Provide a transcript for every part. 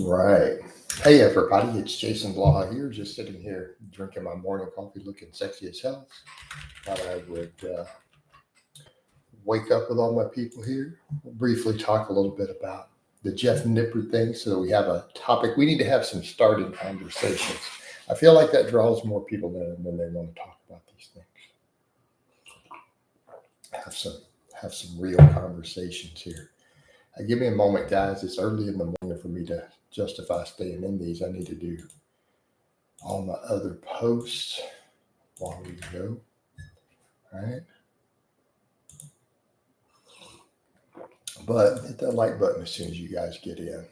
Right. Hey, everybody. It's Jason Blaha here, just sitting here drinking my morning coffee, looking sexy as hell. Thought I would wake up with all my people here. We'll briefly talk a little bit about the Jeff Nippard thing so that we have a topic. We need to have some starting conversations. I feel like that draws more people in when they want to talk about these things. Have some real conversations here. Give me a moment, guys. It's early in the morning for me to justify staying in these. I need to do all my other posts while we go. All right. But hit that like button as soon as you guys get in.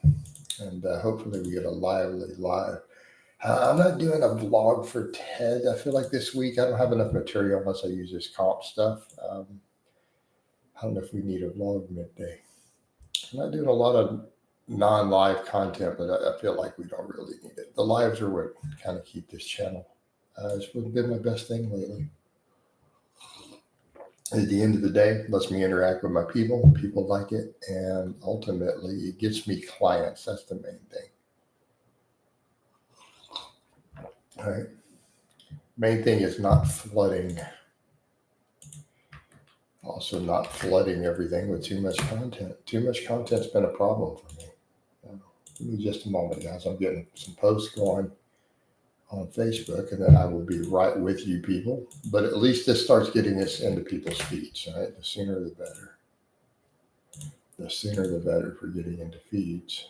And hopefully we get a lively live. I'm not doing a vlog for TED. I feel like this week I don't have enough material unless I use this comp stuff. I don't know if we need a vlog midday. I'm not doing a lot of non-live content, but I feel like we don't really need it. The lives are what kind of keep this channel. It's been my best thing lately. At the end of the day, it lets me interact with my people. People like it, and ultimately, it gets me clients. That's the main thing. All right. Main thing is not flooding. Also, not flooding everything with too much content. Too much content's been a problem for me. Give me just a moment, guys. I'm getting some posts going on Facebook, and then I will be right with you people. But at least this starts getting us into people's feeds, right? The sooner the better. The sooner the better for getting into feeds.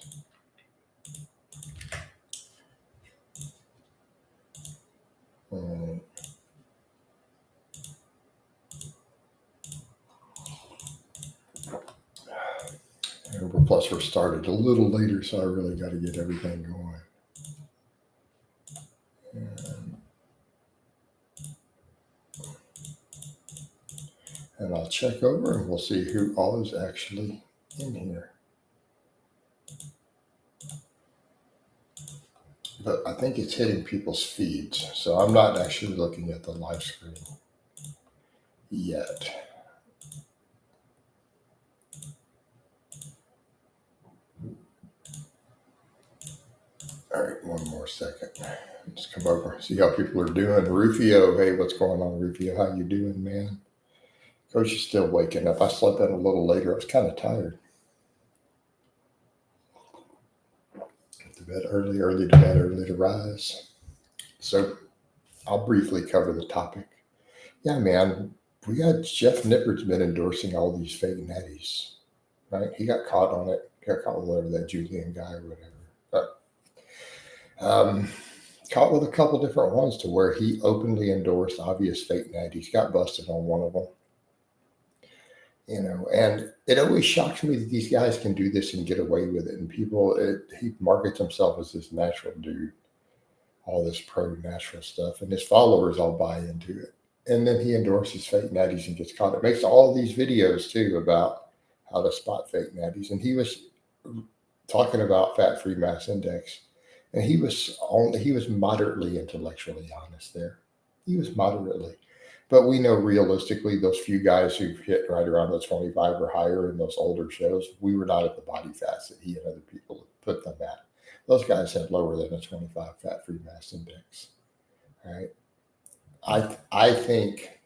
Plus, we're started a little later, so I really got to get everything going. And I'll check over and we'll see who all is actually in here. But I think it's hitting people's feeds, so I'm not actually looking at the live screen yet. All right, one more second. Let's come over, see how people are doing. Rufio, hey, what's going on, Rufio? How you doing, man? Coach is still waking up. I slept in a little later. I was kind of tired. To bed early to bed, early to rise. So I'll briefly cover the topic. Yeah, man, we got Jeff Nippard's been endorsing all these fake natties, right? He got caught on it. Got caught with whatever, that Julian guy or whatever. But caught with a couple different ones to where he openly endorsed obvious fake natties. Got busted on one of them. And it always shocks me that these guys can do this and get away with it. And he markets himself as this natural dude, all this pro-natural stuff, and his followers all buy into it. And then he endorses fake natties and gets caught. It makes all these videos too about how to spot fake natties. And he was talking about fat-free mass index, and he was moderately intellectually honest there. He was moderately. But we know realistically, those few guys who've hit right around the 25 or higher in those older shows, we were not at the body fats that he and other people put them at. Those guys had lower than a 25 fat-free mass index. All right. I think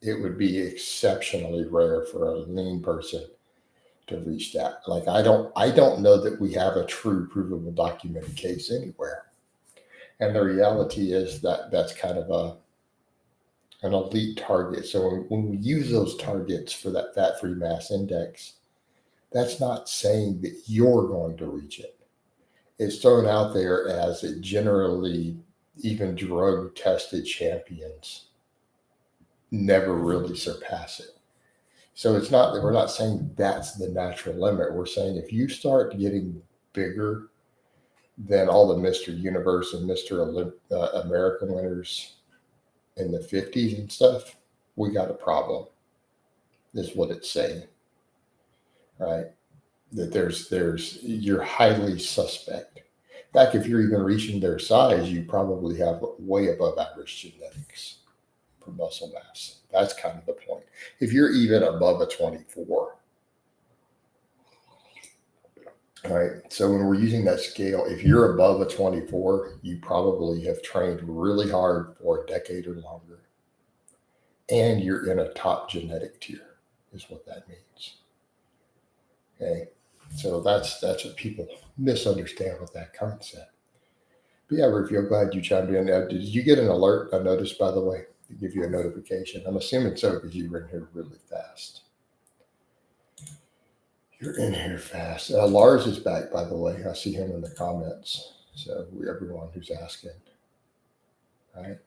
it would be exceptionally rare for a lean person to reach that. Like I don't know that we have a true provable documented case anywhere. And the reality is that that's kind of an elite target. So when we use those targets for that fat-free mass index, that's not saying that you're going to reach it. It's thrown out there as it generally, even drug-tested champions never really surpass it. So it's not that we're not saying that's the natural limit. We're saying if you start getting bigger than all the Mr. Universe and Mr. American winners in the 50s and stuff, we got a problem, is what it's saying, right? That you're highly suspect. In fact, if you're even reaching their size, you probably have way above average genetics for muscle mass. That's kind of the point. If you're even above a 24, All right. So when we're using that scale, if you're above a 24, you probably have trained really hard for a decade or longer, and you're in a top genetic tier, is what that means. Okay. So that's what people misunderstand with that concept. But yeah, Rufio, glad you chimed in. Did you get an alert, a notice, by the way, to give you a notification? I'm assuming so because you were in here really fast. You're in here fast. Lars is back, by the way. I see him in the comments. So everyone who's asking, right?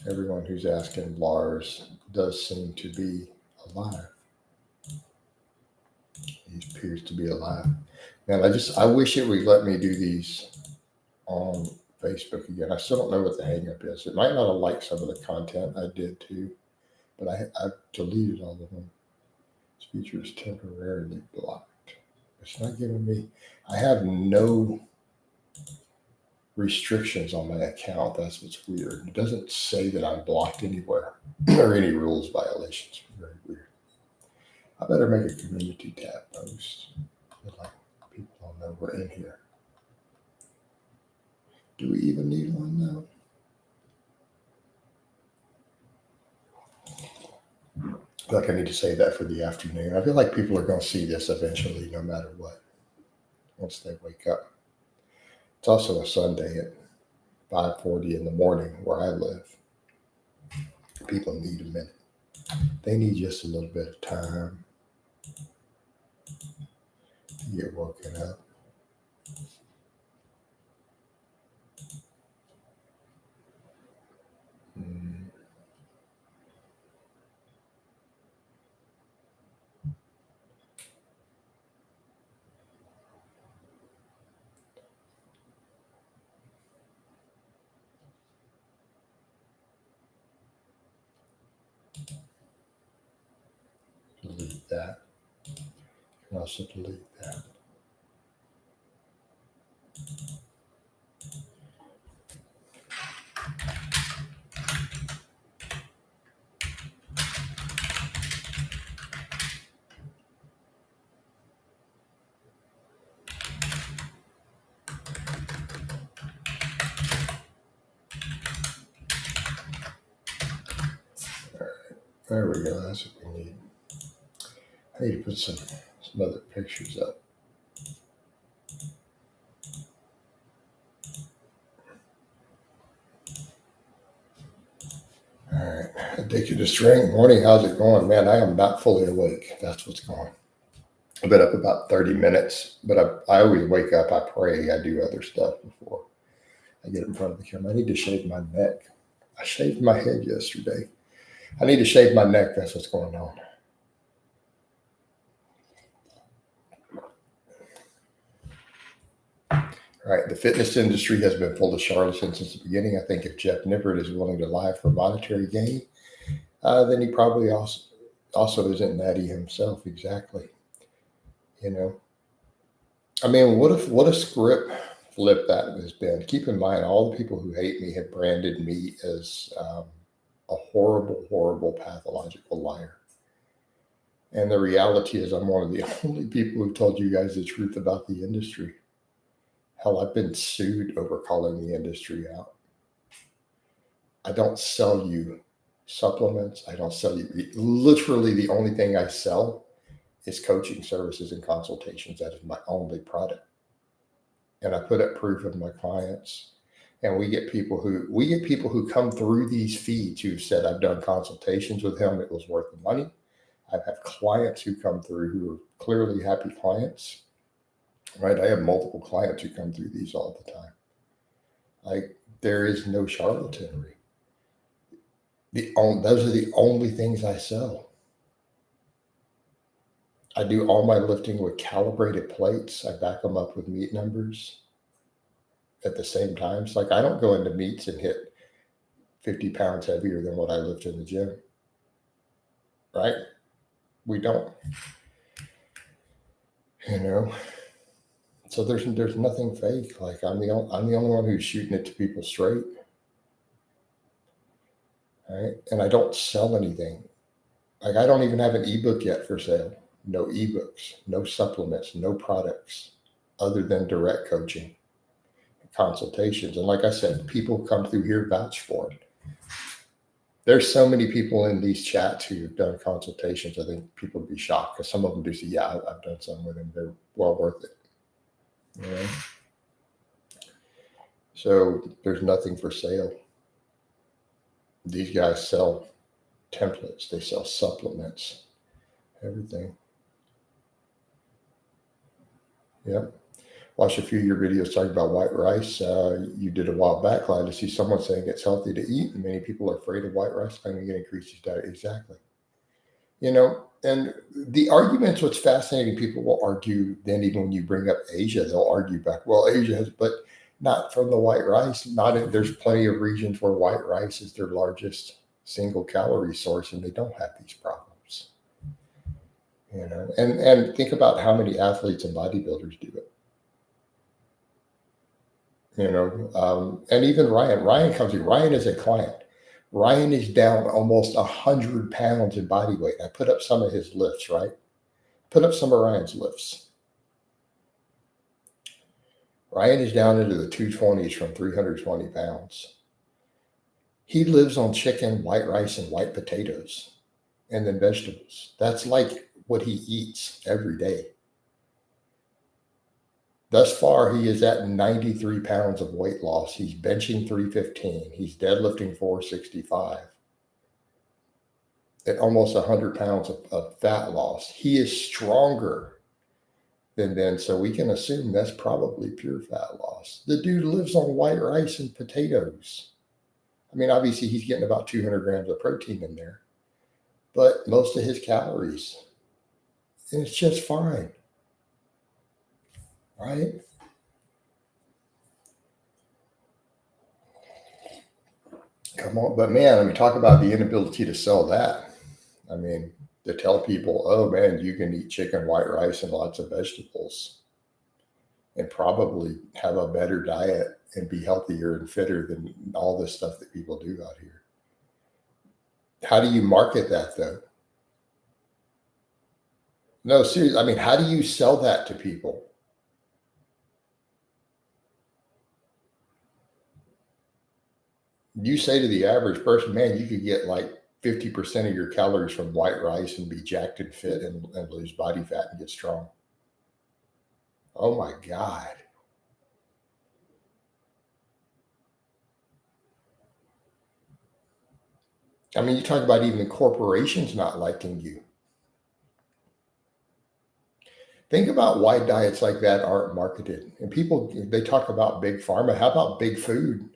Everyone who's asking, Lars does seem to be alive. He appears to be alive. Man, I wish it would let me do these on Facebook again. I still don't know what the hang up is. It might not have liked some of the content I did too, but I've deleted all of them. This feature is temporarily blocked. It's not giving me, I have no restrictions on my account. That's what's weird. It doesn't say that I'm blocked anywhere or any rules violations. Very weird. I better make a community tab post. Like people don't know we're in here. Do we even need one now? I feel like I need to save that for the afternoon. I feel like people are going to see this eventually, no matter what, once they wake up. It's also a Sunday at 5:40 in the morning where I live. People need a minute. They need just a little bit of time to get woken up. Delete that. You can also delete that. There we go. That's what we need. I need to put some other pictures up. All right. Addicted to strength. Morning. How's it going? Man, I am not fully awake. That's what's going. I've been up about 30 minutes, but I always wake up. I pray. I do other stuff before I get in front of the camera. I need to shave my neck. I shaved my head yesterday. I need to shave my neck. That's what's going on. All right. The fitness industry has been full of charlatans since the beginning. I think if Jeff Nippard is willing to lie for monetary gain, then he probably also isn't Natty himself. Exactly. You know, I mean, what a script flip that has been. Keep in mind, all the people who hate me have branded me as a horrible, horrible, pathological liar. And the reality is, I'm one of the only people who told you guys the truth about the industry. Hell, I've been sued over calling the industry out. I don't sell you supplements. I don't sell you, literally the only thing I sell is coaching services and consultations. That is my only product. And I put up proof of my clients. And we get people who come through these feeds who said, I've done consultations with him. It was worth the money. I've had clients who come through who are clearly happy clients, right? I have multiple clients who come through these all the time. Like, there is no charlatanry. Those are the only things I sell. I do all my lifting with calibrated plates. I back them up with meat numbers at the same time. It's like I don't go into meets and hit 50 pounds heavier than what I lift in the gym, right? We don't, you know. So there's nothing fake. Like I'm the only one who's shooting it to people straight, right? And I don't sell anything. Like I don't even have an ebook yet for sale. no ebooks, no supplements, no products other than direct coaching, consultations. And like I said, people come through here vouch for it. There's so many people in these chats who have done consultations. I think people would be shocked because some of them do say, yeah, I've done some with them. They're well worth it. You know? So there's nothing for sale. These guys sell templates. They sell supplements, everything. Yep. Watched a few of your videos talking about white rice. You did a while back. Glad to see someone saying it's healthy to eat. And many people are afraid of white rice. Claiming it increases diet. Exactly. You know, and the arguments, what's fascinating, people will argue, then even when you bring up Asia, they'll argue back, well, Asia has, but not from the white rice. There's plenty of regions where white rice is their largest single calorie source, and they don't have these problems. You know, and think about how many athletes and bodybuilders do it. You know, and even Ryan comes here. Ryan is a client. Ryan is down almost 100 pounds in body weight. I put up some of his lifts, right? Put up some of Ryan's lifts. Ryan is down into the 220s from 320 pounds. He lives on chicken, white rice, and white potatoes, and then vegetables. That's like what he eats every day. Thus far, he is at 93 pounds of weight loss. He's benching 315. He's deadlifting 465. At almost 100 pounds of fat loss. He is stronger than then, so we can assume that's probably pure fat loss. The dude lives on white rice and potatoes. I mean, obviously, he's getting about 200 grams of protein in there, but most of his calories, and it's just fine. Right? Come on. But man, I mean, talk about the inability to sell that. I mean, to tell people, oh man, you can eat chicken, white rice, and lots of vegetables and probably have a better diet and be healthier and fitter than all this stuff that people do out here. How do you market that though? No, seriously. I mean, how do you sell that to people? You say to the average person, man, you could get like 50% of your calories from white rice and be jacked and fit and lose body fat and get strong. Oh my God. I mean, you talk about even the corporations not liking you. Think about why diets like that aren't marketed. And people, they talk about big pharma. How about big food?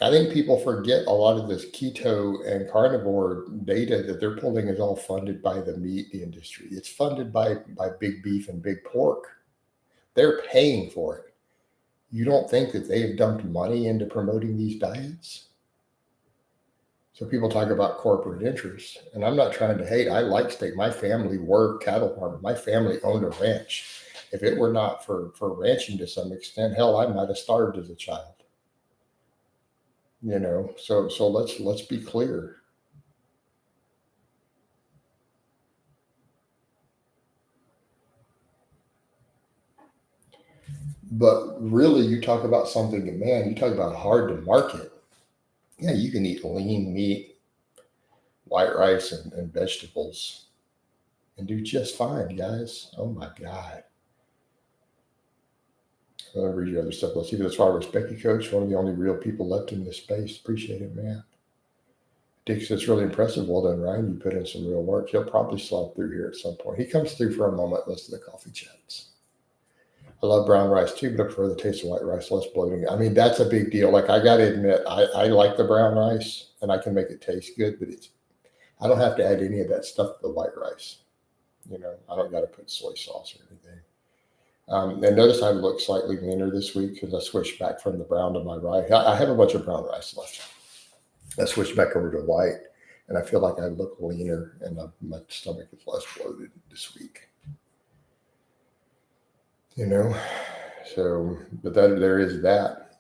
I think people forget a lot of this keto and carnivore data that they're pulling is all funded by the meat industry. It's funded by big beef and big pork. They're paying for it. You don't think that they have dumped money into promoting these diets? So people talk about corporate interests, and I'm not trying to hate. I like steak. My family were cattle farmers. My family owned a ranch. If it were not for ranching to some extent, hell, I might have starved as a child. You know, so let's be clear. But really, you talk about something that, man, you talk about hard to market. Yeah, you can eat lean meat, white rice, and vegetables and do just fine, guys. Oh my God. I'll read your other stuff. Let's see. That's why I respect you, Coach. One of the only real people left in this space. Appreciate it, man. Dick says, really impressive. Well done, Ryan. You put in some real work. He'll probably slide through here at some point. He comes through for a moment, listen to the coffee chats. I love brown rice too, but I prefer the taste of white rice, less bloating. I mean, that's a big deal. Like, I got to admit, I like the brown rice and I can make it taste good, but I don't have to add any of that stuff to the white rice. You know, I don't got to put soy sauce or anything. And notice I look slightly leaner this week because I switched back from the brown to my rice. I have a bunch of brown rice left. I switched back over to white, and I feel like I look leaner and my stomach is less bloated this week. You know, so, but there is that.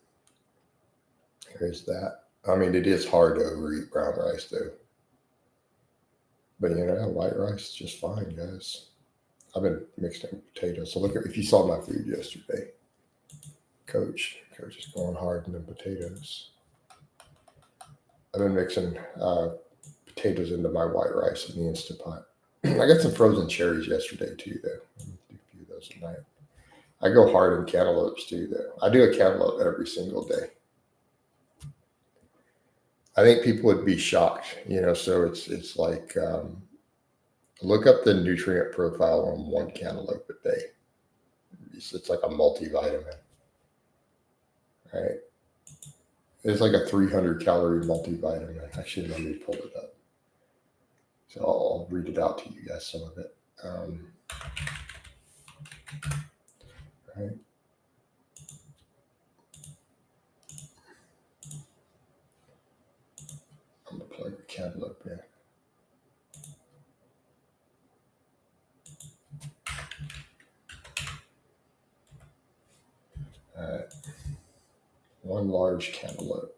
There is that. I mean, it is hard to overeat brown rice, though. But white rice is just fine, guys. I've been mixing potatoes. So look at, if you saw my food yesterday, Coach is going hard in the potatoes. I've been mixing potatoes into my white rice in the Instant Pot. I got some frozen cherries yesterday too, though. Do a few of those at night. I go hard in cantaloupes too, though. I do a cantaloupe every single day. I think people would be shocked, So it's like look up the nutrient profile on one cantaloupe a day. It's like a multivitamin, right? It's like a 300 calorie multivitamin. Actually, let me pull it up. So I'll read it out to you guys, some of it. Right. I'm going to plug the cantaloupe in. All right. One large cantaloupe.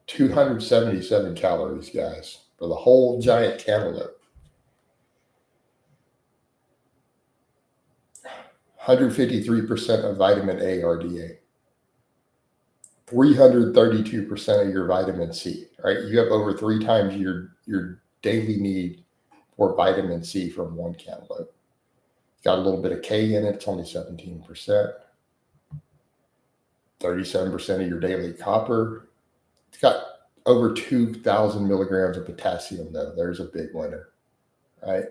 277 calories, guys, for the whole giant cantaloupe. 153% of vitamin A RDA. 332% of your vitamin C, right? You have over 3 times your daily need for vitamin C from one cantaloupe. It's got a little bit of K in it. It's only 17%. 37% of your daily copper. It's got over 2,000 milligrams of potassium, though. There's a big winner, right?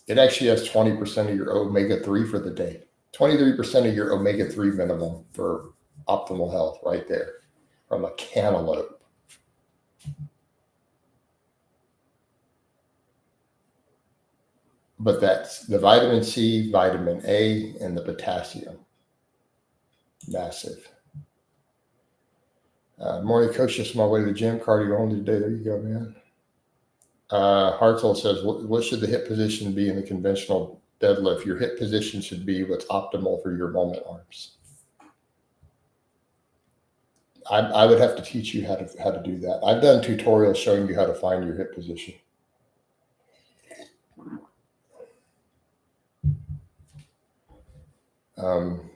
It actually has 20% of your omega-3 for the day. 23% of your omega-3 minimum for optimal health right there from a cantaloupe. But that's the vitamin C, vitamin A, and the potassium. Massive. Morning, Coach, just on my way to the gym. Cardio only today. There you go, man. Hartzell says, what should the hip position be in the conventional deadlift? Your hip position should be what's optimal for your moment arms. I would have to teach you how to do that. I've done tutorials showing you how to find your hip position.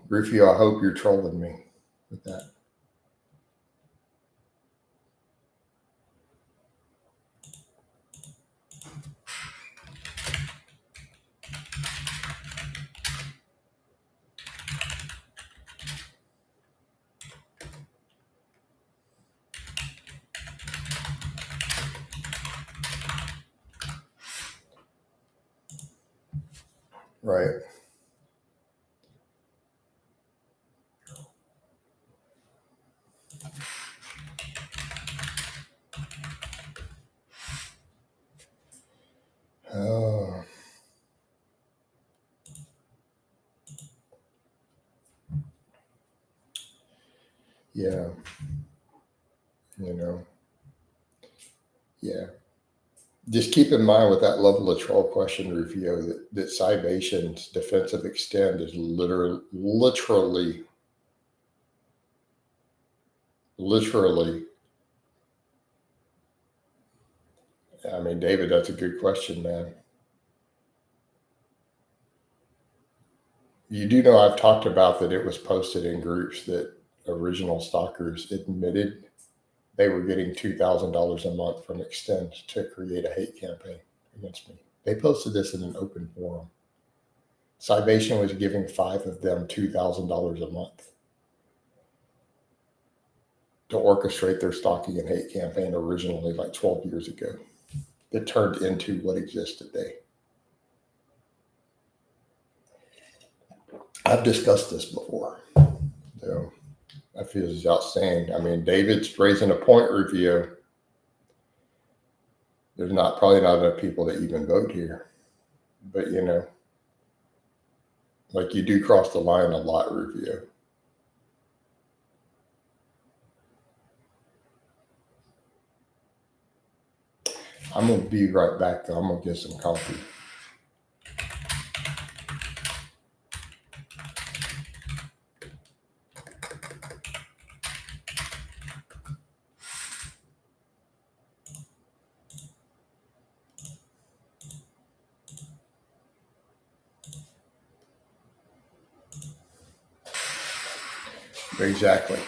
Rufio, I hope you're trolling me with that. Right. Oh. Yeah. Yeah. Just keep in mind with that level of troll question, Rufio, that Cybation's defensive extend is literally. I mean, David, that's a good question, man. You do know I've talked about that it was posted in groups that original stalkers admitted they were getting $2,000 a month from Extend to create a hate campaign against me. They posted this in an open forum. Cybation was giving 5 of them $2,000 a month to orchestrate their stalking and hate campaign originally, like 12 years ago, that turned into what exists today. I've discussed this before. So I feel this is outstanding. I mean, David's raising a point, Rufio. There's probably not enough people that even vote here. But, like you do cross the line a lot, Rufio. I'm going to be right back, though. I'm going to get some coffee. Exactly.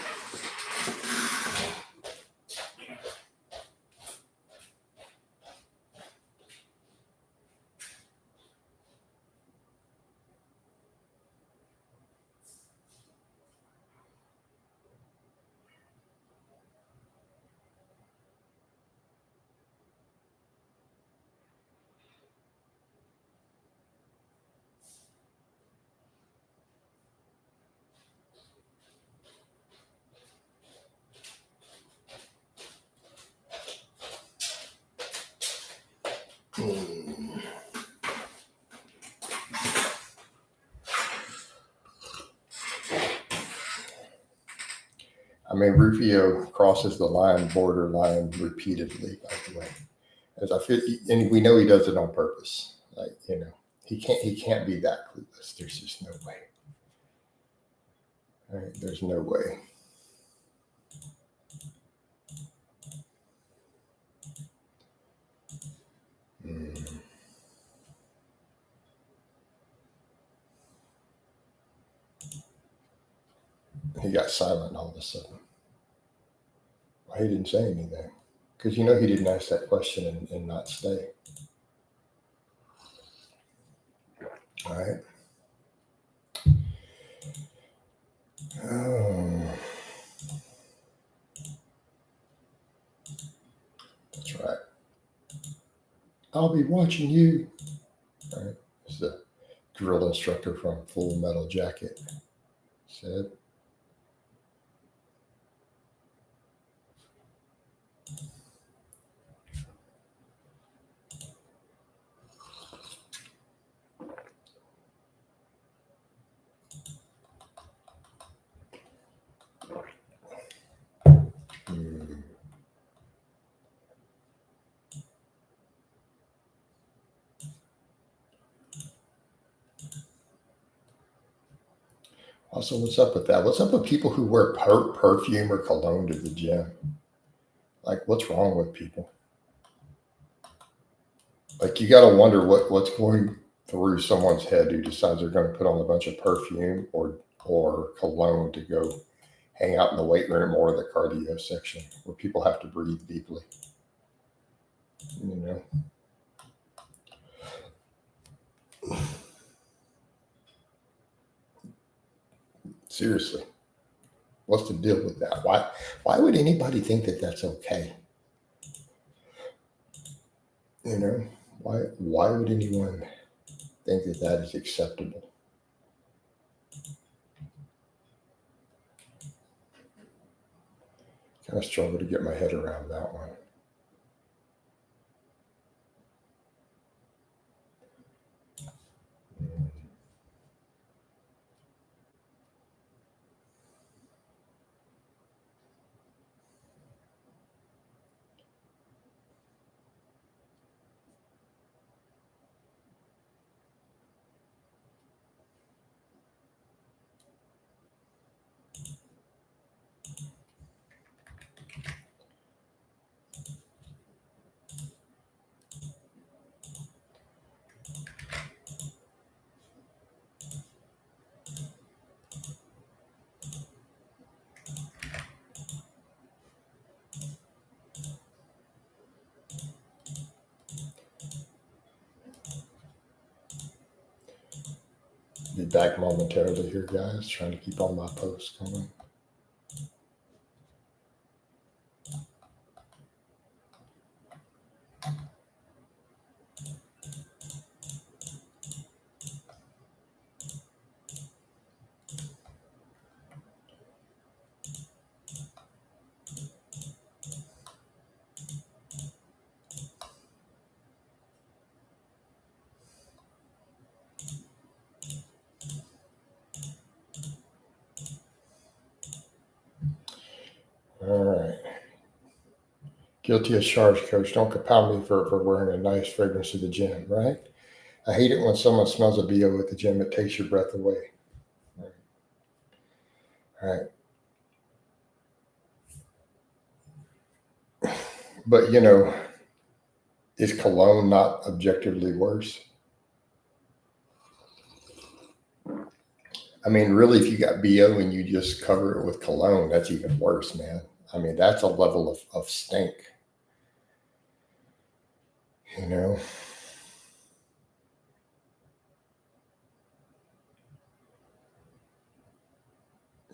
I mean, Rufio crosses the borderline repeatedly, by the way. As I feel, and we know he does it on purpose. Like, he can't be that clueless. There's just no way. All right, there's no way. He got silent all of a sudden. Well, he didn't say anything because he didn't ask that question and not stay. All right. Oh, that's right. I'll be watching you. All right. It's the drill instructor from Full Metal Jacket said. Hmm. Also, what's up with that? What's up with people who wear perfume or cologne to the gym? Like, what's wrong with people? Like, you got to wonder what's going through someone's head who decides they're going to put on a bunch of perfume or cologne to go hang out in the weight room or the cardio section where people have to breathe deeply. You know, seriously, what's the deal with that? Why would anybody think that that's okay? You know, why would anyone think that that is acceptable? Kind of struggle to get my head around that one. Be back momentarily here, guys. Trying to keep all my posts going. All right. Guilty as charged, coach. Don't compound me for wearing a nice fragrance to the gym, right? I hate it when someone smells a BO at the gym. It takes your breath away. All right. But, is cologne not objectively worse? I mean, really, if you got BO and you just cover it with cologne, that's even worse, man. I mean, that's a level of stink, you know?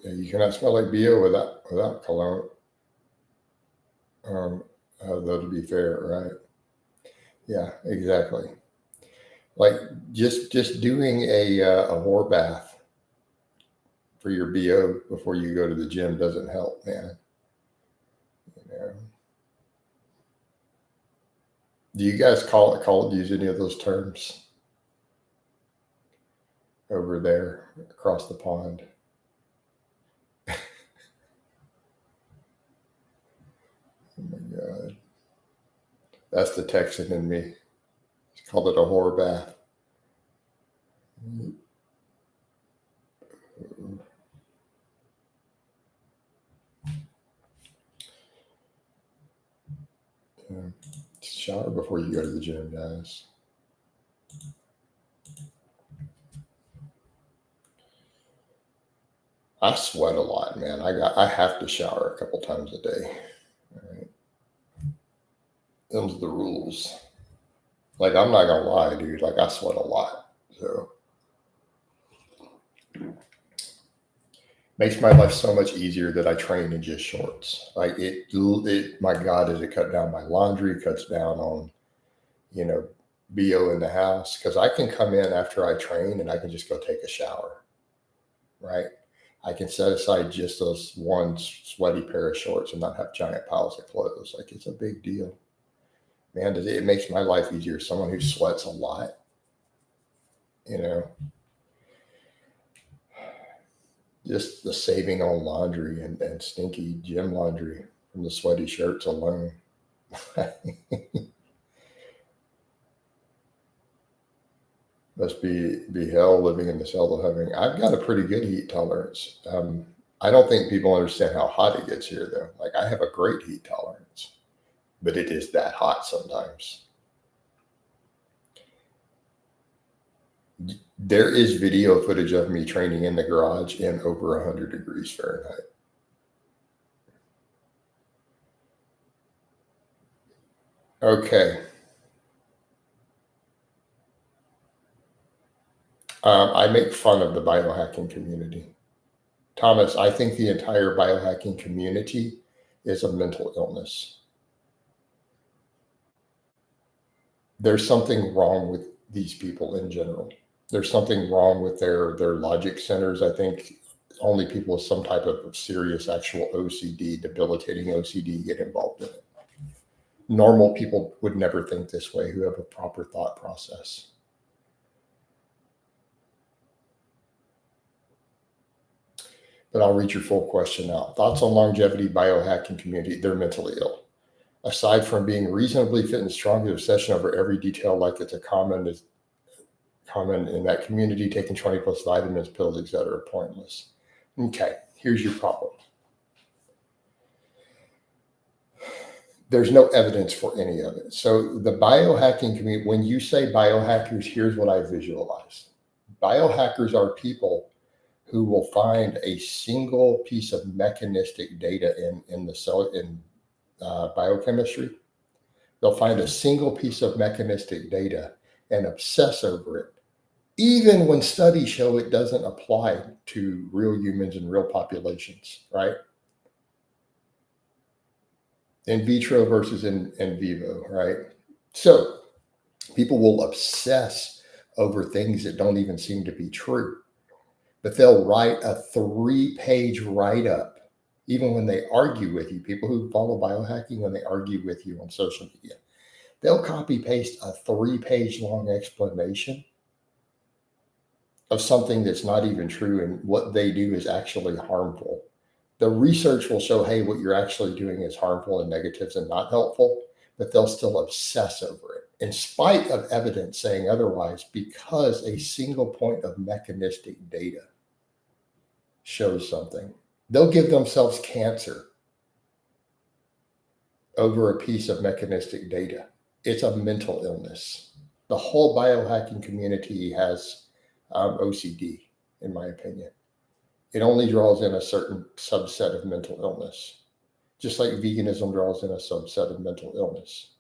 Yeah, you cannot smell like BO without cologne. Though, to be fair, right? Yeah, exactly. Like just doing a whore bath for your BO before you go to the gym doesn't help, man. You know? Do you guys use any of those terms over there across the pond? Oh my god, that's the Texan in me. He called it a whore bath. Yeah. Shower before you go to the gym, guys. I sweat a lot, man. I have to shower a couple times a day. All right. Those are the rules. Like, I'm not gonna lie, dude. Like, I sweat a lot, so makes my life so much easier that I train in just shorts. Like my God, does it cut down my laundry? Cuts down on you know BO in the house because I can come in after I train and I can just go take a shower, right? I can set aside just those one sweaty pair of shorts and not have giant piles of clothes. Like it's a big deal, man. It makes my life easier. Someone who sweats a lot, you know, just the saving on laundry and stinky gym laundry from the sweaty shirts alone. Must be hell living in the cell of heaven. I've got a pretty good heat tolerance. I don't think people understand how hot it gets here, though. Like I have a great heat tolerance, but it is that hot sometimes. There is video footage of me training in the garage in over 100 degrees Fahrenheit. Okay. I make fun of the biohacking community. Thomas, I think the entire biohacking community is a mental illness. There's something wrong with these people in general. There's something wrong with their logic centers. I think only people with some type of serious actual OCD, debilitating OCD, get involved in it. Normal people would never think this way who have a proper thought process. But I'll read your full question now. Thoughts on longevity biohacking community? They're mentally ill. Aside from being reasonably fit and strong, the obsession over every detail like it's a common in that community, taking 20 plus vitamins, pills, etc. pointless. Okay, here's your problem. There's no evidence for any of it. So the biohacking community, when you say biohackers, here's what I visualize. Biohackers are people who will find a single piece of mechanistic data in the cell in biochemistry. They'll find a single piece of mechanistic data and obsess over it, even when studies show it doesn't apply to real humans and real populations, right? In vitro versus in vivo, right? So people will obsess over things that don't even seem to be true, but they'll write a 3-page write-up even when they argue with you. People who follow biohacking, when they argue with you on social media, they'll copy paste a 3-page long explanation of something that's not even true, and what they do is actually harmful. The research will show, hey, what you're actually doing is harmful and negatives and not helpful, but they'll still obsess over it in spite of evidence saying otherwise, because a single point of mechanistic data shows something. They'll give themselves cancer over a piece of mechanistic data. It's a mental illness. The whole biohacking community has OCD, in my opinion. It only draws in a certain subset of mental illness, just like veganism draws in a subset of mental illness.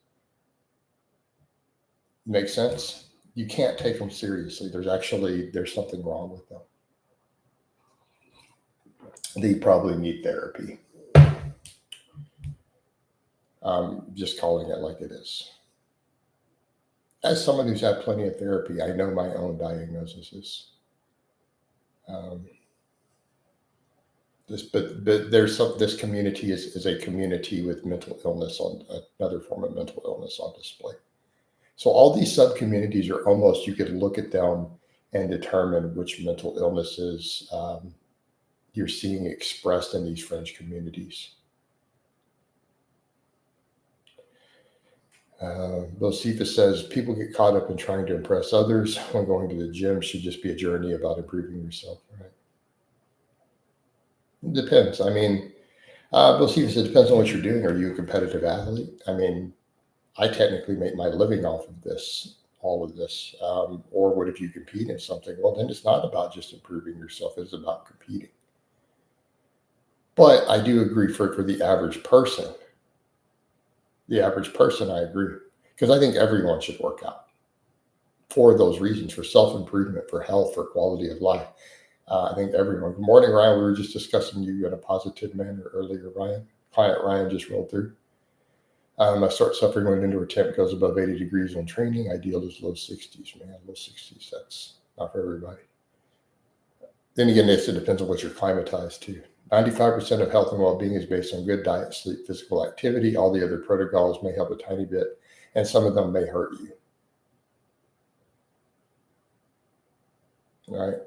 Makes sense? You can't take them seriously. There's something wrong with them. They probably need therapy. Just calling it like it is. As someone who's had plenty of therapy, I know my own diagnoses. This community is a community with mental illness on another form of mental illness on display. So all these sub communities are almost, you could look at them and determine which mental illnesses you're seeing expressed in these fringe communities. Bocephus says people get caught up in trying to impress others when going to the gym should just be a journey about improving yourself, right? It depends. I mean, Bocephus, it depends on what you're doing. Are you a competitive athlete? I mean, I technically make my living off of this, all of this. Or what if you compete in something? Well, then it's not about just improving yourself. It's about competing. But I do agree for the average person. The average person, I agree. Because I think everyone should work out for those reasons, for self-improvement, for health, for quality of life. I think everyone. Good morning, Ryan. We were just discussing you in a positive manner earlier, Ryan. Client Ryan just rolled through. I start suffering when indoor temp goes above 80 degrees on training. Ideal is low 60s, man. Low 60s, that's not for everybody. Then again, it depends on what you're climatized to. 95% of health and well-being is based on good diet, sleep, physical activity. All the other protocols may help a tiny bit, and some of them may hurt you. All right.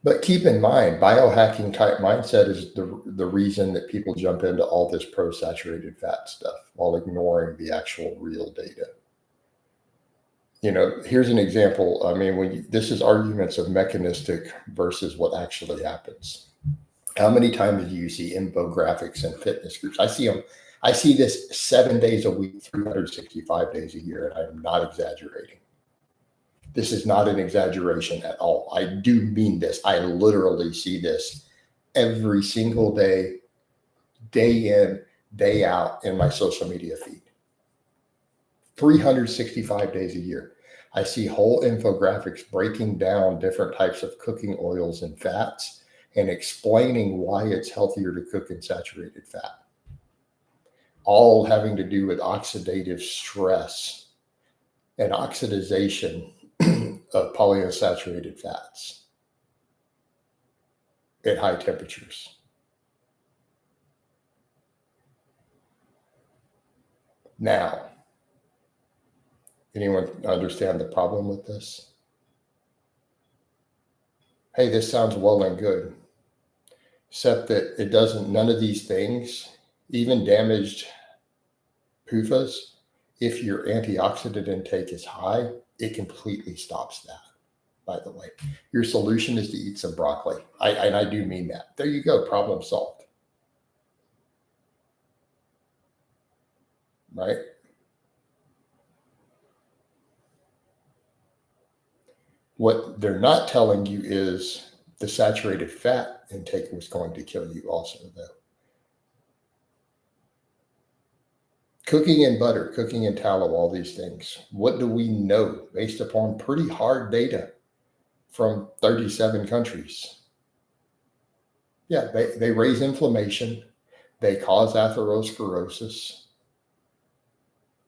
But keep in mind, biohacking type mindset is the reason that people jump into all this pro-saturated fat stuff while ignoring the actual real data. You know, here's an example. I mean, this is arguments of mechanistic versus what actually happens. How many times do you see infographics in fitness groups? I see them. I see this 7 days a week, 365 days a year, and I'm not exaggerating. This is not an exaggeration at all. I do mean this. I literally see this every single day, day in, day out in my social media feed. 365 days a year. I see whole infographics breaking down different types of cooking oils and fats and explaining why it's healthier to cook in saturated fat. All having to do with oxidative stress and oxidization of polyunsaturated fats at high temperatures. Now, anyone understand the problem with this? Hey, this sounds well and good, except that it doesn't, none of these things, even damaged PUFAs, if your antioxidant intake is high, it completely stops that, by the way. Your solution is to eat some broccoli. And I do mean that. There you go, problem solved. Right? What they're not telling you is the saturated fat intake was going to kill you also, though. Cooking in butter, cooking in tallow, all these things. What do we know based upon pretty hard data from 37 countries? Yeah, they raise inflammation. They cause atherosclerosis.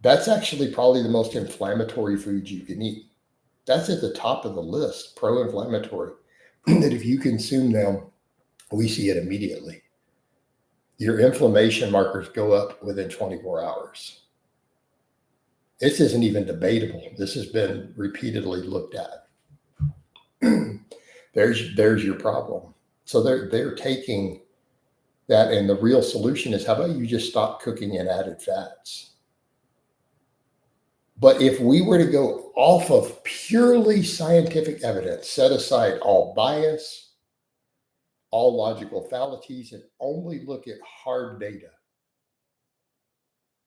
That's actually probably the most inflammatory food you can eat. That's at the top of the list, pro-inflammatory, that if you consume them, we see it immediately. Your inflammation markers go up within 24 hours. This isn't even debatable. This has been repeatedly looked at. There's your problem. So they're taking that, and the real solution is, how about you just stop cooking in added fats? But if we were to go off of purely scientific evidence, set aside all bias, all logical fallacies, and only look at hard data,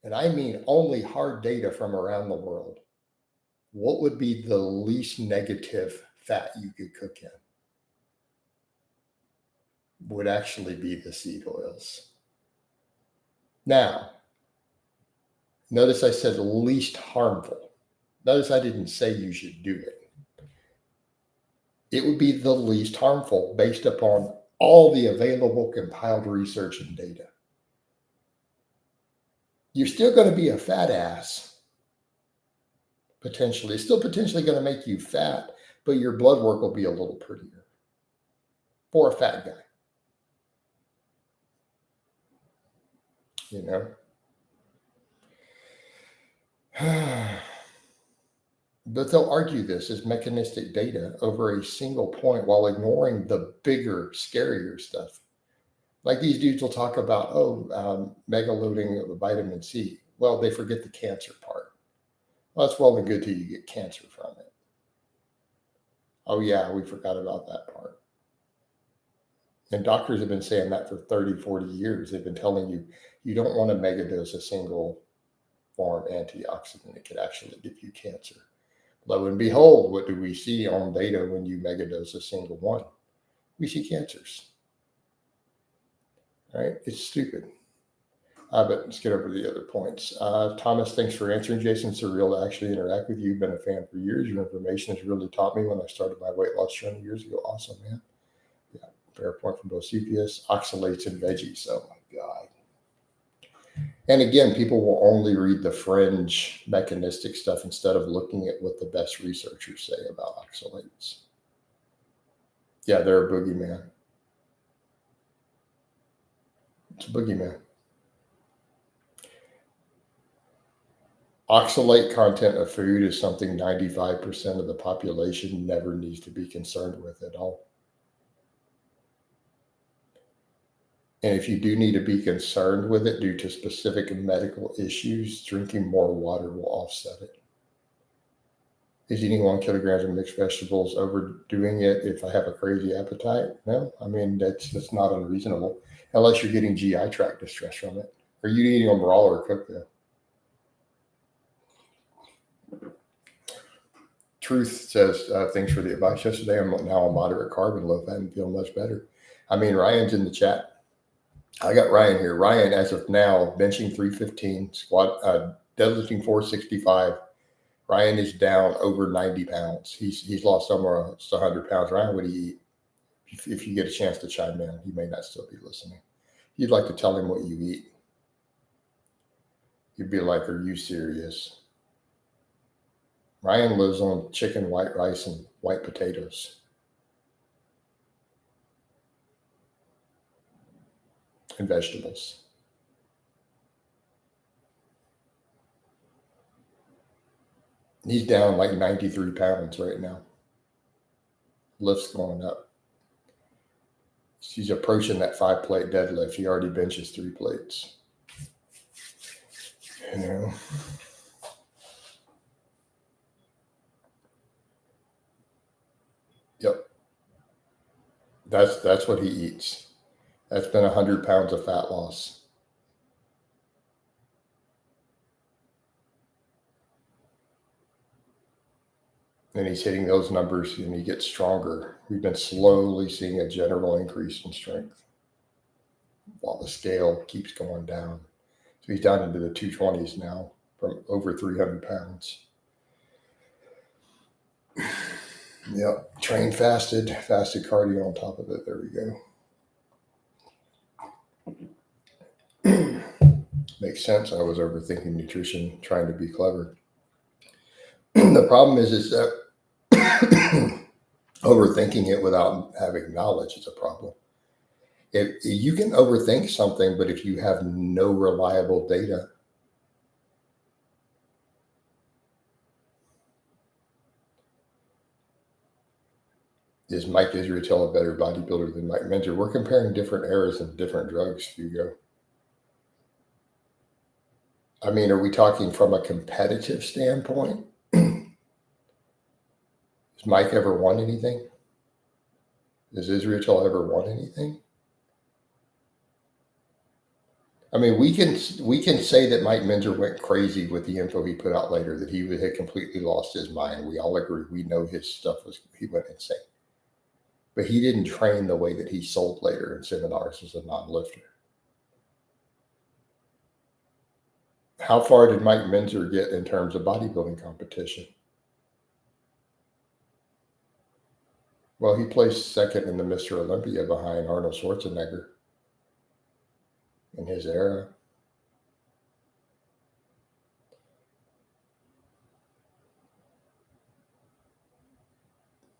and I mean only hard data from around the world, what would be the least negative fat you could cook in? Would actually be the seed oils. Now, notice I said least harmful. Notice I didn't say you should do it. It would be the least harmful based upon all the available compiled research and data. You're still going to be a fat ass, potentially. It's still potentially going to make you fat, but your blood work will be a little prettier for a fat guy. You know? But they'll argue this as mechanistic data over a single point while ignoring the bigger, scarier stuff. Like these dudes will talk about, mega loading of vitamin C. Well, they forget the cancer part. Well, that's well and good till you get cancer from it. Oh, yeah, we forgot about that part. And doctors have been saying that for 30, 40 years. They've been telling you, you don't want to megadose a single form antioxidant. It could actually give you cancer. Lo and behold, what do we see on data when you megadose a single one? We see cancers. Right? It's stupid. But let's get over to the other points. Thomas, thanks for answering. Jason, surreal to actually interact with you. Been a fan for years. Your information has really taught me when I started my weight loss journey years ago. Awesome, man. Yeah, fair point from both CPS, oxalates, and veggies. Oh my God. And again, people will only read the fringe mechanistic stuff instead of looking at what the best researchers say about oxalates. Yeah, they're a boogeyman. It's a boogeyman. Oxalate content of food is something 95% of the population never needs to be concerned with at all. And if you do need to be concerned with it due to specific medical issues, drinking more water will offset it. Is eating 1 kilogram of mixed vegetables overdoing it if I have a crazy appetite? No, I mean, that's not unreasonable, unless you're getting GI tract distress from it. Are you eating them raw or cooked though? Truth says, thanks for the advice yesterday. I'm now on moderate carb and low fat and feel much better. I mean, Ryan's in the chat. I got Ryan here. Ryan, as of now, benching 315, squat, deadlifting 465. Ryan is down over 90 pounds. He's lost somewhere 100 pounds. Ryan, what do you eat? If you get a chance to chime in, he may not still be listening. You'd like to tell him what you eat. You'd be like, are you serious? Ryan lives on chicken, white rice, and white potatoes. And vegetables. He's down like 93 pounds right now. Lift's going up. He's approaching that 5-plate deadlift. He already benches 3 plates. You know. Yep. That's what he eats. That's been 100 pounds of fat loss. And he's hitting those numbers and he gets stronger. We've been slowly seeing a general increase in strength while the scale keeps going down. So he's down into the 220s now from over 300 pounds. Yep. Trained fasted cardio on top of it. There we go. Makes sense. I was overthinking nutrition, trying to be clever. The problem is that overthinking it without having knowledge is a problem. If you can overthink something, but if you have no reliable data, is Mike Israel a better bodybuilder than Mike Mentor? We're comparing different eras and different drugs, Hugo. I mean, are we talking from a competitive standpoint? Has Mike ever won anything? Has Israel ever won anything? I mean, we can say that Mike Menzer went crazy with the info he put out later, that he had completely lost his mind. We all agree. We know his stuff he went insane. But he didn't train the way that he sold later in seminars as a non-lifter. How far did Mike Menzer get in terms of bodybuilding competition? Well, he placed second in the Mr. Olympia behind Arnold Schwarzenegger in his era.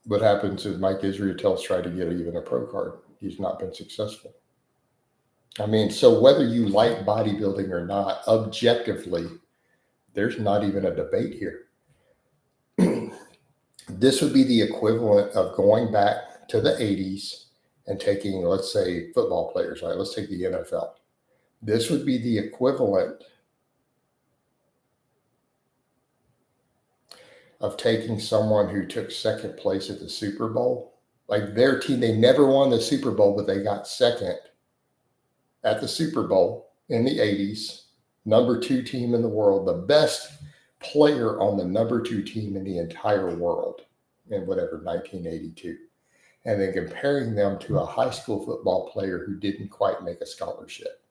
What happens is Mike Israetel's tried to get even a pro card. He's not been successful. I mean, so whether you like bodybuilding or not, objectively, there's not even a debate here. This would be the equivalent of going back to the 80s and taking, let's say, football players, right? Let's take the NFL. This would be the equivalent of taking someone who took second place at the Super Bowl. Like their team, they never won the Super Bowl, but they got second at the Super Bowl in the 80s, number 2 team in the world, the best player on the number 2 team in the entire world in whatever, 1982. And then comparing them to a high school football player who didn't quite make a scholarship.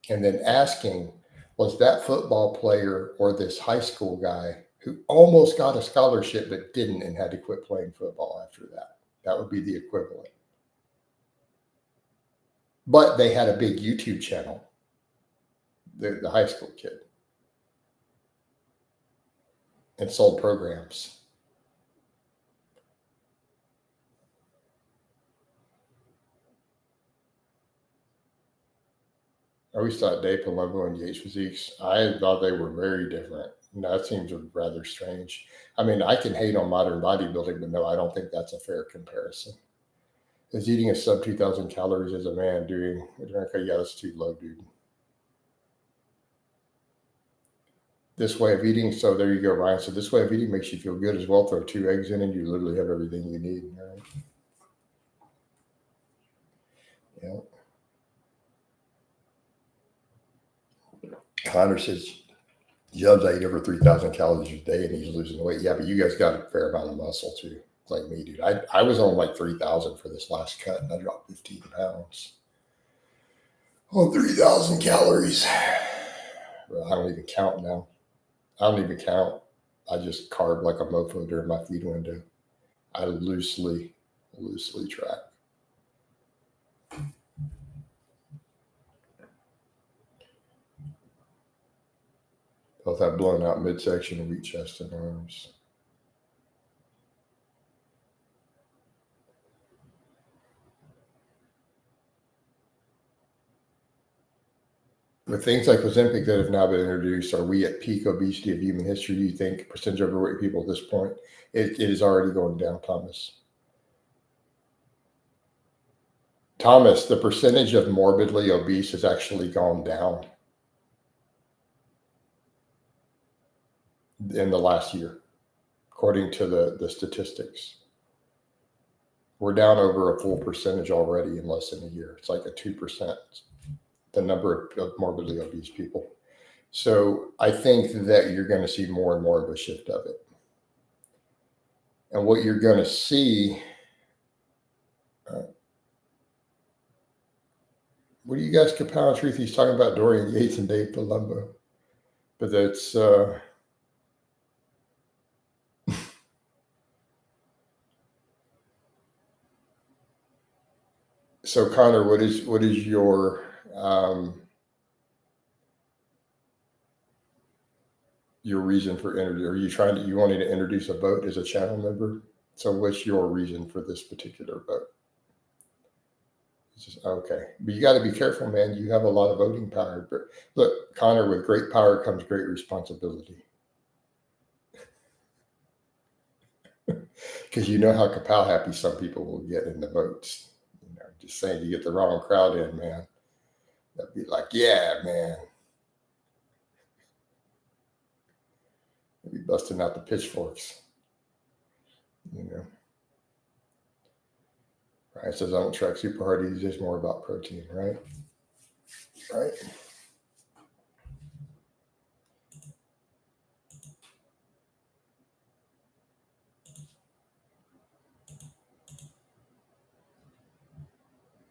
And then asking, was that football player or this high school guy who almost got a scholarship but didn't and had to quit playing football after that? That would be the equivalent. But they had a big YouTube channel, the high school kid, and sold programs. I always thought Dave Palumbo and Yates Physiques, I thought they were very different. No, that seems rather strange. I mean, I can hate on modern bodybuilding, but no, I don't think that's a fair comparison. Is eating a sub 2,000 calories as a man doing, okay, yeah, that's too low, dude. This way of eating, so there you go, Ryan. So this way of eating makes you feel good as well. Throw 2 eggs in and you literally have everything you need. Right? Yeah. Connor says, Jubs, I eat over 3,000 calories a day and he's losing weight. Yeah, but you guys got a fair amount of muscle too. Like me, dude. I was on like 3,000 for this last cut and I dropped 15 pounds on 3,000 calories. Well, I don't even count now. I don't even count. I just carb like a mofo during my feed window. I loosely track. Both have blown out midsection, reach, chest, and arms. With things like Ozempic that have now been introduced, are we at peak obesity of human history? Do you think percentage of overweight people at this point? It is already going down, Thomas. Thomas, the percentage of morbidly obese has actually gone down in the last year, according to the statistics. We're down over a full percentage already in less than a year. It's like a 2%, the number of morbidly obese people. So I think that you're going to see more and more of a shift of it. And what you're going to see, what do you guys, Kapow and Truth? He's talking about Dorian Yates and Dave Palumbo. But that's, so Connor, what is your reason for are you wanting to introduce a vote as a channel member? So what's your reason for this particular vote? It's just, okay, but you got to be careful, man. You have a lot of voting power. But look, Connor, with great power comes great responsibility. Because you know how Kapow happy some people will get in the votes. You know, just saying, you get the wrong crowd in, man. They'll be like, yeah, man. They'll be busting out the pitchforks. You know. Right. Says I don't track super hard. It's just more about protein, right? Right.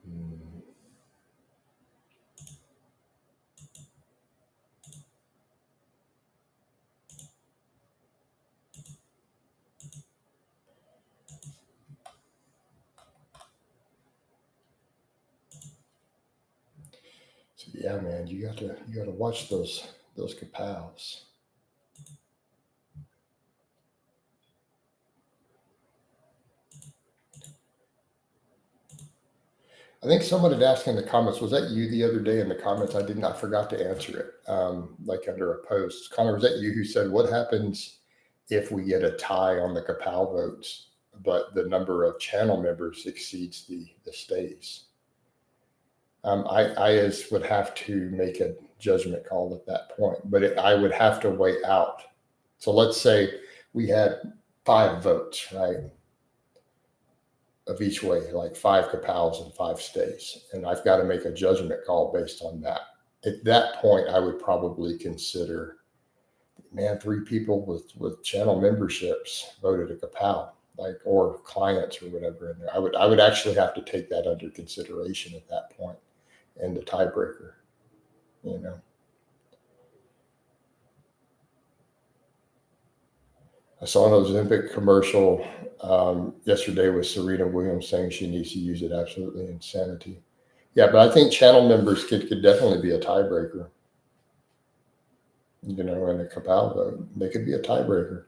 Mm. So yeah, man, you got to watch those capals. I think someone had asked in the comments, was that you the other day in the comments? I forgot to answer it. Like under a post. Connor, was that you who said, what happens if we get a tie on the Capal votes, but the number of channel members exceeds the stays? I would have to make a judgment call at that point, but I would have to weigh out. So let's say we had 5 votes, right? Of each way, like 5 Capals and 5 stays. And I've got to make a judgment call based on that. At that point, I would probably consider, man, 3 people with channel memberships voted a Capal, like, or clients or whatever in there. I would actually have to take that under consideration at that point and the tiebreaker, you know. I saw an Ozempic commercial yesterday with Serena Williams saying she needs to use it. Absolutely insanity. Yeah, but I think channel members could definitely be a tiebreaker. You know, in a Capal vote, they could be a tiebreaker.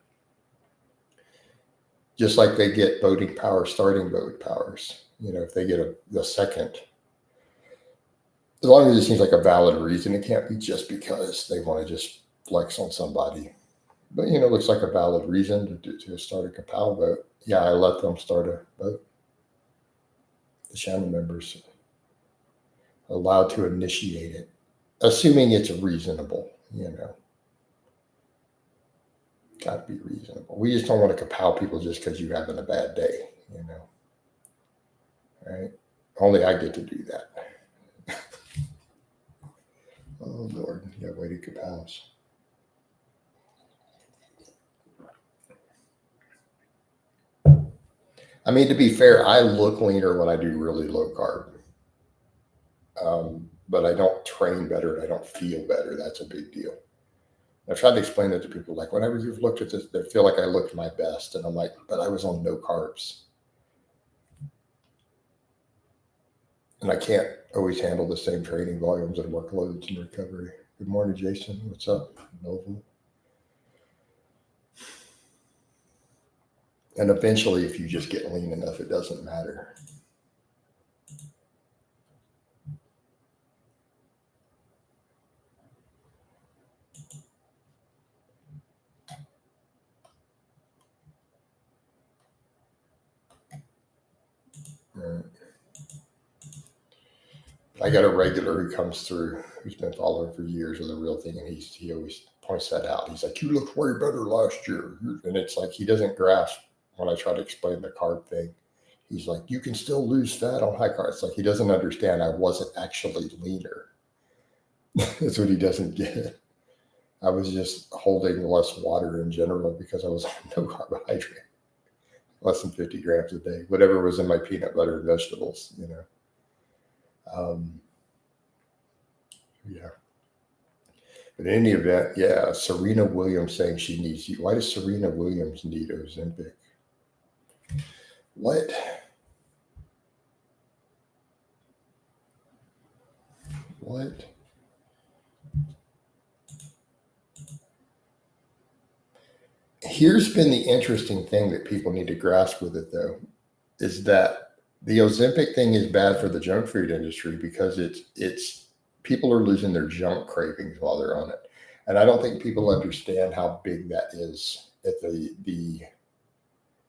Just like they get voting power, starting vote powers. You know, if they get the second, as long as it seems like a valid reason, it can't be just because they want to just flex on somebody. But you know, it looks like a valid reason to start a Capal vote. Yeah, I let them start a vote. The channel members are allowed to initiate it, assuming it's reasonable. You know, got to be reasonable. We just don't want to Capal people just because you're having a bad day. You know, right? Only I get to do that. Oh Lord, yeah, way to Capals. I mean, to be fair, I look leaner when I do really low carb. But I don't train better and I don't feel better. That's a big deal. I tried to explain that to people, like, whenever you've looked at this, they feel like I looked my best. And I'm like, but I was on no carbs. And I can't always handle the same training volumes and workloads and recovery. Good morning, Jason. What's up? Noble. And eventually, if you just get lean enough, it doesn't matter. Right. I got a regular who comes through who's been following for years with the real thing, and he always points that out. He's like, "You looked way better last year," and it's like he doesn't grasp when I try to explain the carb thing. He's like, "You can still lose fat on high carbs." It's like he doesn't understand. I wasn't actually leaner. That's what he doesn't get. I was just holding less water in general because I was on no carbohydrate, less than 50 grams a day, whatever was in my peanut butter and vegetables. You know. Yeah. But in any event, yeah, Serena Williams saying she needs you. Why does Serena Williams need Ozempic? What? What? Here's been the interesting thing that people need to grasp with it, though, is that the Ozempic thing is bad for the junk food industry because it's people are losing their junk cravings while they're on it. And I don't think people understand how big that is at the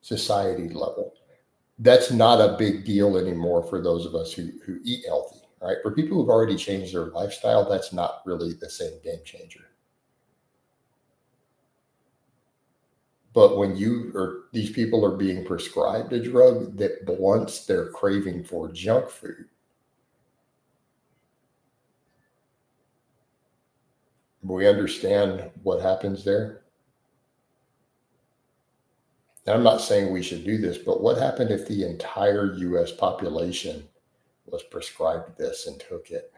society level. That's not a big deal anymore for those of us who eat healthy, right? For people who've already changed their lifestyle, that's not really the same game changer. But when these people are being prescribed a drug that blunts their craving for junk food, we understand what happens there. And I'm not saying we should do this, but what happened if the entire US population was prescribed this and took it?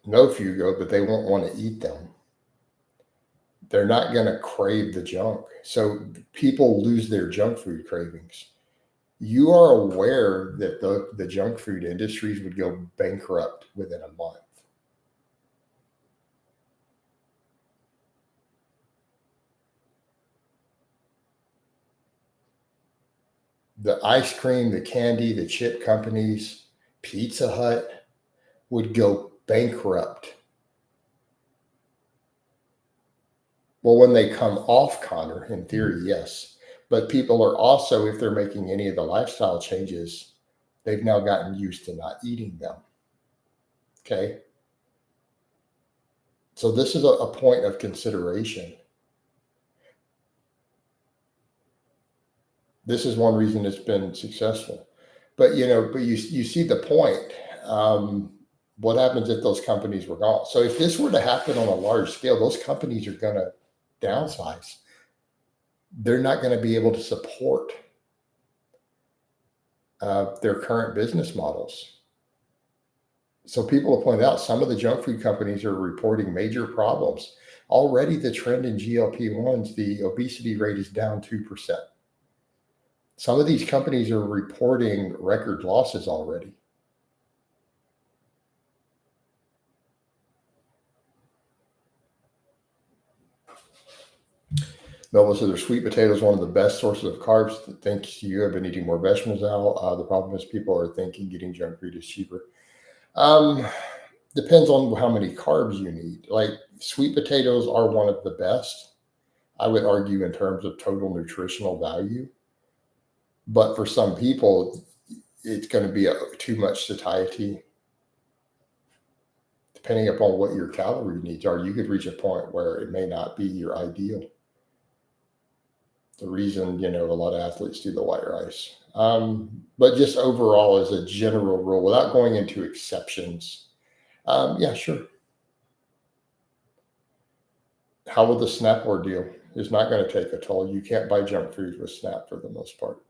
No Fugo, but they won't want to eat them. They're not going to crave the junk. So people lose their junk food cravings. You are aware that the junk food industries would go bankrupt within a month. The ice cream, the candy, the chip companies, Pizza Hut would go bankrupt. Well, when they come off, Connor, in theory, yes. But people are also, if they're making any of the lifestyle changes, they've now gotten used to not eating them. Okay. So this is a point of consideration. This is one reason it's been successful. But you see the point. What happens if those companies were gone? So if this were to happen on a large scale, those companies are going to downsize. They're not going to be able to support their current business models. So people have pointed out some of the junk food companies are reporting major problems. Already the trend in GLP-1s, the obesity rate is down 2%. Some of these companies are reporting record losses already. Melville said their sweet potatoes one of the best sources of carbs. Thanks to you, I've been eating more vegetables now. The problem is people are thinking getting junk food is cheaper. Depends on how many carbs you need. Like sweet potatoes are one of the best, I would argue, in terms of total nutritional value. But for some people, it's going to be too much satiety. Depending upon what your calorie needs are, you could reach a point where it may not be your ideal. The reason, a lot of athletes do the white rice. But just overall, as a general rule, without going into exceptions, yeah, sure. How will the SNAP ordeal? It's not going to take a toll. You can't buy junk food with SNAP for the most part.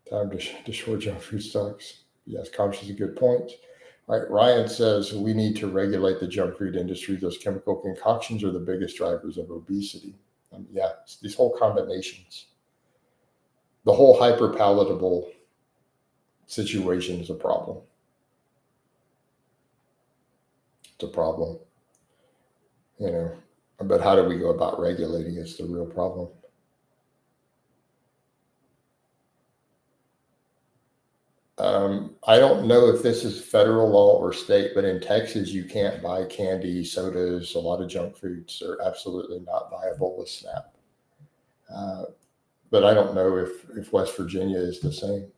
Time to short junk food stocks. Yes, Congress is a good point. All right, Ryan says we need to regulate the junk food industry. Those chemical concoctions are the biggest drivers of obesity. Yeah, these whole combinations. The whole hyperpalatable situation is a problem. It's a problem. But how do we go about regulating it's the real problem. I don't know if this is federal law or state, but in Texas, you can't buy candy, sodas, a lot of junk foods are absolutely not viable with SNAP. But I don't know if West Virginia is the same.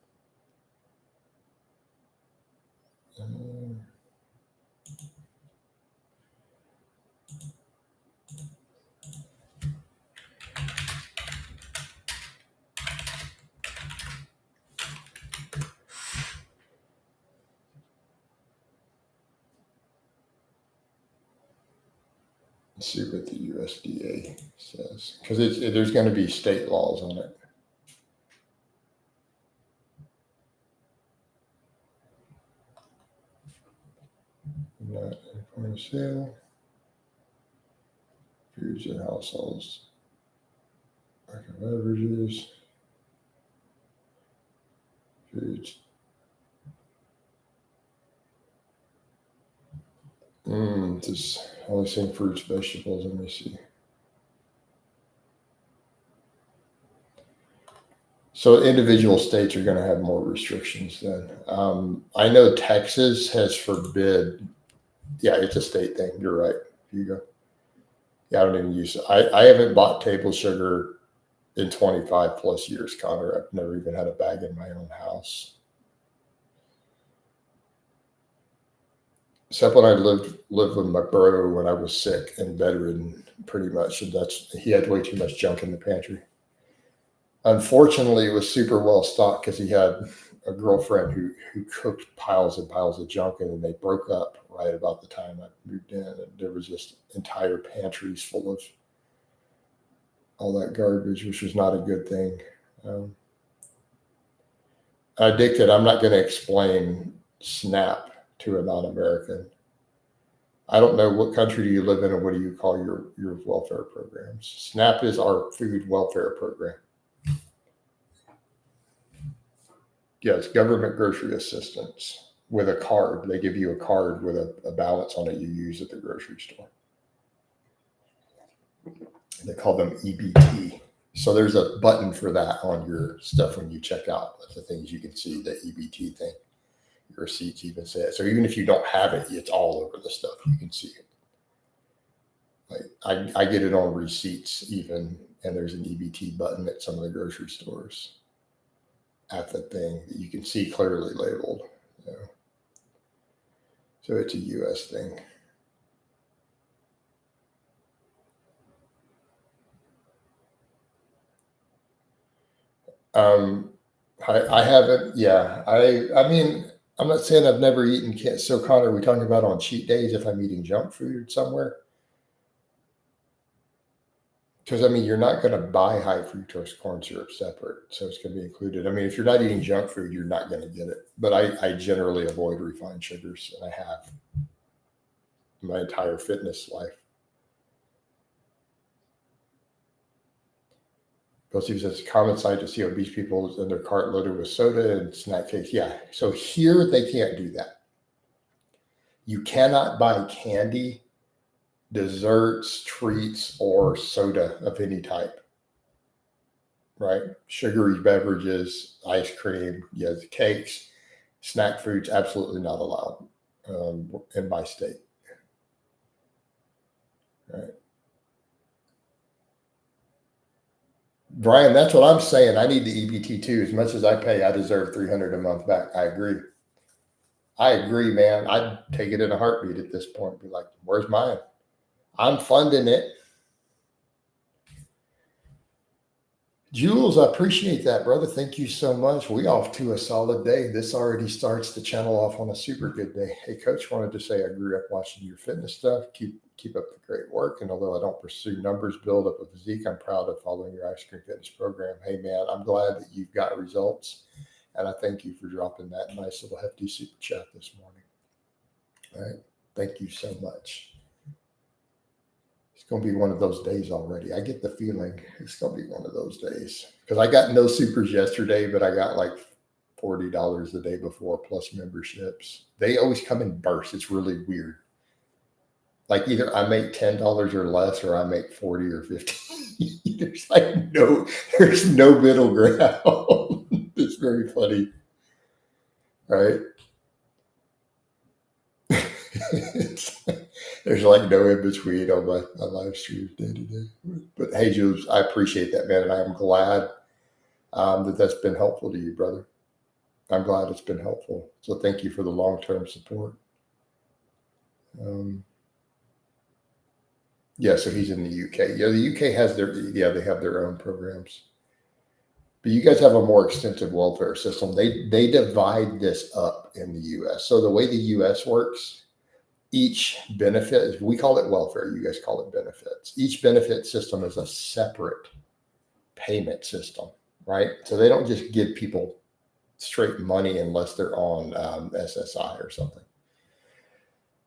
Let's see what the USDA says, because there's going to be state laws on it. Not in point of sale. Foods and households. Beverages. Foods. Just only seeing fruits, vegetables. Let me see. So individual states are going to have more restrictions then. I know Texas has forbid. Yeah, it's a state thing. You're right. Here you go. Yeah, I don't even use it. I haven't bought table sugar in 25 plus years, Connor. I've never even had a bag in my own house. Except when I lived with my bro when I was sick and bedridden, pretty much. And he had way too much junk in the pantry. Unfortunately, it was super well stocked because he had a girlfriend who cooked piles and piles of junk, and then they broke up right about the time I moved in, and there was just entire pantries full of all that garbage, which was not a good thing. Addicted. I'm not going to explain SNAP to a non-American. I don't know what country do you live in, and what do you call your welfare programs? SNAP is our food welfare program. Yes, government grocery assistance with a card. They give you a card with a balance on it you use at the grocery store. They call them EBT. So there's a button for that on your stuff when you check out. That's the things you can see, the EBT thing. Your receipts even say it. So even if you don't have it, it's all over the stuff. You can see it. Like I get it on receipts even, and there's an EBT button at some of the grocery stores at the thing that you can see clearly labeled. You know? So it's a U.S. thing. I haven't. Yeah, I mean, I'm not saying I've never eaten. So Connor, are we talking about on cheat days if I'm eating junk food somewhere? Because I mean, you're not going to buy high fructose corn syrup separate, so it's going to be included. I mean, if you're not eating junk food, you're not going to get it. But I generally avoid refined sugars, and I have my entire fitness life. Bill Steve says, common sight to see obese people in their cart loaded with soda and snack cakes. Yeah, so here they can't do that. You cannot buy candy, desserts, treats, or soda of any type, right? Sugary beverages, ice cream, yes, cakes, snack foods, absolutely not allowed in my state. Right. Brian, that's what I'm saying. I need the EBT too. As much as I pay, I deserve $300 a month back. I agree, man. I'd take it in a heartbeat at this point. Be like, where's mine? I'm funding it. Jules, I appreciate that, brother. Thank you so much. We off to a solid day. This already starts the channel off on a super good day. Hey, coach, wanted to say I grew up watching your fitness stuff. Keep up the great work. And although I don't pursue numbers, build up a physique, I'm proud of following your ice cream fitness program. Hey, man, I'm glad that you've got results. And I thank you for dropping that nice little hefty super chat this morning. All right. Thank you so much. It's going to be one of those days already. I get the feeling it's going to be one of those days because I got no supers yesterday, but I got like $40 the day before plus memberships. They always come in bursts. It's really weird. Like either I make $10 or less, or I make 40 or 50. There's no middle ground. It's very funny, right? There's like no in between on my live streams day to day. But hey, Jules, I appreciate that, man. And I'm glad that that's been helpful to you, brother. I'm glad it's been helpful. So thank you for the long-term support. Yeah, so he's in the UK. Yeah, the UK has they have their own programs. But you guys have a more extensive welfare system. They divide this up in the US. So the way the US works, each benefit, we call it welfare, you guys call it benefits. Each benefit system is a separate payment system, right? So they don't just give people straight money unless they're on SSI or something.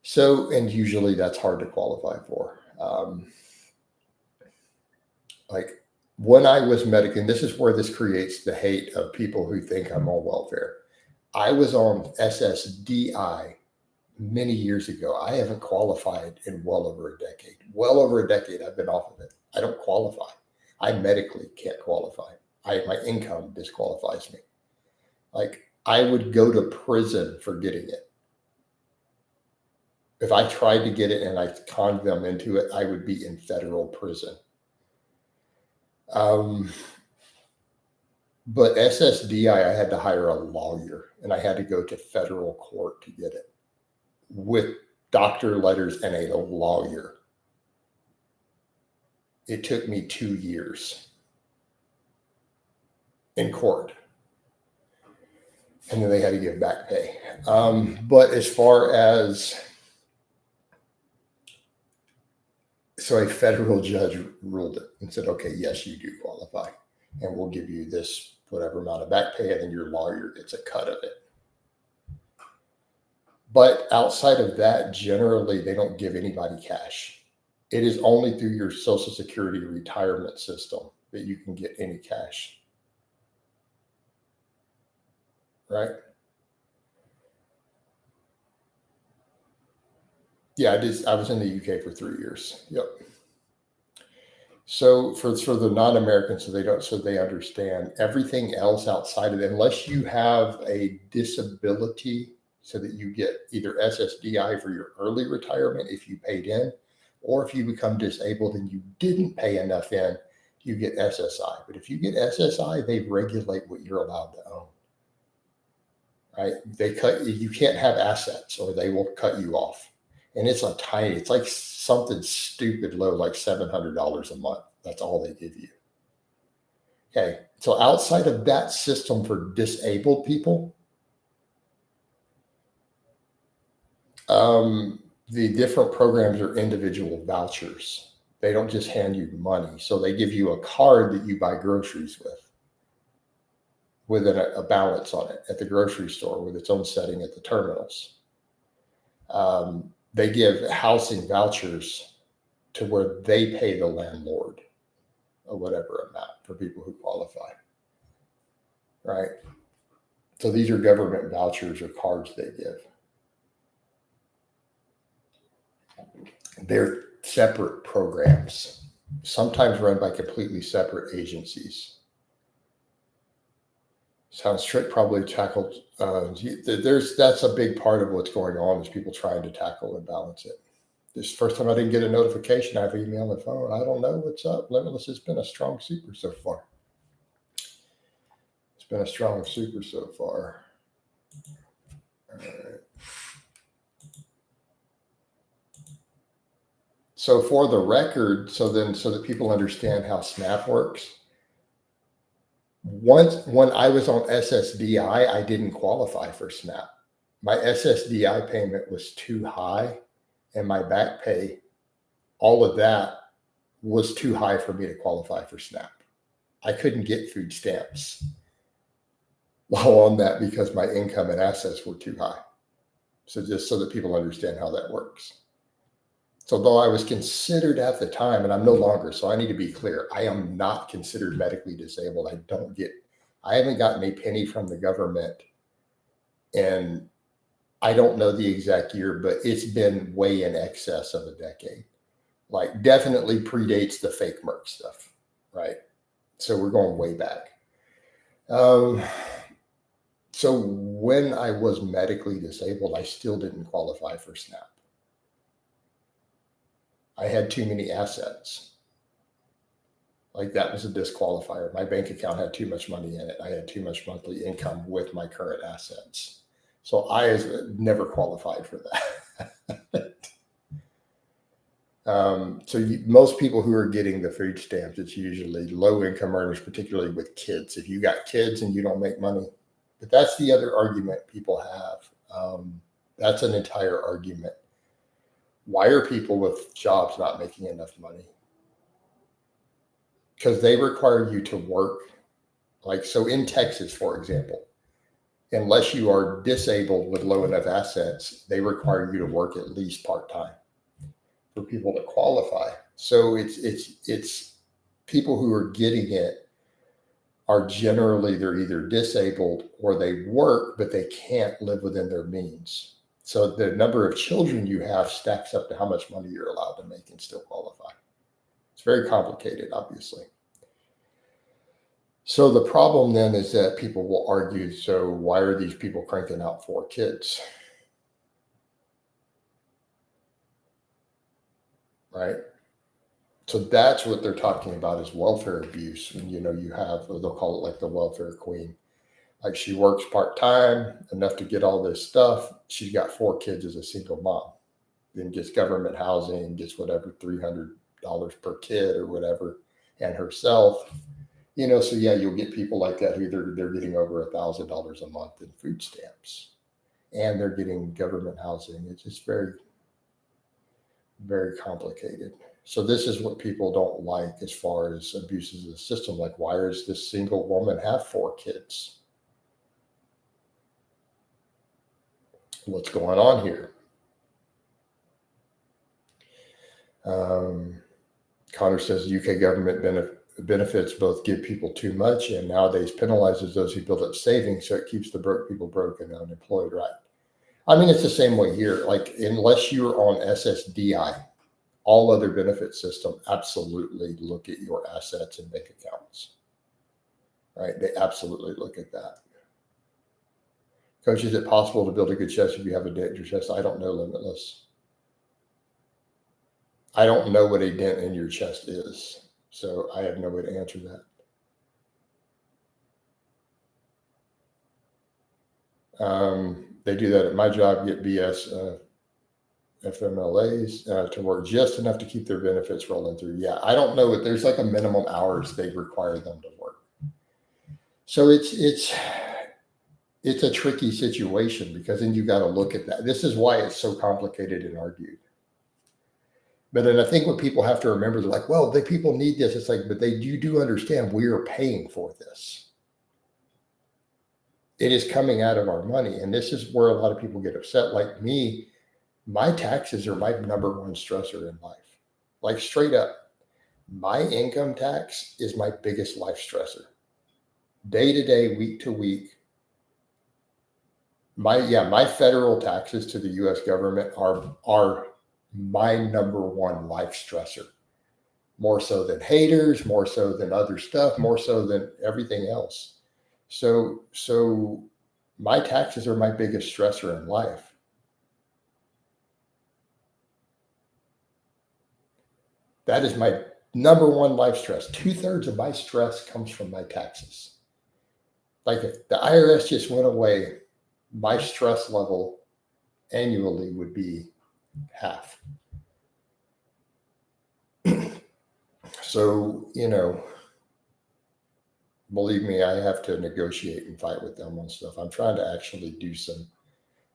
So, and usually that's hard to qualify for. Like when I was medic, and this is where this creates the hate of people who think I'm on welfare. I was on SSDI many years ago. I haven't qualified in well over a decade. Well over a decade I've been off of it. I don't qualify. I medically can't qualify. My income disqualifies me. Like I would go to prison for getting it. If I tried to get it and I conned them into it, I would be in federal prison. But SSDI, I had to hire a lawyer, and I had to go to federal court to get it with doctor letters and a lawyer. It took me 2 years in court. And then they had to give back pay. But as far as, so a federal judge ruled it and said, okay, yes, you do qualify. And we'll give you this whatever amount of back pay, and then your lawyer gets a cut of it. But outside of that, generally, they don't give anybody cash. It is only through your Social Security retirement system that you can get any cash. Right? Yeah, I was in the UK for 3 years. Yep. So for the non-Americans, so they understand everything else outside of it, unless you have a disability, so that you get either SSDI for your early retirement if you paid in, or if you become disabled and you didn't pay enough in, you get SSI. But if you get SSI, they regulate what you're allowed to own. Right? You can't have assets or they will cut you off. And it's like something stupid low, like $700 a month. That's all they give you. Okay. So outside of that system for disabled people, the different programs are individual vouchers. They don't just hand you money. So they give you a card that you buy groceries with a balance on it at the grocery store with its own setting at the terminals. They give housing vouchers to where they pay the landlord or whatever amount for people who qualify. Right? So these are government vouchers or cards they give. They're separate programs, sometimes run by completely separate agencies. Sounds strict, probably tackled. That's a big part of what's going on is people trying to tackle and balance it. This first time I didn't get a notification, I have email on the phone. I don't know what's up. Limitless has been a strong super so far. It's been a strong super so far. All right. So for the record, so that people understand how SNAP works. When I was on SSDI, I didn't qualify for SNAP. My SSDI payment was too high, and my back pay, all of that was too high for me to qualify for SNAP. I couldn't get food stamps while on that because my income and assets were too high. So just so that people understand how that works. So though I was considered at the time, and I'm no longer, so I need to be clear, I am not considered medically disabled. I haven't gotten a penny from the government, and I don't know the exact year, but it's been way in excess of a decade. Like definitely predates the fake Merck stuff, right? So we're going way back. So when I was medically disabled, I still didn't qualify for SNAP. I had too many assets. Like that was a disqualifier. My bank account had too much money in it. I had too much monthly income with my current assets. So I never qualified for that. Most people who are getting the food stamps, it's usually low income earners, particularly with kids. If you got kids and you don't make money, but that's the other argument people have. That's an entire argument. Why are people with jobs not making enough money? Because they require you to work. Like, so in Texas, for example, unless you are disabled with low enough assets, they require you to work at least part-time for people to qualify. So it's people who are getting it are generally, they're either disabled or they work, but they can't live within their means. So the number of children you have stacks up to how much money you're allowed to make and still qualify. It's very complicated, obviously. So the problem then is that people will argue, so why are these people cranking out 4 kids? Right? So that's what they're talking about is welfare abuse. And, you have, or they'll call it like the welfare queen. Like she works part-time enough to get all this stuff. She's got 4 kids as a single mom, then gets government housing, gets whatever, $300 per kid or whatever, and herself. So yeah, you'll get people like that who they're getting over $1,000 a month in food stamps, and they're getting government housing. It's just very, very complicated. So this is what people don't like as far as abuses of the system. Like, why does this single woman have 4 kids? What's going on here? Connor says the UK government benefits both give people too much and nowadays penalizes those who build up savings, so it keeps the broke people broke and unemployed, right? I mean, it's the same way here. Like, unless you're on SSDI, all other benefit system absolutely look at your assets and bank accounts, right? They absolutely look at that. Coach, is it possible to build a good chest if you have a dent in your chest? I don't know, Limitless. I don't know what a dent in your chest is, so I have no way to answer that. They do that at my job, get BS FMLAs to work just enough to keep their benefits rolling through. Yeah, I don't know if there's like a minimum hours they require them to work. So it's a tricky situation, because then you got to look at that. This is why it's so complicated and argued. But then I think what people have to remember, they're like, well, the people need this. It's like, but you do understand we are paying for this. It is coming out of our money. And this is where a lot of people get upset. Like me, my taxes are my number one stressor in life. Like, straight up, my income tax is my biggest life stressor. Day to day, week to week. My federal taxes to the US government are my number one life stressor. More so than haters, more so than other stuff, more so than everything else. So my taxes are my biggest stressor in life. That is my number one life stress. 2/3 of my stress comes from my taxes. Like, if the IRS just went away, my stress level annually would be half. So, believe me, I have to negotiate and fight with them on stuff. I'm trying to actually do some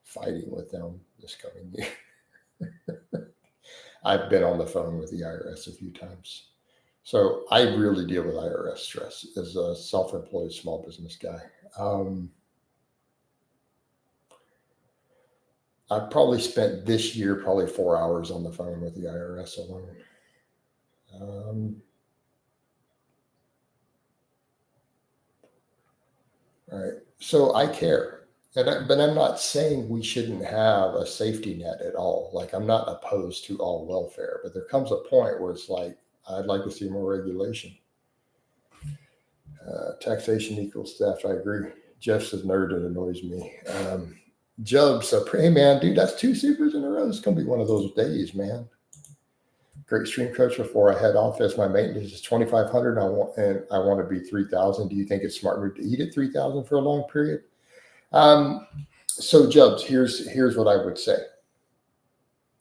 fighting with them this coming year. I've been on the phone with the IRS a few times. So I really deal with IRS stress as a self-employed small business guy. I've probably spent this year 4 hours on the phone with the IRS alone. All right. So I care. But I'm not saying we shouldn't have a safety net at all. Like, I'm not opposed to all welfare, but there comes a point where it's like, I'd like to see more regulation. Taxation equals theft. I agree. Jeff says nerd, it annoys me. Jub, so hey man, dude, that's 2 supers in a row. It's gonna be one of those days, man. Great stream, Coach. Before I head off, as my maintenance is 2,500, and I want to be 3,000. Do you think it's smarter to eat at 3,000 for a long period? So Jubs, here's what I would say.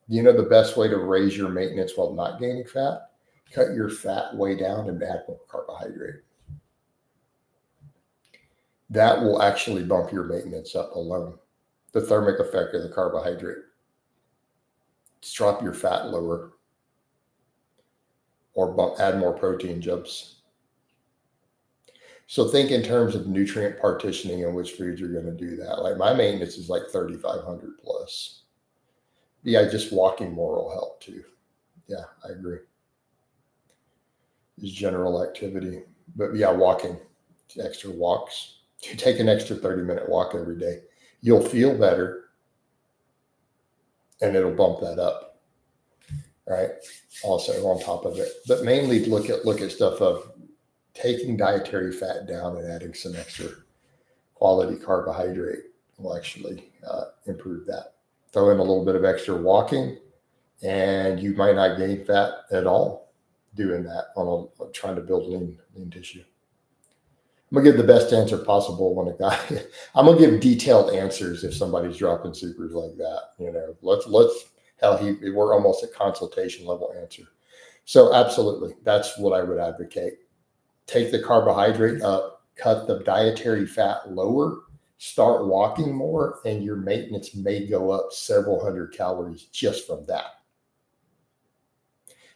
The best way to raise your maintenance while not gaining fat? Cut your fat way down and add more carbohydrate. That will actually bump your maintenance up alone. The thermic effect of the carbohydrate. Just drop your fat lower, or add more protein, Jubs. So think in terms of nutrient partitioning and which foods you're going to do that. Like, my maintenance is like 3,500 plus. Yeah, just walking more will help too. Yeah, I agree. Is general activity. But yeah, walking, extra walks. You take an extra 30-minute walk every day. You'll feel better, and it'll bump that up. Right? Also on top of it. But mainly look at stuff of taking dietary fat down and adding some extra quality carbohydrate will actually improve that. Throw in a little bit of extra walking, and you might not gain fat at all. doing that trying to build lean tissue. I'm gonna give the best answer possible when a guy. I'm gonna give detailed answers if somebody's dropping supers like that. Let's we're almost at consultation level answer. So absolutely, that's what I would advocate. Take the carbohydrate up, cut the dietary fat lower, start walking more, and your maintenance may go up several hundred calories just from that.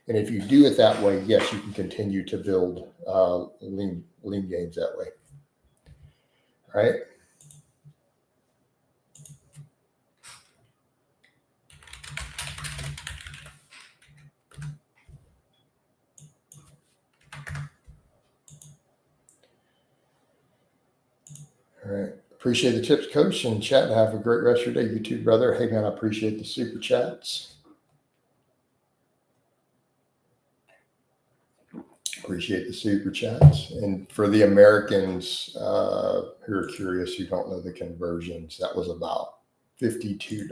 And if you do it that way, yes, you can continue to build lean gains that way. All right. All right. Appreciate the tips, Coach, and chat. Have a great rest of your day, you too, brother. Hey, man, I appreciate the super chats. Appreciate the super chats. And for the Americans who are curious, who don't know the conversions, that was about $52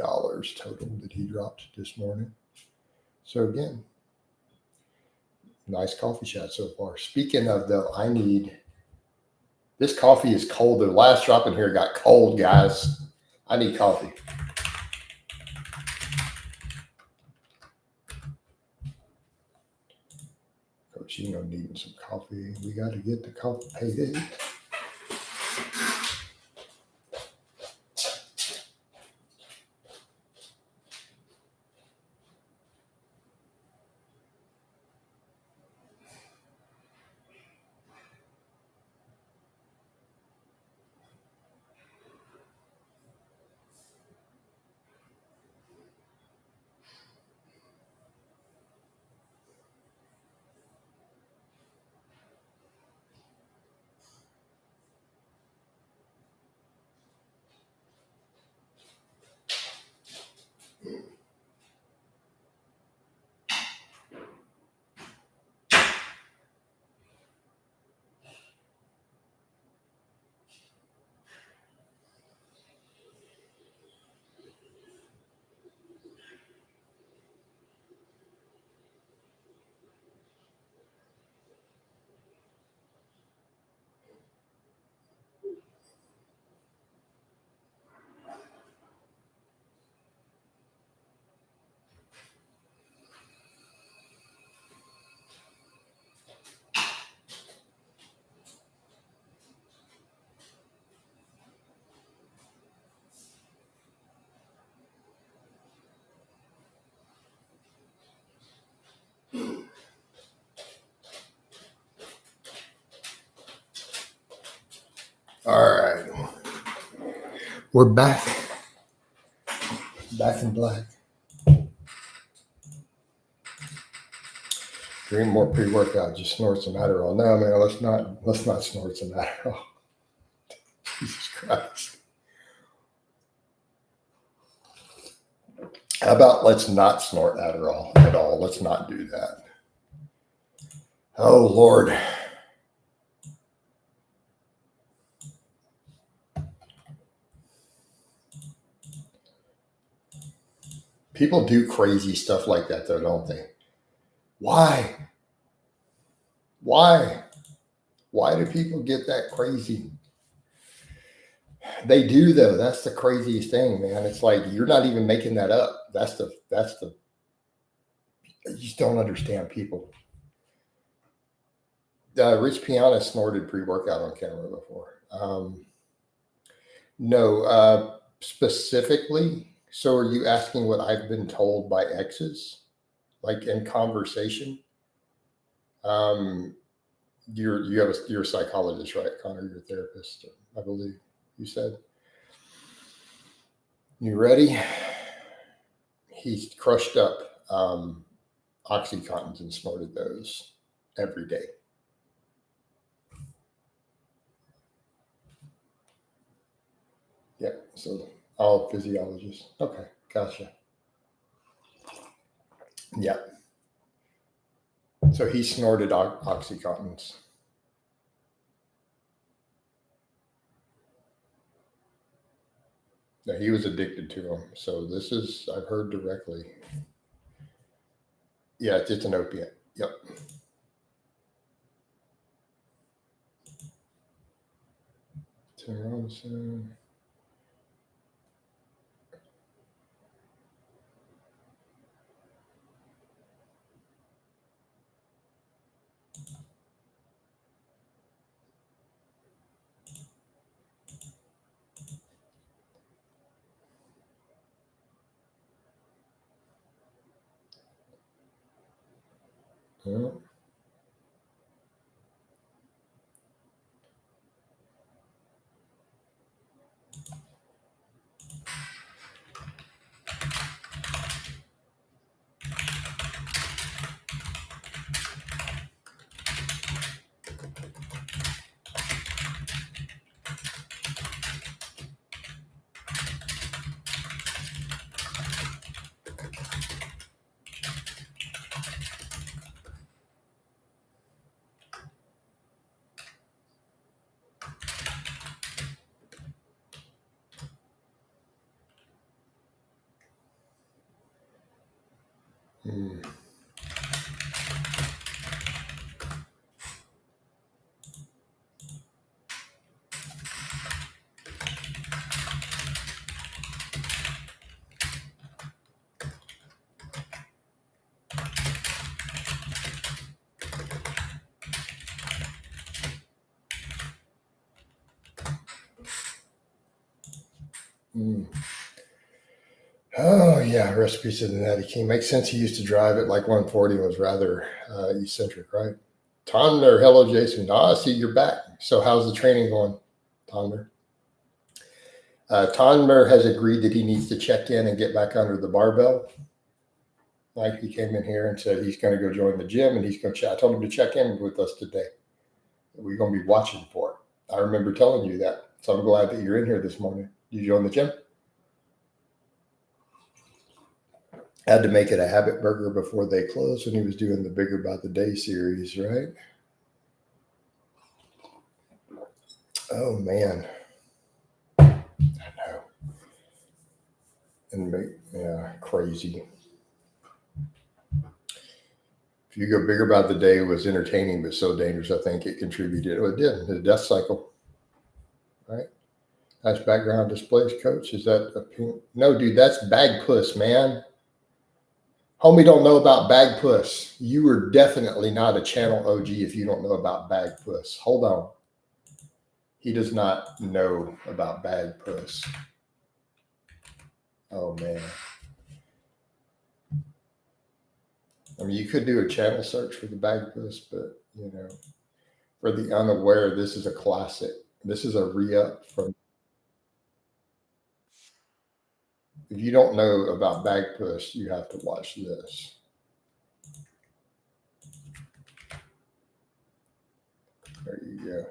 total that he dropped this morning. So again, nice coffee chat so far. Speaking of, though, this coffee is cold. The last drop in here got cold, guys. I need coffee. Coach, needing some coffee. We got to get the coffee paid. All right. We're back. Back in black. Drink more pre-workout. Just snort some Adderall. No, man, let's not snort some Adderall. Jesus Christ. How about let's not snort Adderall at all? Let's not do that. Oh, Lord. People do crazy stuff like that, though, don't they? Why? Why do people get that crazy? They do, though. That's the craziest thing, man. It's like you're not even making that up. That's the you just don't understand people. Rich Piana snorted pre-workout on camera before. No, specifically. So are you asking what I've been told by exes, like in conversation? You're a psychologist, right, Connor? You're a therapist, I believe you said. You ready? He crushed up Oxycontins and snorted those every day. Yeah, so all physiologists. Okay, gotcha. Yeah. So he snorted Oxycontins. Yeah, he was addicted to them. So this is, I've heard directly. Yeah, it's an opiate. Yep. Tim Robinson. Yeah. Mm. Mm. Oh yeah, recipes of the Natty King. Makes sense. He used to drive it like 140 and was rather eccentric, right? Tonner, hello Jason. Ah, I see you're back. So how's the training going, Tonner? Tonner has agreed that he needs to check in and get back under the barbell. Like he came in here and said he's going to go join the gym and he's going to check. I told him to check in with us today. We're going to be watching for it. I remember telling you that. So I'm glad that you're in here this morning. You join the gym? Had to make it a habit burger before they closed when he was doing the Bigger by the Day series, right? Oh man. I know. And yeah, crazy. If you go Bigger by the Day, it was entertaining but so dangerous. I think it contributed. It did. The death cycle, right? Nice background displays, coach. Is that a pink? No, dude, that's bag puss, man. Homie don't know about bag puss. You are definitely not a channel OG if you don't know about bag puss. Hold on. He does not know about bag puss. Oh man. I mean, you could do a channel search for the bag puss, but you know, for the unaware, this is a classic. This is a re-up from. If you don't know about bag puss, you have to watch this. There you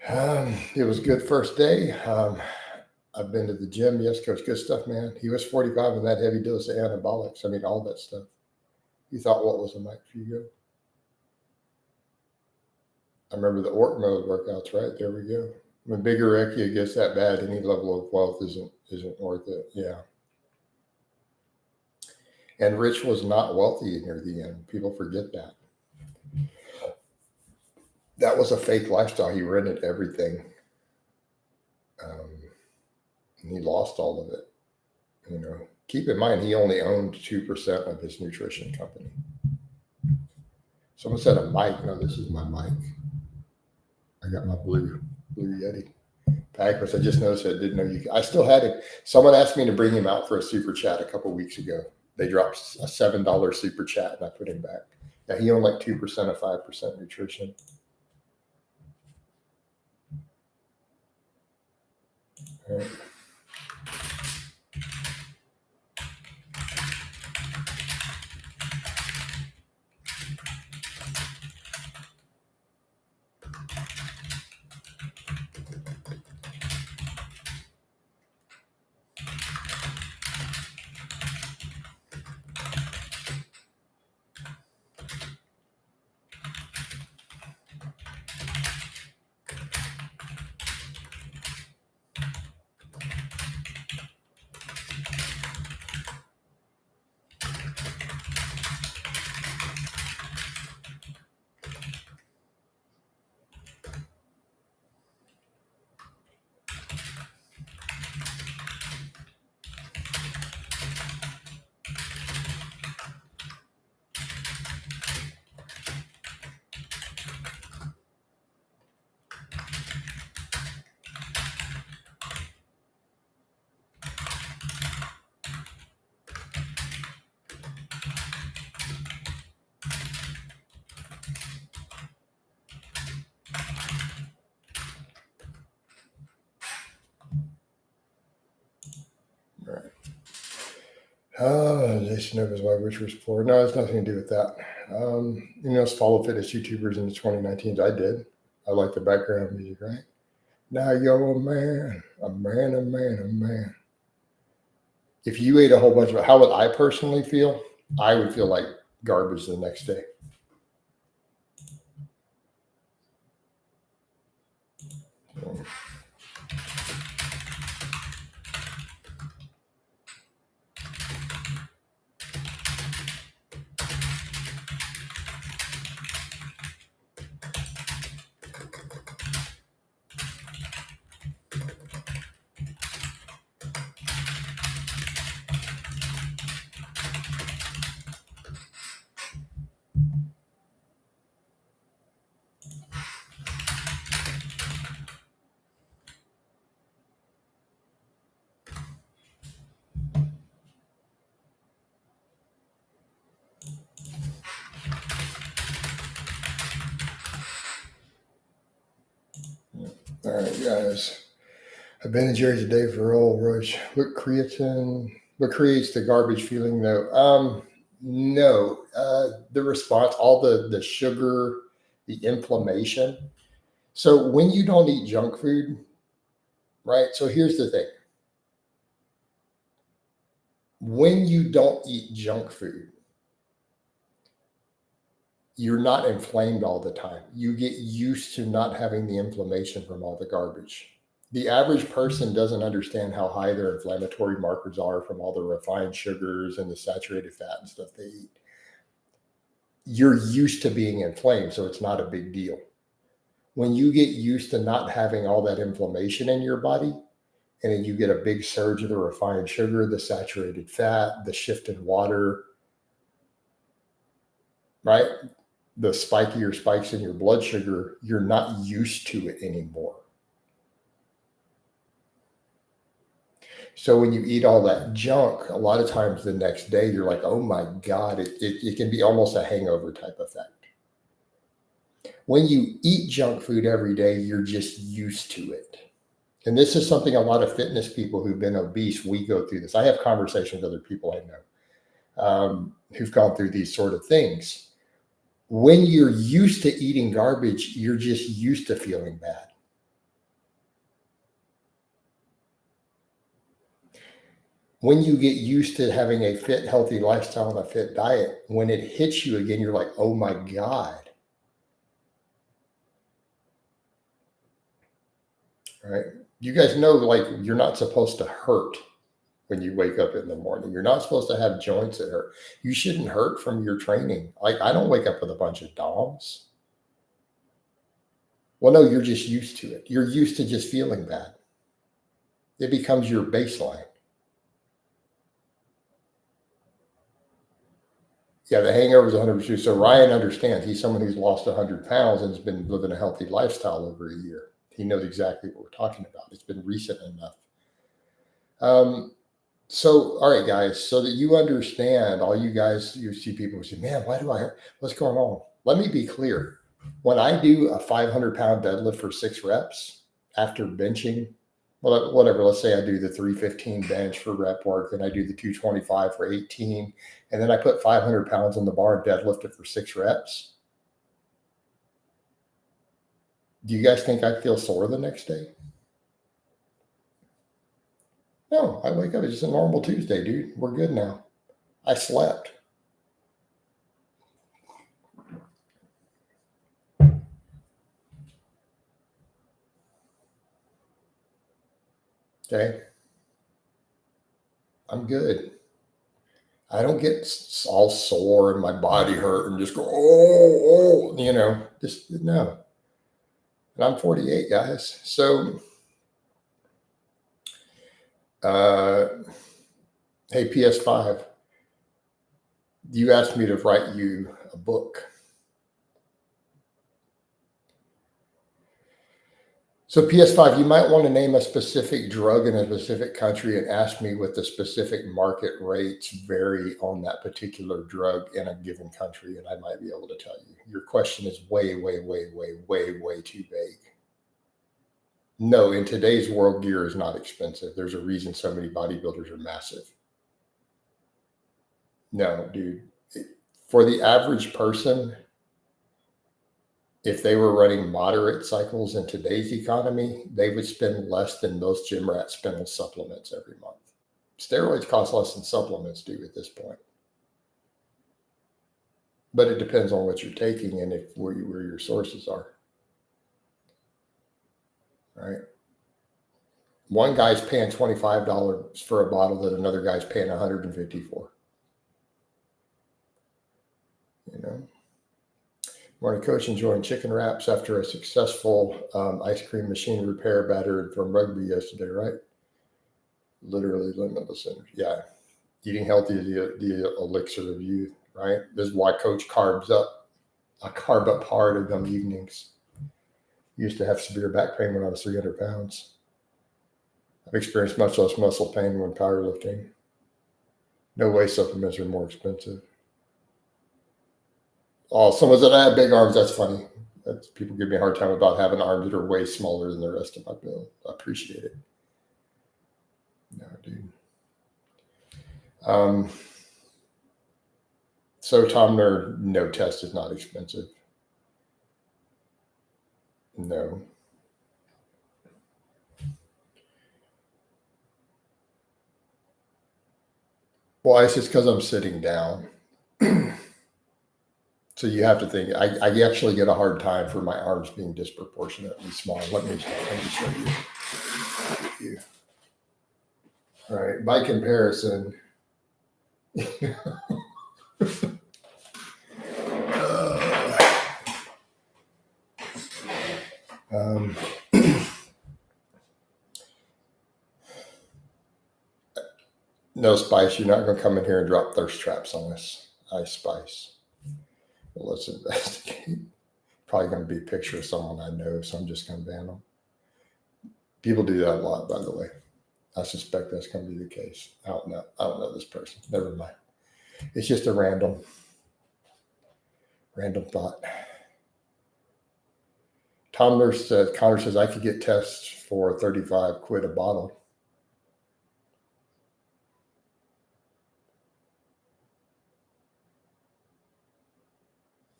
go. It was a good first day. I've been to the gym. Yes, coach. Good stuff, man. He was 45 and that heavy dose of anabolics. I mean, all that stuff. You thought what was a night for you go? I remember the Orc mode workouts, right? There we go. When bigorexia gets that bad, any level of wealth isn't worth it. Yeah. And Rich was not wealthy near the end. People forget that. That was a fake lifestyle. He rented everything. And he lost all of it. You know, keep in mind, he only owned 2% of his nutrition company. Someone said a mic. No, this is my mic. I got my blue Yeti. Packers. I just noticed I didn't know you. I still had it. Someone asked me to bring him out for a super chat a couple weeks ago. They dropped a $7 super chat, and I put him back. Now he owned like 2% of 5% nutrition. All right. Right. Jason knows why Rich was poor. No, it's nothing to do with that. Follow fitness YouTubers in the 2019s. I did. I like the background music, right? Now you're a man, a man, a man, a man. If you ate a whole bunch of, how would I personally feel? I would feel like garbage the next day. All right, guys. I've been in Jerry's today for old Rush. What creates the garbage feeling though? No. The response, all the sugar, the inflammation. So when you don't eat junk food, right? So here's the thing. When you don't eat junk food, you're not inflamed all the time. You get used to not having the inflammation from all the garbage. The average person doesn't understand how high their inflammatory markers are from all the refined sugars and the saturated fat and stuff they eat. You're used to being inflamed, so it's not a big deal. When you get used to not having all that inflammation in your body, and then you get a big surge of the refined sugar, the saturated fat, the shift in water, right? The spikier spikes in your blood sugar, you're not used to it anymore. So when you eat all that junk, a lot of times the next day you're like, oh my God, it can be almost a hangover type effect. When you eat junk food every day, you're just used to it. And this is something a lot of fitness people who've been obese, we go through this. I have conversations with other people I know who've gone through these sort of things. When you're used to eating garbage, you're just used to feeling bad. When you get used to having a fit, healthy lifestyle and a fit diet, when it hits you again, you're like, oh my God. Right? You guys know, like, you're not supposed to hurt when you wake up in the morning. You're not supposed to have joints that hurt. You shouldn't hurt from your training. Like, I don't wake up with a bunch of DOMs. Well, no, you're just used to it. You're used to just feeling bad. It becomes your baseline. Yeah, the hangover is 100%. So Ryan understands. He's someone who's lost 100 pounds and has been living a healthy lifestyle over a year. He knows exactly what we're talking about. It's been recent enough. So, all right, guys, so that you understand, all you guys, you see people who say, man, what's going on? Let me be clear. When I do a 500-pound deadlift for 6 reps after benching, well, whatever, let's say I do the 315 bench for rep work, and I do the 225 for 18, and then I put 500 pounds on the bar and deadlift it for 6 reps. Do you guys think I feel sore the next day? No, I wake up, it's just a normal Tuesday, dude. We're good now. I slept. Okay. I'm good. I don't get all sore and my body hurt and just go, just no. And I'm 48, guys. So, hey, PS5, you asked me to write you a book. So PS5, you might want to name a specific drug in a specific country and ask me what the specific market rates vary on that particular drug in a given country, and I might be able to tell you. Your question is way, way, way, way, way, way too vague. No, in today's world, gear is not expensive. There's a reason so many bodybuilders are massive. No, dude. For the average person, if they were running moderate cycles in today's economy, they would spend less than most gym rats spend on supplements every month. Steroids cost less than supplements do at this point. But it depends on what you're taking and where your sources are. Right? One guy's paying $25 for a bottle that another guy's paying $150 for. You know? Morning, coach. Enjoying chicken wraps after a successful ice cream machine repair battered from rugby yesterday, right? Literally limitless energy. Yeah. Eating healthy is the elixir of youth, right? This is why coach carbs up. I carb up hard in them evenings. Used to have severe back pain when I was 300 pounds. I've experienced much less muscle pain when powerlifting. No way supplements are more expensive. Oh, someone said I have big arms. That's funny. People give me a hard time about having arms that are way smaller than the rest of my build. I appreciate it. No, dude. So Tomner, no test is not expensive. No. Well, it's just because I'm sitting down. So you have to think, I actually get a hard time for my arms being disproportionately small. Let me show you. All right, by comparison, no, Spice, you're not going to come in here and drop thirst traps on us. Spice. Well, let's investigate. Probably going to be a picture of someone I know, so I'm just going to ban them. People do that a lot, by the way. I suspect that's going to be the case. I don't know this person. Never mind. It's just a random thought. Connor says I could get tests for 35 quid a bottle.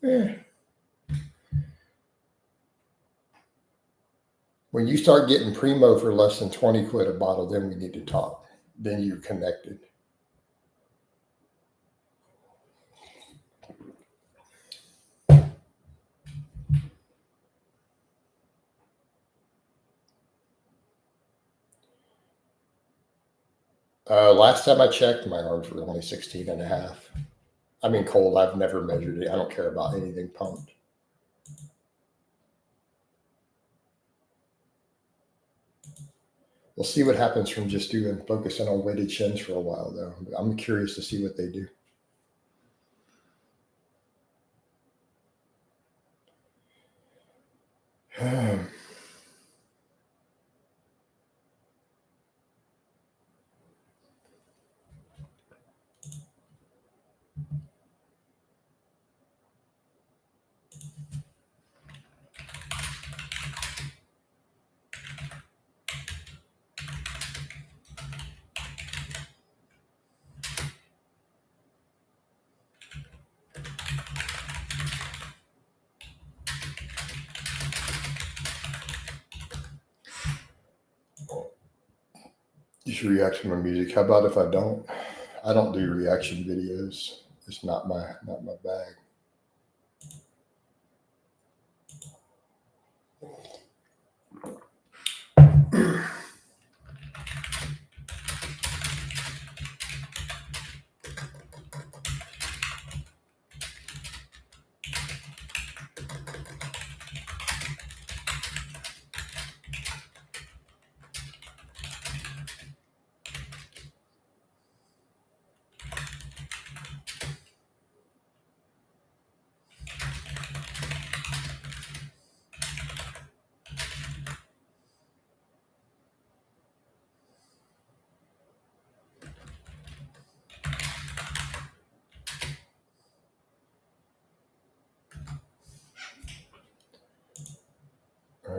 Yeah. When you start getting Primo for less than 20 quid a bottle, then we need to talk. Then you're connected. Last time I checked, my arms were only 16 and a half. I mean, cold, I've never measured it. I don't care about anything pumped. We'll see what happens from just focusing on weighted chins for a while, though. I'm curious to see what they do. You should react to my music. How about if I don't? I don't do reaction videos. It's not my bag.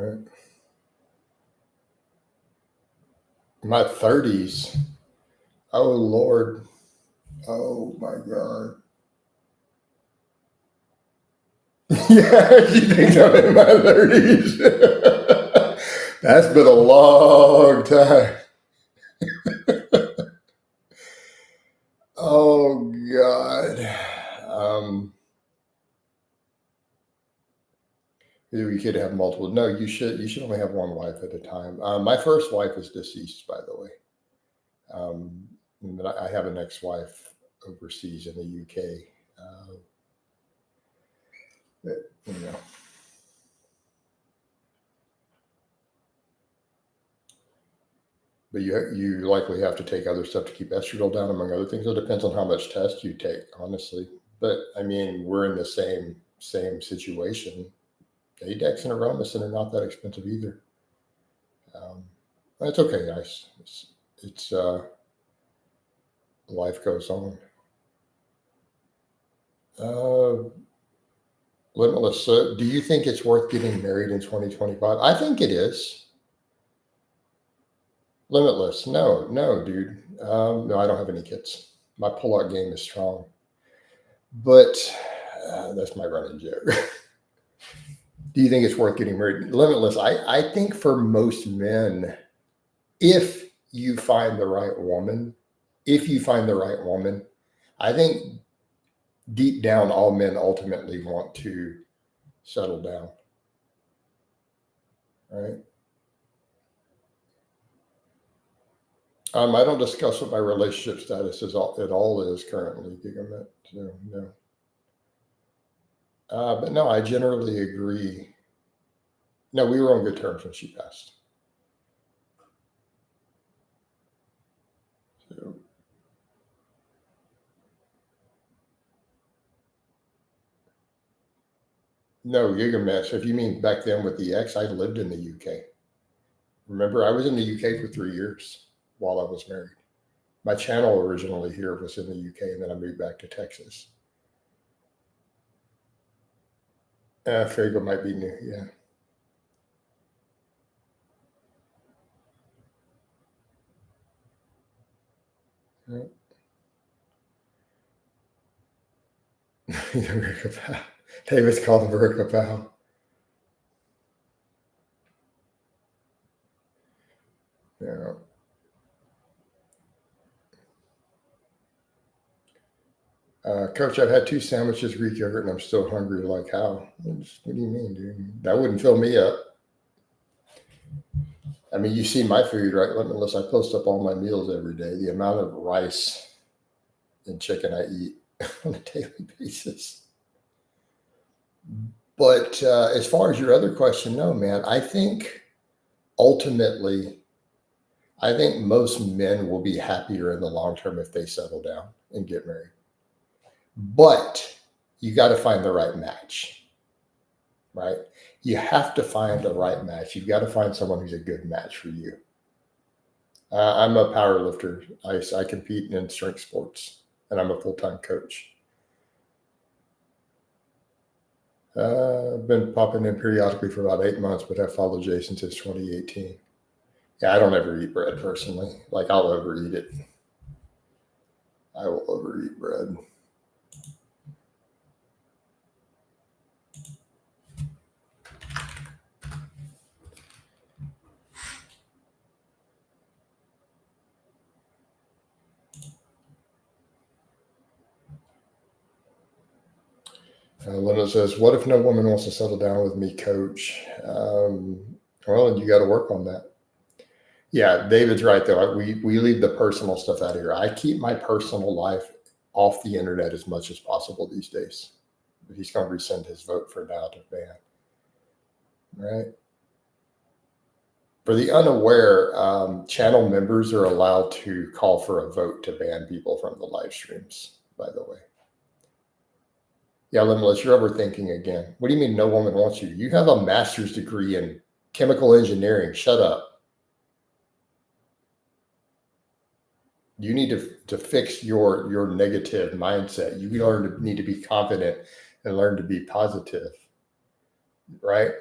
Right. My 30s. Oh Lord. Oh my God. Yeah, she thinks I'm in my 30s. That's been a long time. Oh God. You could have multiple. No, you should only have one wife at a time. My first wife is deceased, by the way. And then I have an ex-wife overseas in the UK. That, you know, but you likely have to take other stuff to keep estradiol down, among other things. It depends on how much test you take, honestly. But I mean, we're in the same situation. Adex and Aromacin are not that expensive either. That's okay, guys. It's life goes on. Limitless. So do you think it's worth getting married in 2025? I think it is. Limitless. No, dude. No, I don't have any kids. My pull-out game is strong, but that's my running joke. Do you think it's worth getting married? Limitless. I think for most men, if you find the right woman, I think deep down, all men ultimately want to settle down, right? I don't discuss what my relationship status is at all is currently, Gigament. So no. But no, I generally agree. No, we were on good terms when she passed. So, no, Gigament. So if you mean back then with the ex, I lived in the UK. Remember, I was in the UK for 3 years while I was married. My channel originally here was in the UK, and then I moved back to Texas. Fago might be new, yeah. Yep. America Pal. David's called America Pal. Yeah. Coach, I've had 2 sandwiches, Greek yogurt, and I'm still hungry. Like how? What do you mean, dude? That wouldn't fill me up. I mean, you see my food, right? Unless I post up all my meals every day, the amount of rice and chicken I eat on a daily basis. But as far as your other question, no, man, I think ultimately, I think most men will be happier in the long term if they settle down and get married. But you got to find the right match, right? You have to find the right match. You've got to find someone who's a good match for you. I'm a power lifter. I compete in strength sports, and I'm a full-time coach. I've been popping in periodically for about 8 months, but I've followed Jason since 2018. Yeah, I don't ever eat bread personally. Like I'll overeat it. I will overeat bread. Linda says, "What if no woman wants to settle down with me, Coach?" Well, you got to work on that. Yeah, David's right though. We leave the personal stuff out of here. I keep my personal life off the internet as much as possible these days. But he's going to rescind his vote for now to ban. Right. For the unaware, channel members are allowed to call for a vote to ban people from the live streams, by the way. Yeah, Limitless, you're overthinking again. What do you mean no woman wants you? You have a master's degree in chemical engineering. Shut up. You need to fix your negative mindset. You need to be confident and learn to be positive, right?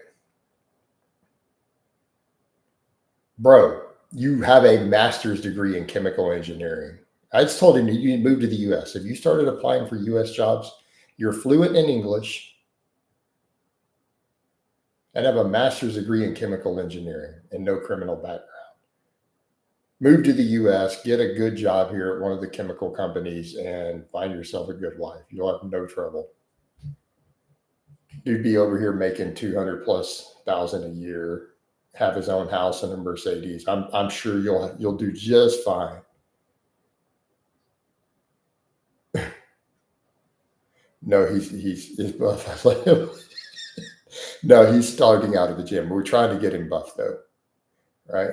Bro, you have a master's degree in chemical engineering. I just told him you moved to the US. If you started applying for US jobs, you're fluent in English and have a master's degree in chemical engineering and no criminal background. Move to the US, get a good job here at one of the chemical companies, and find yourself a good life. You'll have no trouble. You'd be over here making 200 plus thousand a year, have his own house and a Mercedes. I'm sure you'll do just fine. No, he's buff. No, he's starting out at the gym. We're trying to get him buff though, right?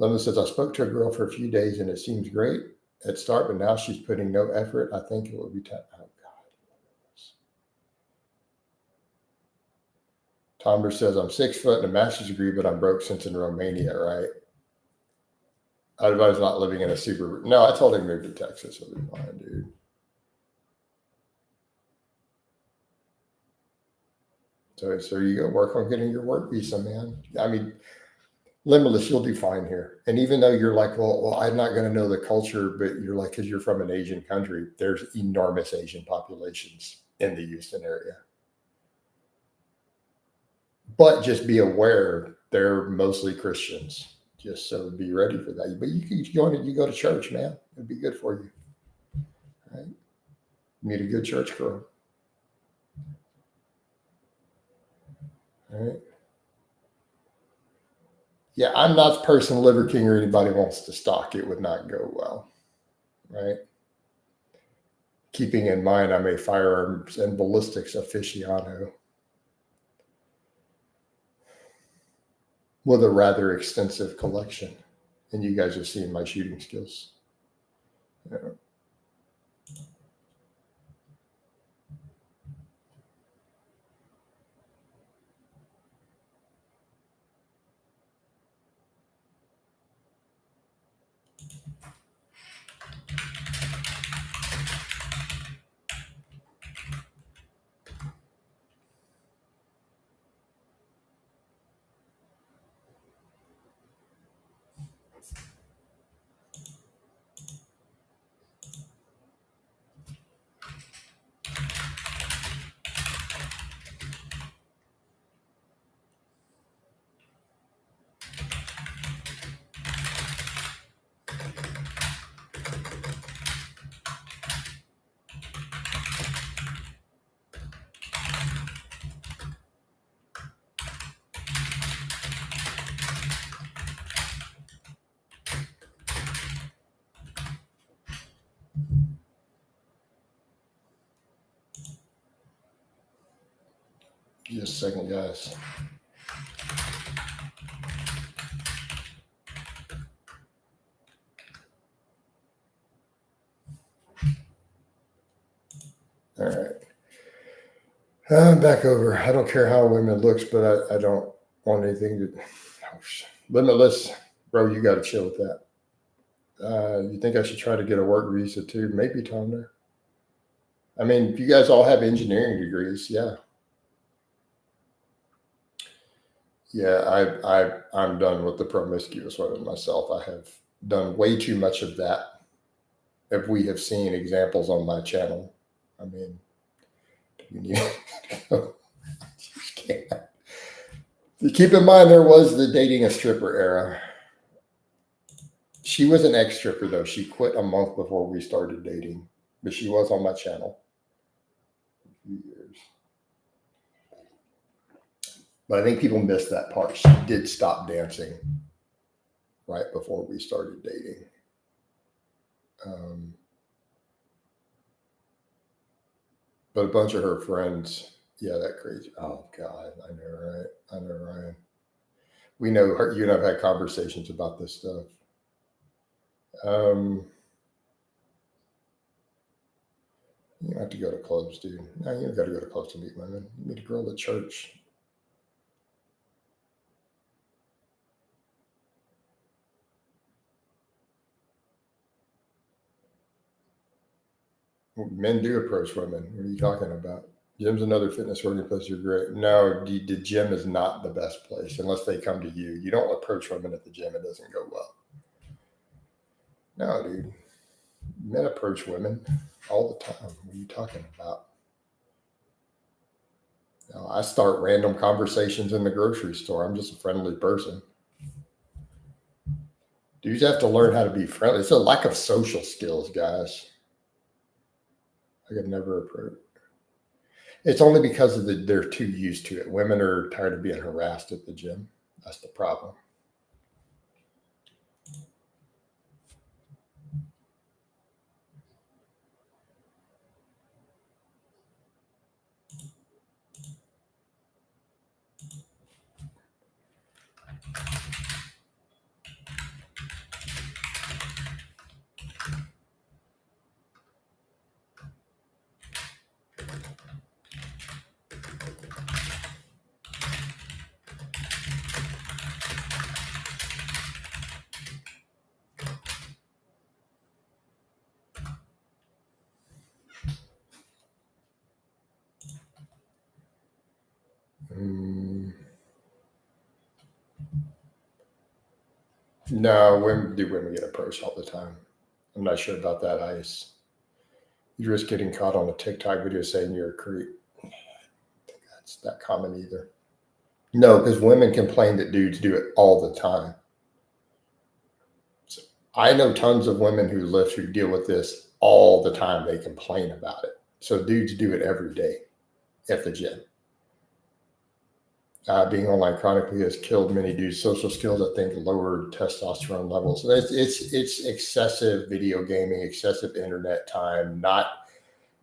Lemon says, I spoke to a girl for a few days and it seems great at start, but now she's putting no effort. I think it will be time. Oh, God. Tomber says, I'm 6 foot and a master's degree, but I'm broke since in Romania, right? I'd advise not living in a super. No, I told him to move to Texas. It'll be fine, dude. So you go work on getting your work visa, man. I mean, Limitless, you'll do fine here. And even though you're like, well, I'm not going to know the culture, but you're like, because you're from an Asian country, there's enormous Asian populations in the Houston area. But just be aware they're mostly Christians. Just so be ready for that. But you go to church, man. It'd be good for you. Right? Meet a good church girl. All right. Yeah, I'm not person Liver King or anybody wants to stalk. It would not go well. Right. Keeping in mind I'm a firearms and ballistics aficionado with a rather extensive collection. And you guys have seen my shooting skills. Yeah. Just a second, guys. All right. I'm back over. I don't care how a woman looks, but I don't want anything to. Limitless, bro, you got to chill with that. You think I should try to get a work visa too? Maybe, Tomner. I mean, if you guys all have engineering degrees, yeah. Yeah, I'm done with the promiscuous women myself. I have done way too much of that. If we have seen examples on my channel, I mean, you need to just can't. Keep in mind, there was the dating a stripper era. She was an ex-stripper though. She quit a month before we started dating, but she was on my channel for a few years. But I think people missed that part. She did stop dancing right before we started dating. But a bunch of her friends, yeah, that crazy. Oh God, I know, right? I know, Ryan. We know her. You and I've had conversations about this stuff. You don't have to go to clubs, dude. No, you don't got to go to clubs to meet women. You meet a girl at church. Men do approach women. What are you talking about? Gym's another fitness organizing place. You're great. No, the gym is not the best place unless they come to you. You don't approach women at the gym. It doesn't go well. No, dude. Men approach women all the time. What are you talking about? No, I start random conversations in the grocery store. I'm just a friendly person. Dudes have to learn how to be friendly. It's a lack of social skills, guys. I could never approach. It's only because of they're too used to it. Women are tired of being harassed at the gym. That's the problem. No, women get approached all the time. I'm not sure about that, Ice. You're just getting caught on a TikTok video saying you're a creep. I don't think that's that common either. No, because women complain that dudes do it all the time. So I know tons of women who lift who deal with this all the time. They complain about it. So dudes do it every day at the gym. Being online chronically has killed many dudes' social skills. I think lowered testosterone levels. It's excessive video gaming, excessive internet time, not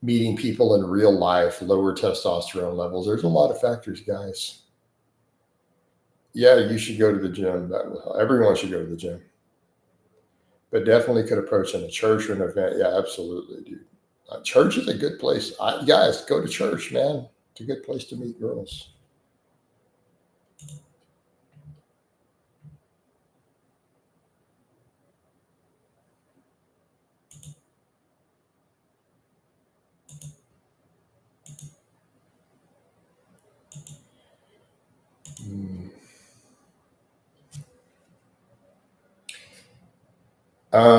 meeting people in real life, lower testosterone levels. There's a lot of factors, guys. Yeah, you should go to the gym. Everyone should go to the gym, but definitely could approach in a church or an event. Yeah, absolutely, dude. Church is a good place. Guys, go to church, man. It's a good place to meet girls.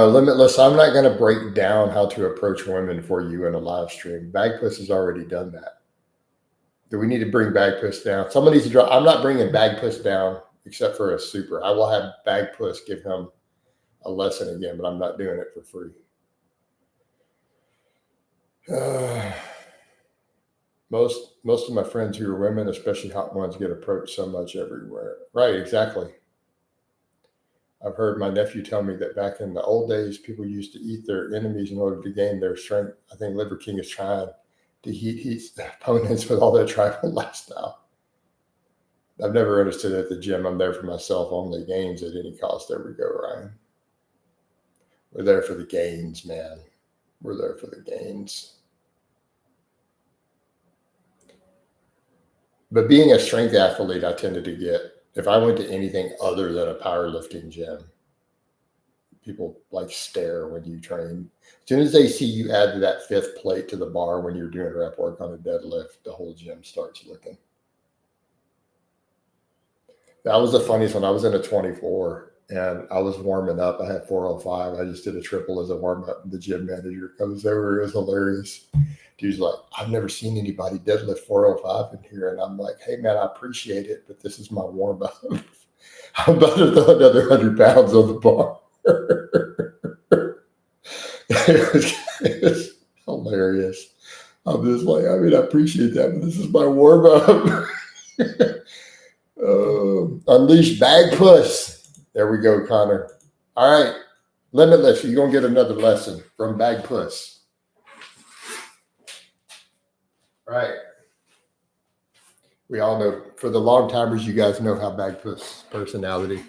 Limitless. I'm not going to break down how to approach women for you in a live stream. Bagpuss has already done that. Do we need to bring Bagpuss down? Someone needs to drop. I'm not bringing Bagpuss down except for a super. I will have Bagpuss give him a lesson again, but I'm not doing it for free. Most of my friends who are women, especially hot ones, get approached so much everywhere. Right, exactly. I've heard my nephew tell me that back in the old days, people used to eat their enemies in order to gain their strength. I think Liver King is trying to heat his opponents with all that tribal lifestyle. I've never understood at the gym. I'm there for myself, only gains at any cost. There we go, Ryan. We're there for the gains, man. We're there for the gains. But being a strength athlete, I tended to get, if I went to anything other than a powerlifting gym, people like stare when you train. As soon as they see you add that fifth plate to the bar when you're doing rep work on a deadlift, the whole gym starts looking. That was the funniest one. I was in a 24 and I was warming up. I had 405. I just did a triple as a warm up. The gym manager comes over. It was hilarious. Dude's like, I've never seen anybody deadlift 405 in here. And I'm like, hey, man, I appreciate it, but this is my warm up. I'm about to throw another 100 pounds on the bar. It was hilarious. I'm just like, I mean, I appreciate that, but this is my warm up. Unleash Bagpuss. There we go, Connor. All right. Limitless. You're going to get another lesson from Bagpuss. Right. We all know, for the long timers, you guys know how Bagpuss personality.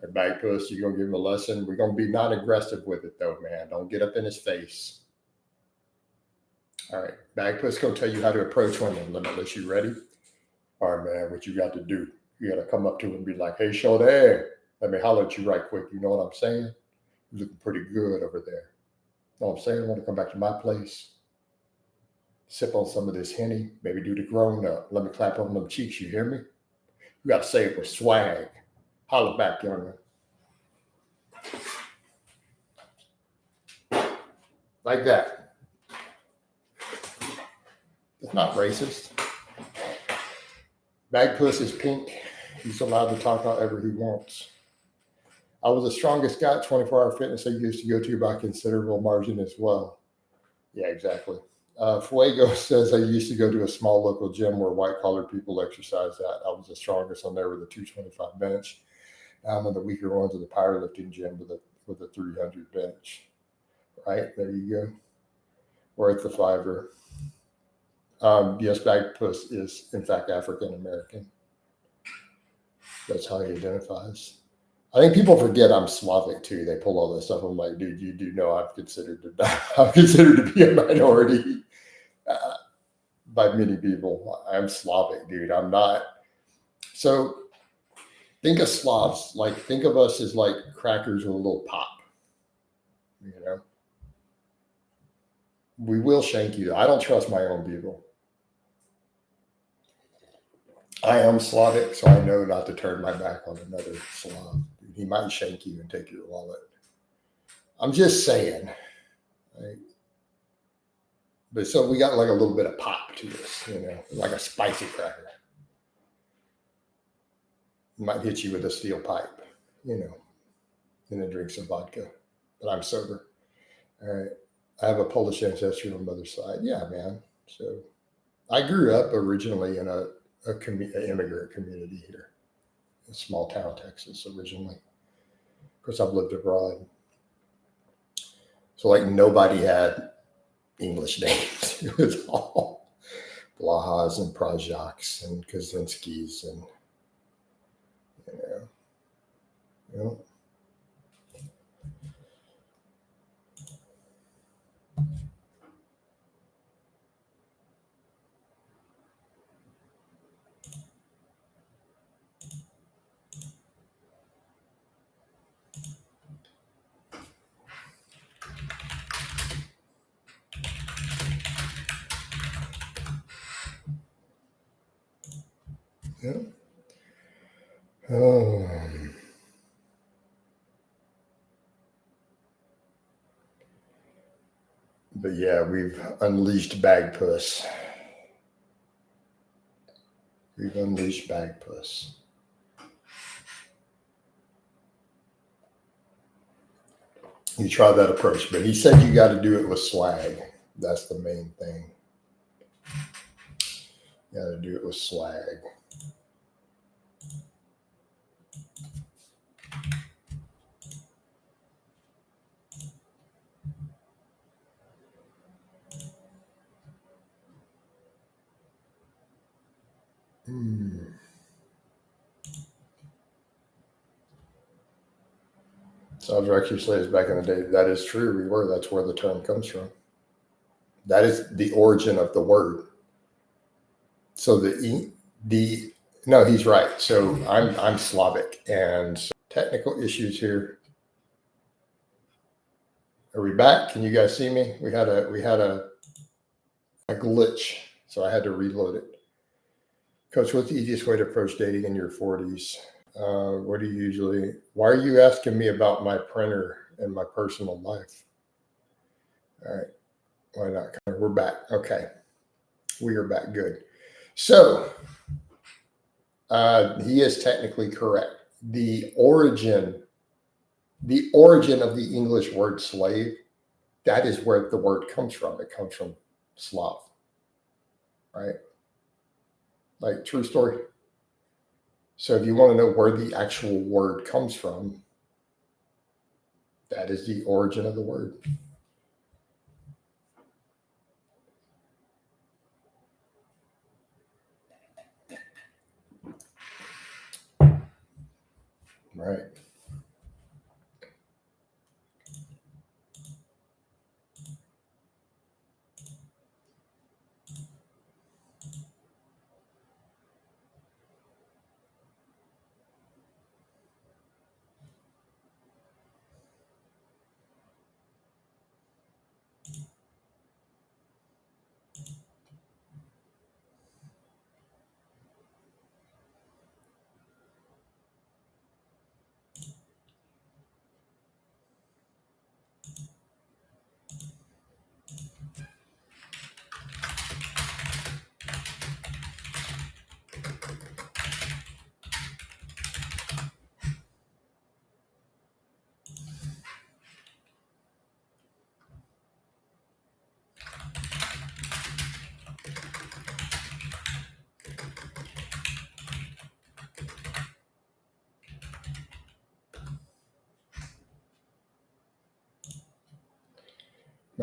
Or Bagpuss, you're going to give him a lesson. We're going to be non-aggressive with it, though, man. Don't get up in his face. All right. Bagpuss going to tell you how to approach women. Limitless. You ready? All right, man, what you got to do? You got to come up to him and be like, hey, show there. Let me holler at you right quick. You know what I'm saying? You're looking pretty good over there. You know what I'm saying? I want to come back to my place. Sip on some of this Henny, maybe do the grown up. Let me clap on them cheeks, you hear me? You got to say it with swag. Holla back, youngin'. Like that. It's not racist. Bagpuss is pink. He's allowed to talk however he wants. I was the strongest guy at 24-hour fitness I used to go to by considerable margin as well. Yeah, exactly. Fuego says I used to go to a small local gym where white-collar people exercise at. I was the strongest on there with a 225 bench. Now I'm on the weaker ones of the powerlifting gym with a 300 bench. Right, there you go. Worth the fiver. Yes, Bagpuss is, in fact, African-American. That's how he identifies. I think people forget I'm Slavic, too. They pull all this stuff. I'm like, dude, you do know I'm considered to be a minority by many people. I'm Slavic, dude. I'm not. So think of Slavs. Like, think of us as like crackers with a little pop. You know? We will shank you. I don't trust my own people. I am Slavic, so I know not to turn my back on another Slav. He might shank you and take your wallet. I'm just saying. Right? But so we got like a little bit of pop to us, you know, like a spicy cracker. Might hit you with a steel pipe, you know, and then drink some vodka. But I'm sober. All right. I have a Polish ancestry on the other side. Yeah, man. So I grew up originally in an immigrant community here, a small town, Texas, originally. Of course, I've lived abroad. So like nobody had English names. It was all Blahas and Prajaks and Kaczynskis and, you know. Yeah. But yeah, we've unleashed Bagpuss. We've unleashed Bagpuss. You try that approach, but he said you got to do it with swag. That's the main thing. You got to do it with swag. Sounds like you say back in the day. That is true. We were. That's where the term comes from. That is the origin of the word. So no, he's right. So I'm Slavic, and so technical issues here. Are we back? Can you guys see me? We had a glitch, so I had to reload it. Coach, what's the easiest way to approach dating in your 40s? Why are you asking me about my printer and my personal life? All right. Why not? We're back. Okay. We are back. Good. So he is technically correct. The origin of the English word slave, that is where the word comes from. It comes from Slav. Right? Like, true story. So if you want to know where the actual word comes from, that is the origin of the word. Right.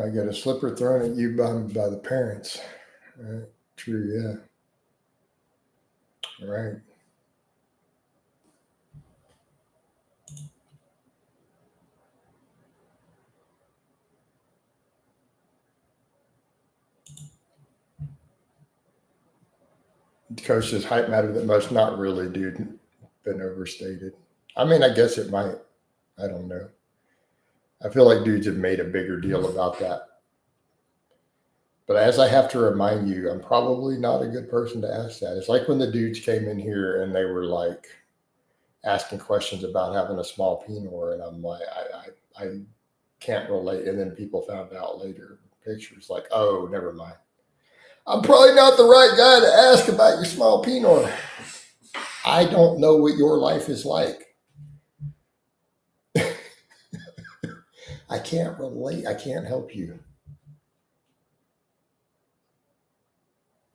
I get a slipper thrown at you by the parents. Right? True, yeah. Right. Coach says height matter that much. Not really, dude. Been overstated. I mean, I guess it might. I don't know. I feel like dudes have made a bigger deal about that. But as I have to remind you, I'm probably not a good person to ask that. It's like when the dudes came in here and they were like asking questions about having a small penor, and I'm like, I can't relate. And then people found out later pictures like, oh, never mind. I'm probably not the right guy to ask about your small penor. I don't know what your life is like. I can't relate. I can't help you.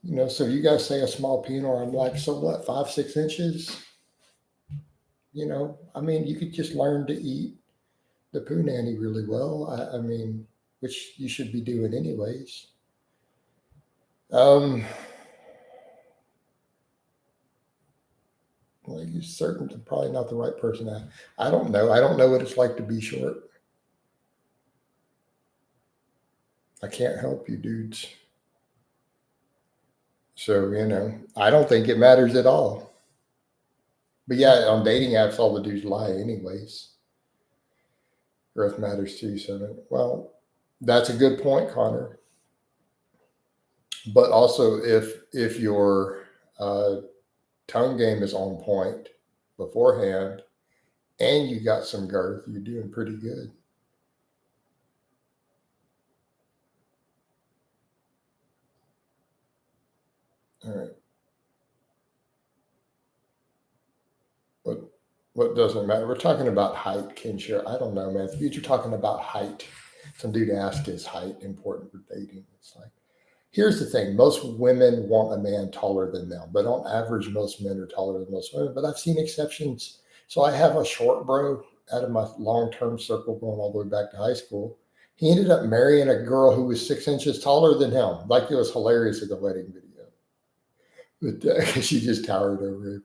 You know, so you guys say a small penor, I'm like, so what, 5, 6 inches? You know, I mean, you could just learn to eat the poo nanny really well. I mean, which you should be doing anyways. Well, you're certain probably not the right person. I don't know. I don't know what it's like to be short. I can't help you, dudes. So, you know, I don't think it matters at all. But yeah, on dating apps, all the dudes lie anyways. Growth matters too. So, well, that's a good point, Connor. But also, if your tongue game is on point beforehand and you got some girth, you're doing pretty good. All right. What what doesn't matter? We're talking about height, Kinshare. I don't know, man. If you're talking about height, some dude asked, is height important for dating? It's like, here's the thing: most women want a man taller than them, but on average, most men are taller than most women. But I've seen exceptions. So I have a short bro out of my long-term circle going all the way back to high school. He ended up marrying a girl who was 6 inches taller than him. Like it was hilarious at the wedding video, but she just towered over him.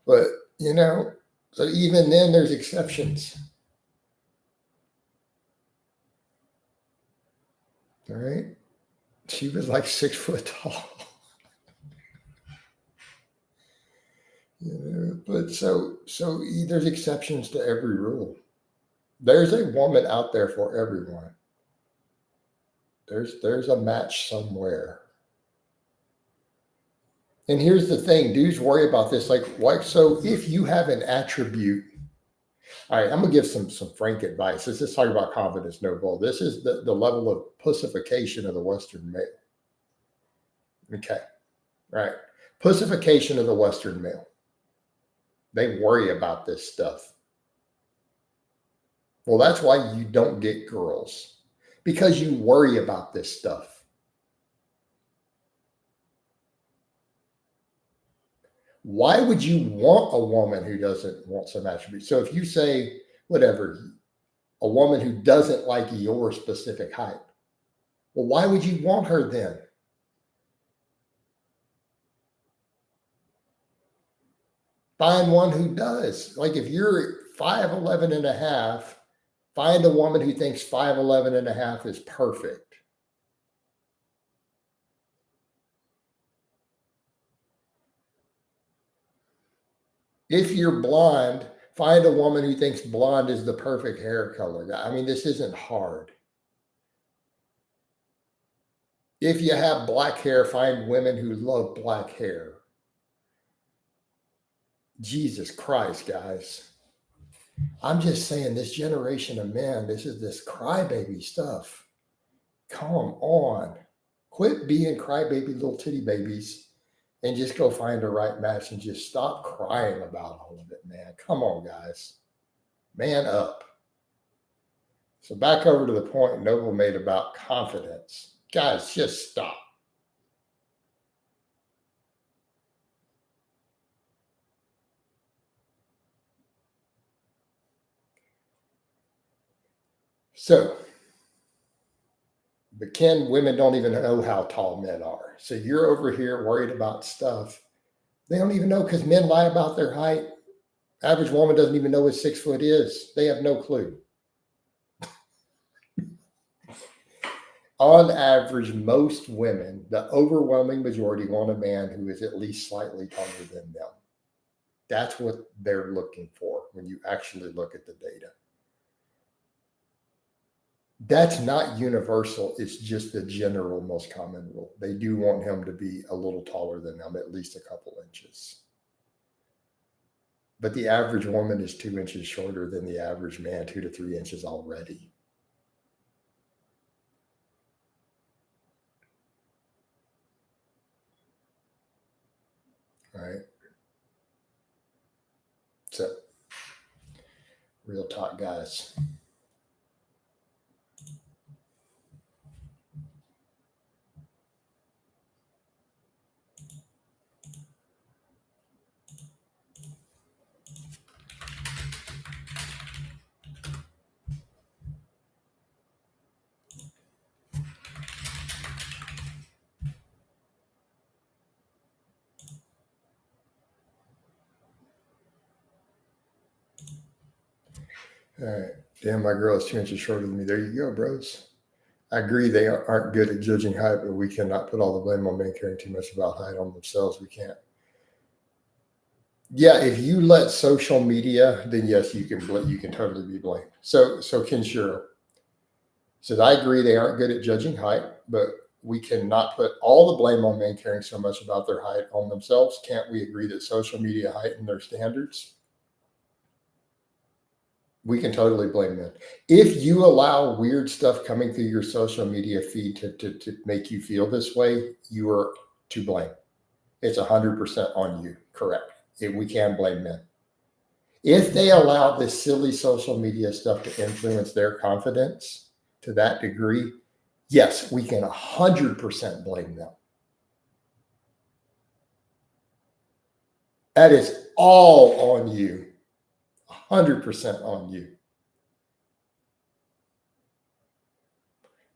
But you know, so even then, there's exceptions. All right, she was like 6 foot tall. You know, but so there's exceptions to every rule. There's a woman out there for everyone. There's a match somewhere. And here's the thing, dudes worry about this. Like so if you have an attribute, all right, I'm gonna give some frank advice. Let's just talk about confidence, no bull. This is the level of pussification of the Western male. Okay. Right. Pussification of the Western male. They worry about this stuff. Well, that's why you don't get girls, because you worry about this stuff. Why would you want a woman who doesn't want some attributes? So if you say, whatever, a woman who doesn't like your specific height, well, why would you want her then? Find one who does. Like if you're 5'11 and a half, find a woman who thinks 5'11 and a half is perfect. If you're blonde, find a woman who thinks blonde is the perfect hair color. I mean, this isn't hard. If you have black hair, find women who love black hair. Jesus Christ, guys. I'm just saying, this generation of men, this is this crybaby stuff. Come on. Quit being crybaby little titty babies and just go find a right match and just stop crying about all of it, man. Come on, guys. Man up. So back over to the point Noble made about confidence. Guys, just stop. So But Ken, women don't even know how tall men are. So you're over here worried about stuff. They don't even know because men lie about their height. Average woman doesn't even know what 6 foot is. They have no clue. On average, most women, the overwhelming majority, want a man who is at least slightly taller than them. That's what they're looking for when you actually look at the data. That's not universal. It's just the general most common rule. They do want him to be a little taller than them, at least a couple inches. But the average woman is 2 inches shorter than the average man, 2 to 3 inches already. All right. So, real talk, guys. All right. Damn, my girl is 2 inches shorter than me. There you go, bros. I agree they aren't good at judging height, but we cannot put all the blame on men caring too much about height on themselves. We can't. Yeah, if you let social media, then yes, you can totally be blamed. So Ken Shiro says, I agree they aren't good at judging height, but we cannot put all the blame on men caring so much about their height on themselves. Can't we agree that social media heighten their standards? We can totally blame men. If you allow weird stuff coming through your social media feed to make you feel this way, you are to blame. It's 100% on you. Correct. We can blame men. If they allow this silly social media stuff to influence their confidence to that degree, yes, we can 100% blame them. That is all on you. 100% on you.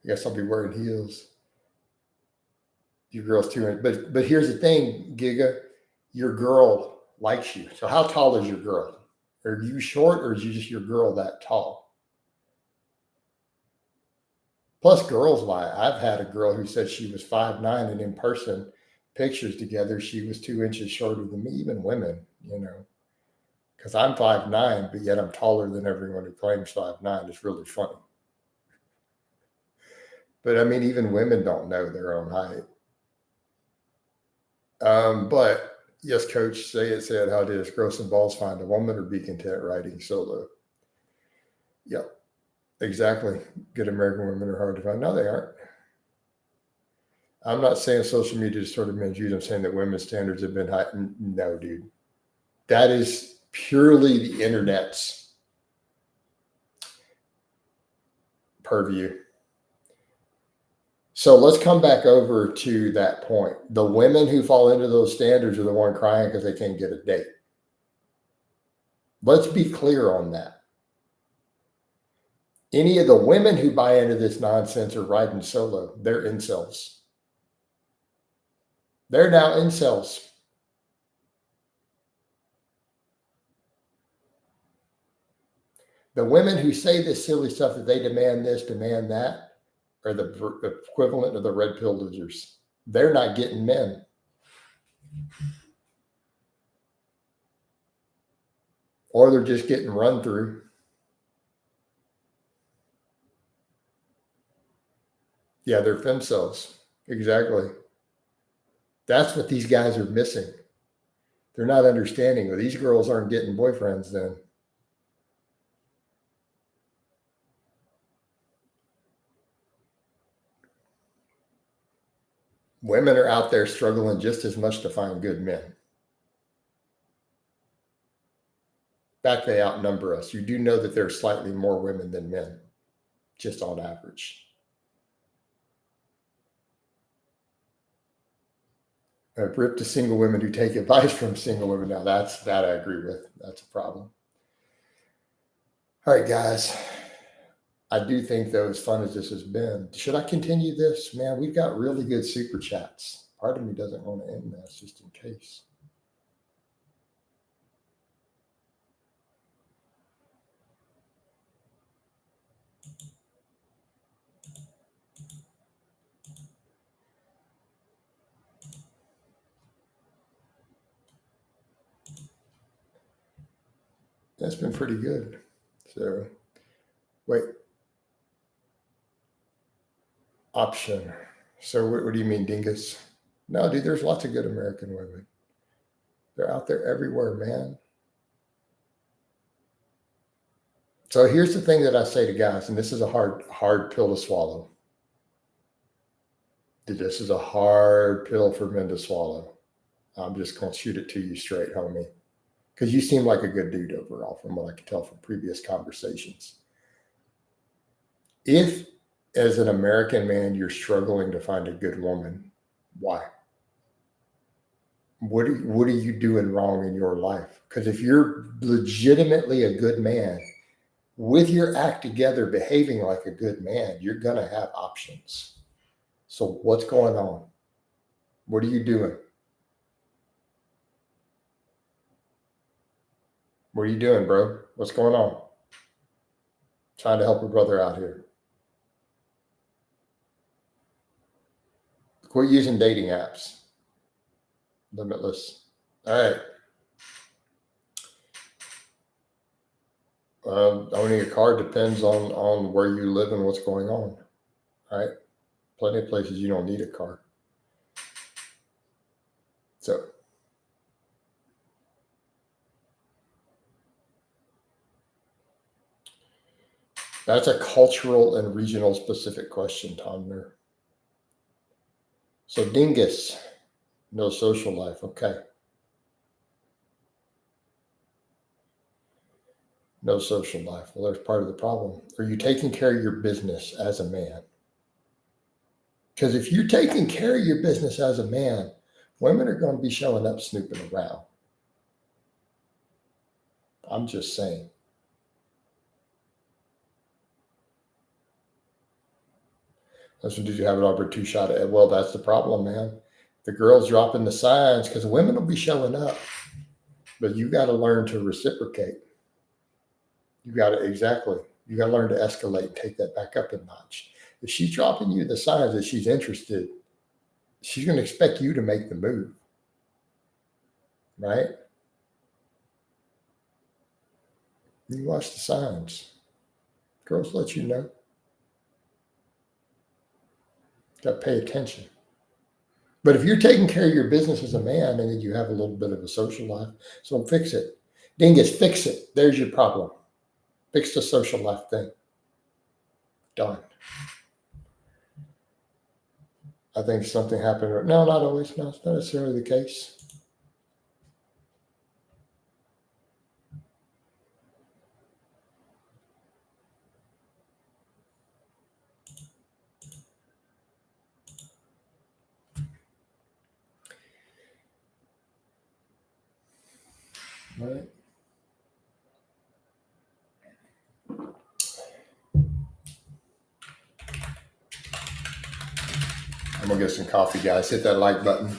I guess I'll be wearing heels. Your girl's 200. But here's the thing, Giga. Your girl likes you. So how tall is your girl? Are you short or is you just your girl that tall? Plus, girls lie. I've had a girl who said she was 5'9", and in person, pictures together, she was 2 inches shorter than me. Even women, because I'm 5'9", but yet I'm taller than everyone who claims 5'9". It's really funny. But I mean, even women don't know their own height. But yes, coach, say it how it is. Grow some balls, find a woman, or be content riding solo. Yep, exactly. Good American women are hard to find. No, they aren't. I'm not saying social media distorted men's views. I'm saying that women's standards have been high. No, dude. That is purely the internet's purview. So let's come back over to that point. The women who fall into those standards are the one crying because they can't get a date. Let's be clear on that. Any of the women who buy into this nonsense are riding solo. They're incels. They're now incels. The women who say this silly stuff that they demand this, demand that, are the equivalent of the red pill losers. They're not getting men. Or they're just getting run through. Yeah, they're femcells. Exactly. That's what these guys are missing. They're not understanding. Well, these girls aren't getting boyfriends then. Women are out there struggling just as much to find good men. In fact, they outnumber us. You do know that there are slightly more women than men, just on average. I've ripped to single women who take advice from single women. Now that I agree with. That's a problem. All right, guys. I do think, though, as fun as this has been, should I continue this? Man, we've got really good super chats. Part of me doesn't want to end this just in case. That's been pretty good. So, wait. Option. So, what do you mean, dingus? No, dude, there's lots of good American women. They're out there everywhere, man. So here's the thing that I say to guys, and this is a hard pill to swallow. This is a hard pill for men to swallow. I'm just going to shoot it to you straight, homie. Because you seem like a good dude overall, from what I can tell from previous conversations. If, as an American man, you're struggling to find a good woman, why? What are you doing wrong in your life? Because if you're legitimately a good man, with your act together, behaving like a good man, you're going to have options. So what's going on? What are you doing? What are you doing, bro? What's going on? Trying to help a brother out here. Quit using dating apps. Limitless. All right. Owning a car depends on where you live and what's going on. All right. Plenty of places you don't need a car. So that's a cultural and regional specific question, Tomner. So dingus, no social life. Okay. No social life. Well, there's part of the problem. Are you taking care of your business as a man? Because if you're taking care of your business as a man, women are going to be showing up snooping around. I'm just saying. That's what, did you have an over two shot at? Well, that's the problem, man. The girls dropping the signs because women will be showing up, but you got to learn to reciprocate. You got to learn to escalate, take that back up a notch. If she's dropping you the signs that she's interested, she's going to expect you to make the move, right? You watch the signs. Girls let you know. Got to pay attention. But if you're taking care of your business as a man and then you have a little bit of a social life, so fix it. Dingus, fix it. There's your problem. Fix the social life thing. Done. I think something happened. No, not always. No, it's not necessarily the case. All right. I'm going to get some coffee, guys. Hit that like button.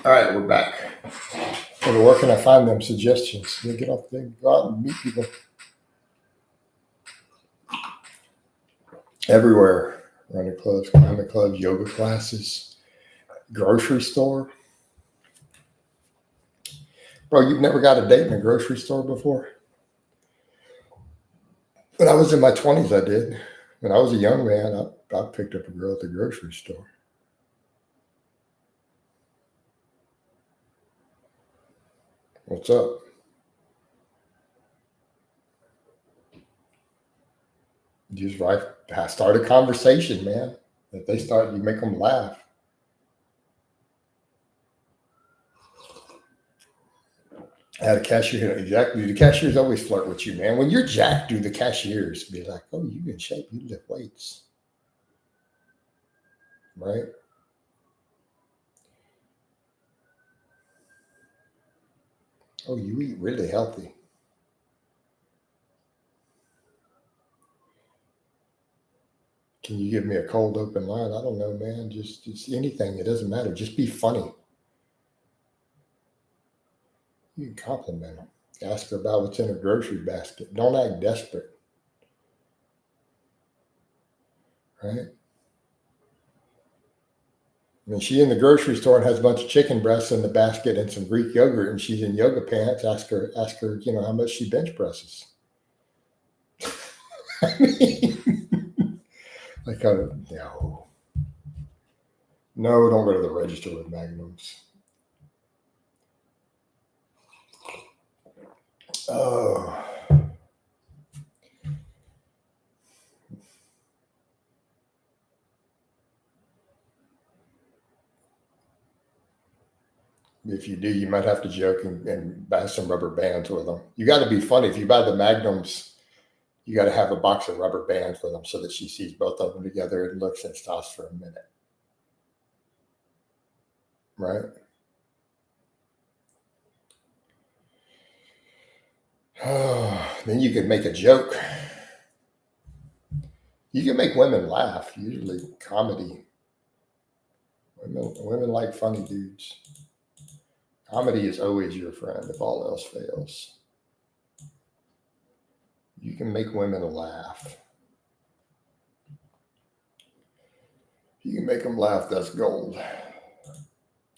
All right, we're back. So where can I find them suggestions? You get off there, go out and meet people. Everywhere. Running clubs, climbing clubs, yoga classes, grocery store. Bro, you've never got a date in a grocery store before? When I was in my 20s, I did. When I was a young man, I picked up a girl at the grocery store. What's up? You just start a conversation, man. If they start, you make them laugh. I had a cashier, exactly. The cashiers always flirt with you, man. When you're jacked, the cashiers be like, oh, you in shape, you lift weights. Right? Oh, you eat really healthy. Can you give me a cold open line? I don't know, man. Just anything. It doesn't matter. Just be funny. You can compliment them. Ask her about what's in her grocery basket. Don't act desperate. Right? I mean, she's in the grocery store and has a bunch of chicken breasts in the basket and some Greek yogurt, and she's in yoga pants. Ask her, how much she bench presses. I mean, like, no, don't go to the register with Magnums. Oh. If you do, you might have to joke and buy some rubber bands with them. You got to be funny. If you buy the Magnums, you got to have a box of rubber bands with them so that she sees both of them together and looks and stops for a minute. Right? Then you could make a joke. You can make women laugh, usually comedy. Women like funny dudes. Comedy is always your friend if all else fails. You can make women laugh. You can make them laugh, that's gold.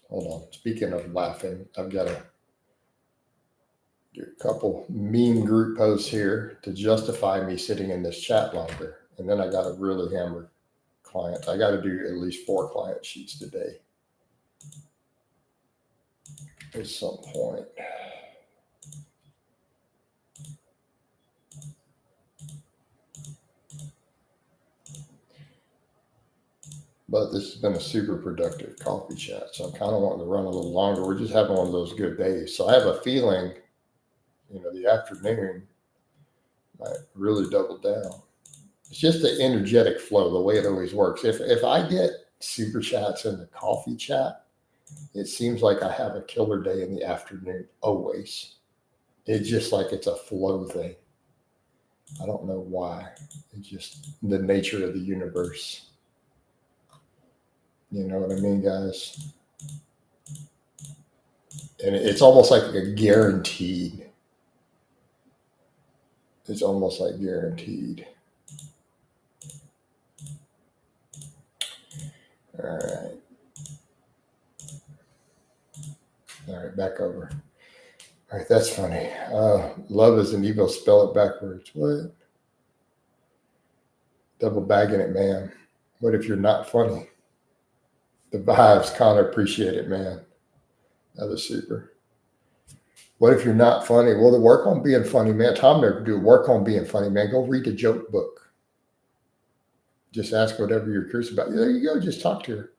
Hold on. Speaking of laughing, I've got to do a couple meme group posts here to justify me sitting in this chat longer. And then I got to really hammer clients. I got to do at least 4 client sheets today at some point. But this has been a super productive coffee chat. So I'm kind of wanting to run a little longer. We're just having one of those good days. So I have a feeling, the afternoon might really double down. It's just the energetic flow, the way it always works. If I get super chats in the coffee chat, it seems like I have a killer day in the afternoon, always. It's just like it's a flow thing. I don't know why. It's just the nature of the universe. You know what I mean, guys? And it's almost like a guaranteed. It's almost like guaranteed. All right, back over. All right, that's funny. Love is an evil, spell it backwards. What? Double bagging it, man. What if you're not funny? The vibes, Connor, appreciate it, man. That was super. What if you're not funny? Well, work on being funny, man. Tom never do work on being funny, man. Go read the joke book. Just ask whatever you're curious about. There you go. Just talk to her.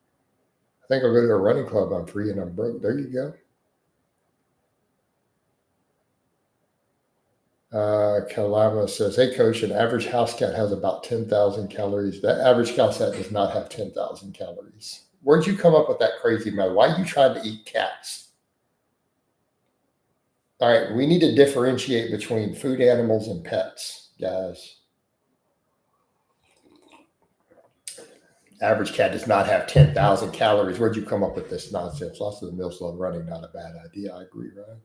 I think I'll go to a running club. I'm free and I'm broke. There you go. Kalama says, hey, coach, an average house cat has about 10,000 calories. That average house cat does not have 10,000 calories. Where'd you come up with that crazy math? Why are you trying to eat cats? All right, we need to differentiate between food animals and pets, guys. Average cat does not have 10,000 calories. Where'd you come up with this nonsense? Lots of the meals love running, not a bad idea. I agree, Ryan.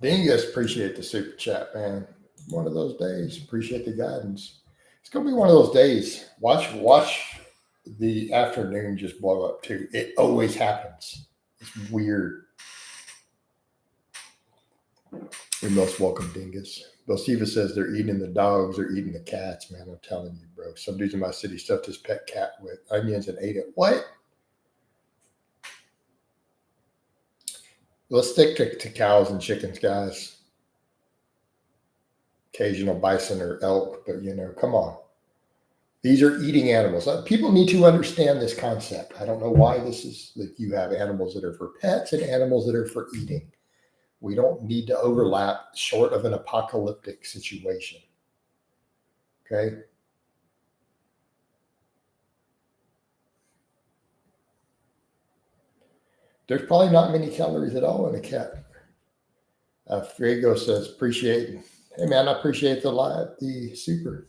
Dingus, appreciate the super chat, man. One of those days. Appreciate the guidance. It's gonna be one of those days. Watch the afternoon just blow up too. It always happens. It's weird. You're most welcome, Dingus. Bosiva says they're eating the dogs, they're eating the cats, man. I'm telling you, bro. Some dudes in my city stuffed his pet cat with onions and ate it. What? Let's stick to cows and chickens, guys. Occasional bison or elk, but come on. These are eating animals. People need to understand this concept. I don't know why this is like you have animals that are for pets and animals that are for eating. We don't need to overlap short of an apocalyptic situation. Okay. There's probably not many calories at all in a cat. Friego says, appreciate. Hey man, I appreciate the super.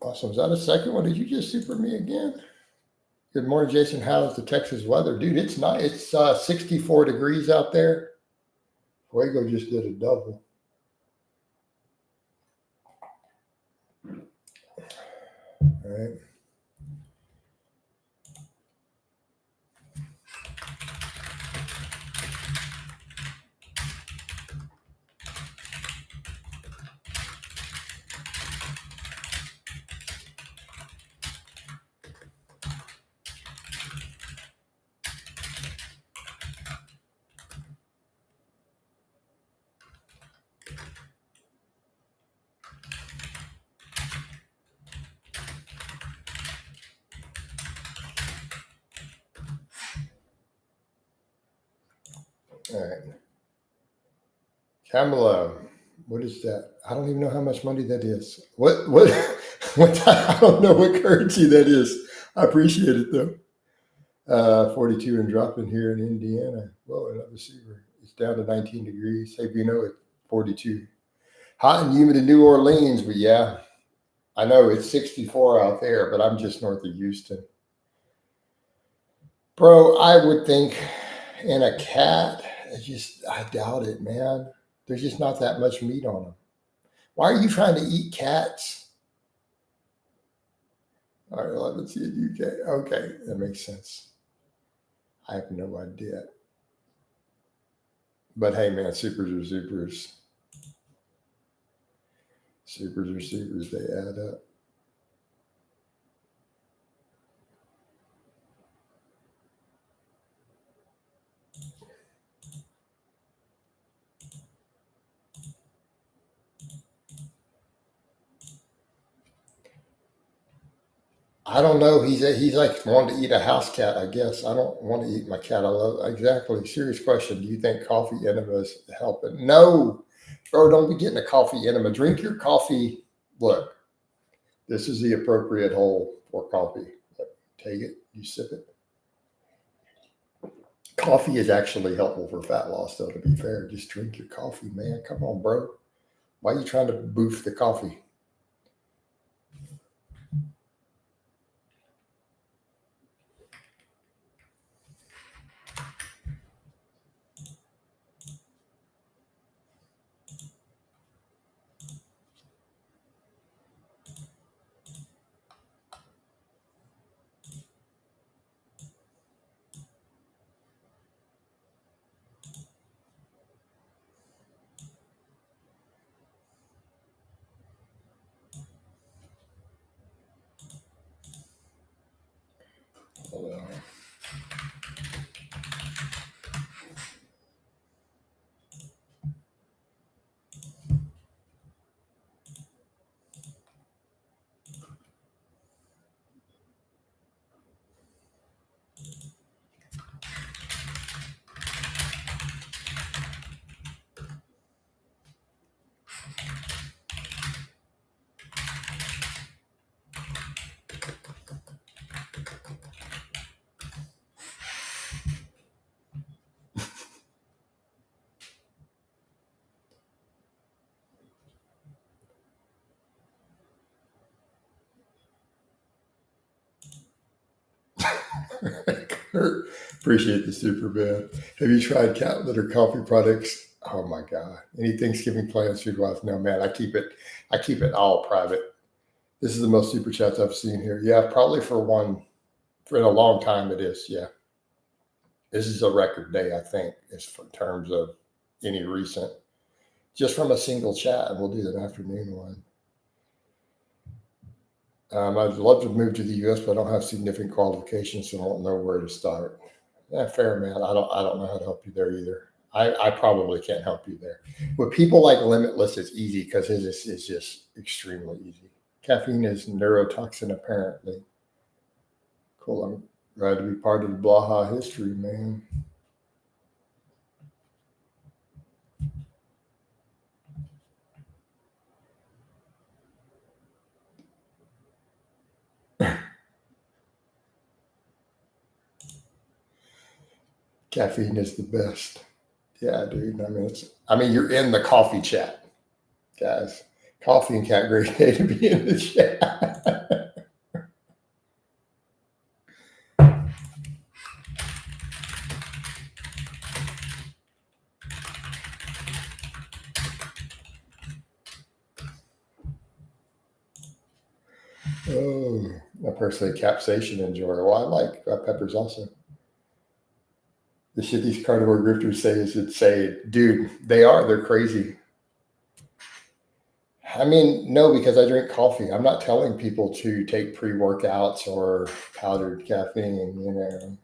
Awesome. Is that a second one? Did you just super me again? Good morning, Jason. How's the Texas weather? Dude, it's nice. It's 64 degrees out there. Fuego just did a double. All right. All right. Kamala, what is that? I don't even know how much money that is. What I don't know what currency that is. I appreciate it though. 42 and dropping here in Indiana. Whoa, another super. It's down to 19 degrees. Hey, you know it, 42. Hot and humid in New Orleans, but yeah, I know it's 64 out there, but I'm just north of Houston. Bro, I would think in a cat, I doubt it, man. There's just not that much meat on them. Why are you trying to eat cats? All right, let's see in UK. Okay, that makes sense. I have no idea. But hey, man, supers are supers. Supers are supers. They add up. I don't know. He's like wanting to eat a house cat, I guess. I don't want to eat my cat. I love exactly. Serious question. Do you think coffee enemas help it? No, bro. Don't be getting a coffee enema. Drink your coffee. Look, this is the appropriate hole for coffee. Take it. You sip it. Coffee is actually helpful for fat loss, though. To be fair, just drink your coffee, man. Come on, bro. Why are you trying to boof the coffee? Kurt, appreciate the super man. Have you tried cat litter coffee products? Oh my god! Any Thanksgiving plans food wise? No, man. I keep it. I keep it all private. This is the most super chats I've seen here. Yeah, probably for one for in a long time. It is. Yeah, this is a record day. I think is in terms of any recent. Just from a single chat, and we'll do an afternoon one. I'd love to move to the U.S., but I don't have significant qualifications, so I don't know where to start. Yeah, fair, man. I don't know how to help you there either. I probably can't help you there. With people like Limitless, it's easy because his is just extremely easy. Caffeine is neurotoxin, apparently. Cool. I'm glad to be part of the Blaha history, man. Caffeine is the best. Yeah, dude. I mean, you're in the coffee chat, guys. Coffee and cat great day to be in the chat. Oh, I personally capsaicin enjoyer. Well, I like peppers also. The shit these carnivore grifters say is insane. Dude, they are. They're crazy. I mean, no, because I drink coffee. I'm not telling people to take pre workouts or powdered caffeine, you know.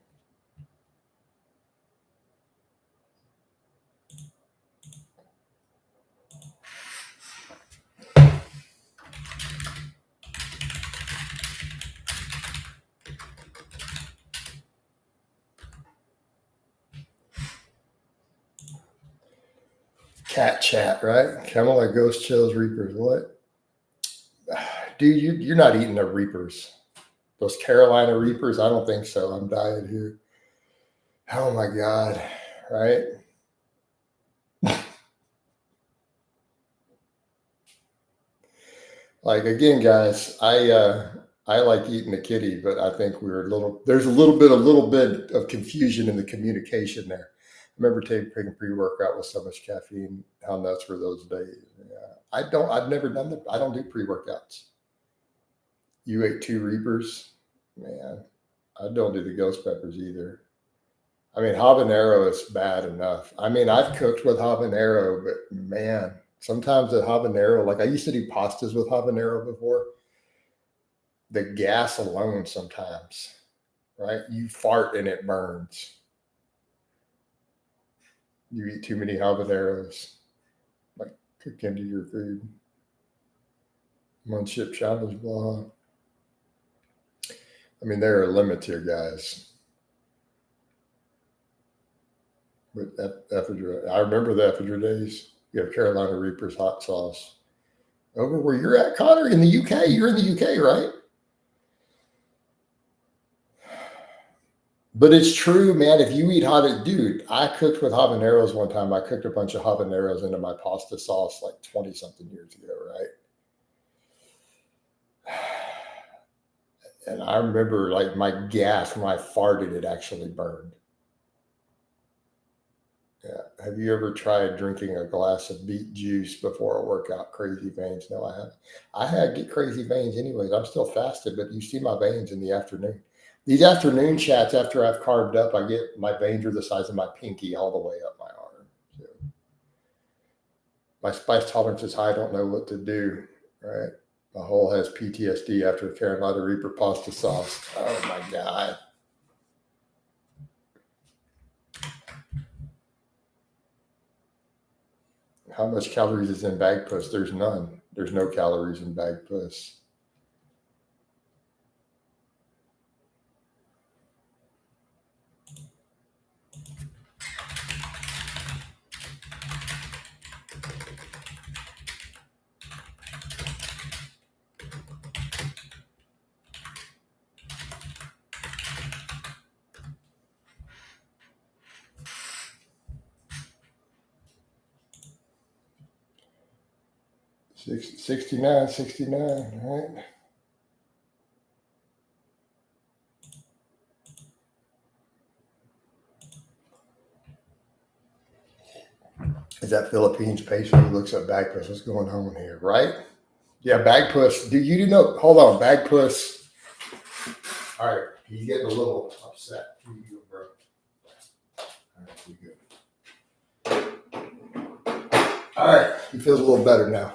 Cat chat, right? Camelot Ghost Chills Reapers. What? Dude, you're not eating the Reapers. Those Carolina Reapers? I don't think so. I'm dying here. Oh my God. Right? Like again, guys, I like eating the kitty, but I think there's a little bit of confusion in the communication there. I remember taking pre-workout with so much caffeine. How nuts were those days? Yeah. I've never done that. I don't do pre-workouts. You ate two Reapers? Man, I don't do the ghost peppers either. I mean, habanero is bad enough. I mean, I've cooked with habanero, but man, sometimes the habanero, like I used to do pastas with habanero before. The gas alone sometimes, right? You fart and it burns. You eat too many habaneros, like cook into your food. One chip challenge, blah. I mean, there are limits here, guys. But Effiger, I remember the Effiger days. You have Carolina Reaper's hot sauce. Over where you're at, Connor, in the UK. You're in the UK, right? But it's true, man. If you eat dude, I cooked with habaneros one time. I cooked a bunch of habaneros into my pasta sauce like 20 something years ago, right? And I remember like my gas when I farted, it actually burned. Yeah. Have you ever tried drinking a glass of beet juice before a workout? Crazy veins? No, I haven't. I had get crazy veins anyways. I'm still fasted, but you see my veins in the afternoon. These afternoon chats after I've carved up, I get my veins are the size of my pinky all the way up my arm. So my spice tolerance is high. I don't know what to do. Right. My whole has PTSD after Carolina Reaper pasta sauce. Oh my God. How much calories is in bag puss? There's none. There's no calories in bag puss. Six, 69, 69, right? that Philippines patient who looks at bag puss. What's going on here, right? Yeah, bag puss. Do you know? Hold on, bag puss. All right, he's getting a little upset. Here you go, bro. All right, we good. All right, he feels a little better now.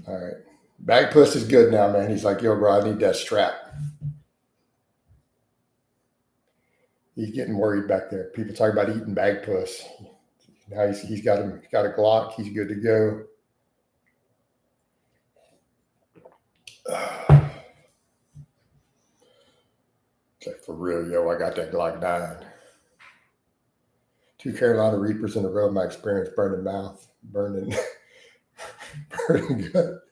All right, bag puss is good now, man. He's like, yo, bro, I need that strap. He's getting worried back there. People talk about eating bag puss. Now he's got a Glock. He's good to go. It's like, for real, yo, I got that Glock 9. 2 Carolina Reapers in a row. My experience burning mouth, burning gut.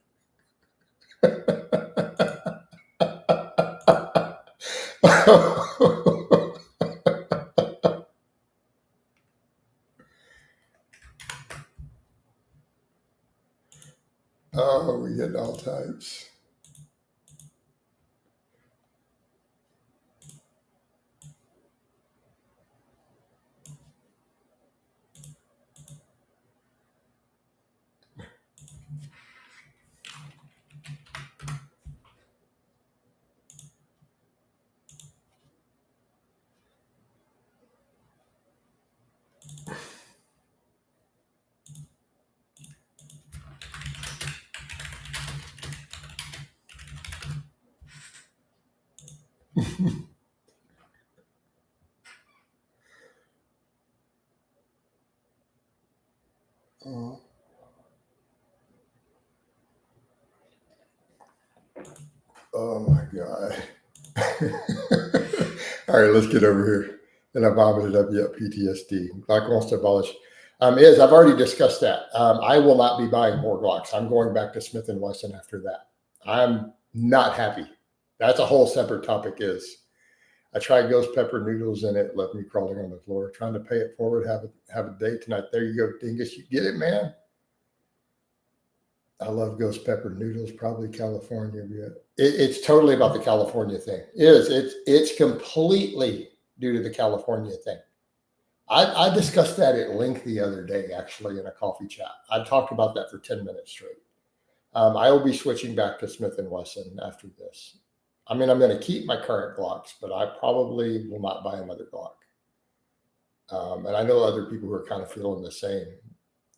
Oh, we get all types. Oh. Oh my God. All right, let's get over here. And I vomited up yet PTSD. Glock wants to abolish. I've already discussed that. I will not be buying more Glocks. I'm going back to Smith & Wesson after that. I'm not happy. That's a whole separate topic. I tried ghost pepper noodles and it left me crawling on the floor. Trying to pay it forward, have a day tonight. There you go, Dingus. You get it, man? I love ghost pepper noodles, probably California. It's totally about the California thing. It's completely due to the California thing. I discussed that at length the other day, actually, in a coffee chat. I talked about that for 10 minutes straight. I will be switching back to Smith & Wesson after this. I mean, I'm going to keep my current Glocks, but I probably will not buy another Glock. And I know other people who are kind of feeling the same.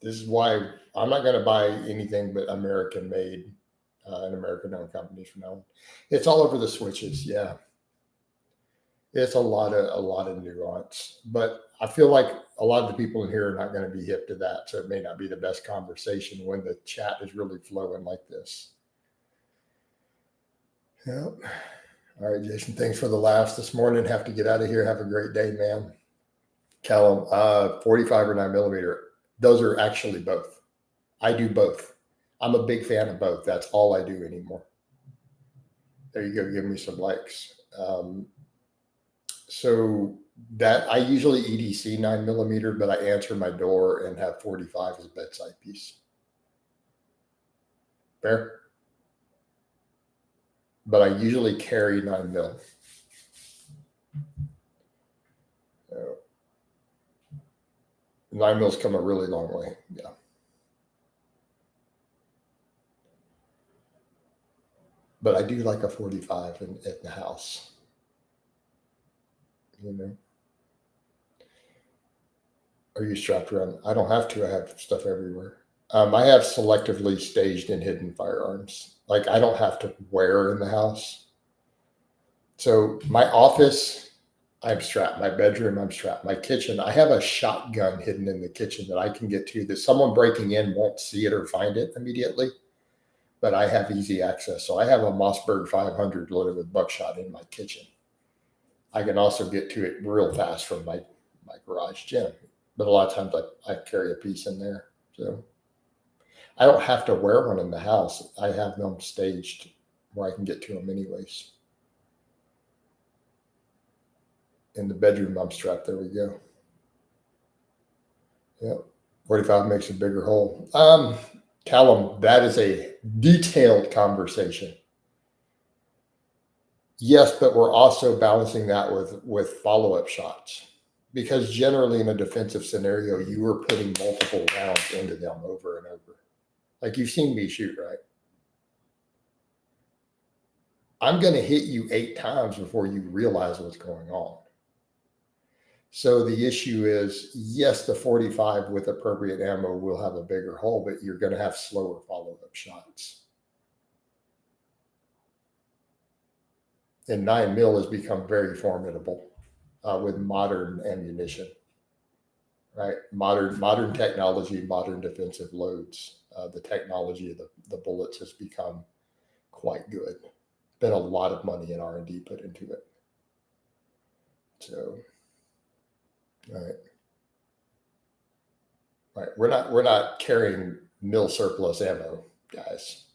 This is why I'm not going to buy anything but American-made and American-owned companies from now on. It's all over the switches, yeah. It's a lot of nuance, but I feel like a lot of the people in here are not going to be hip to that, so it may not be the best conversation when the chat is really flowing like this. Yep. All right, Jason, thanks for the laughs this morning. Have to get out of here. Have a great day, man. Callum, 45 or 9mm. Those are actually both. I do both. I'm a big fan of both. That's all I do anymore. There you go. Give me some likes. So that I usually EDC 9mm, but I answer my door and have 45 as a bedside piece. Fair? But I usually carry 9mm. 9mm come a really long way. Yeah. But I do like a 45 at the house. You know. Are you strapped around? I don't have to. I have stuff everywhere. I have selectively staged and hidden firearms. Like I don't have to wear in the house. So my office, I'm strapped. My bedroom, I'm strapped. My kitchen, I have a shotgun hidden in the kitchen that I can get to that someone breaking in won't see it or find it immediately, but I have easy access. So I have a Mossberg 500 loaded with buckshot in my kitchen. I can also get to it real fast from my garage gym, but a lot of times I carry a piece in there. So I don't have to wear one in the house. I have them staged where I can get to them anyways. In the bedroom, I'm strapped. There we go. Yep. 45 makes a bigger hole. Callum, that is a detailed conversation. Yes, but we're also balancing that with follow-up shots. Because generally in a defensive scenario, you are putting multiple rounds into them over and over. Like you've seen me shoot, right? I'm going to hit you 8 times before you realize what's going on. So the issue is, yes, the 45 with appropriate ammo will have a bigger hole, but you're going to have slower follow-up shots. And 9mm has become very formidable with modern ammunition, right? Modern technology, modern defensive loads. The technology of the bullets has become quite good. Been a lot of money in R&D put into it. So, all right. Right. We're not carrying mil surplus ammo, guys.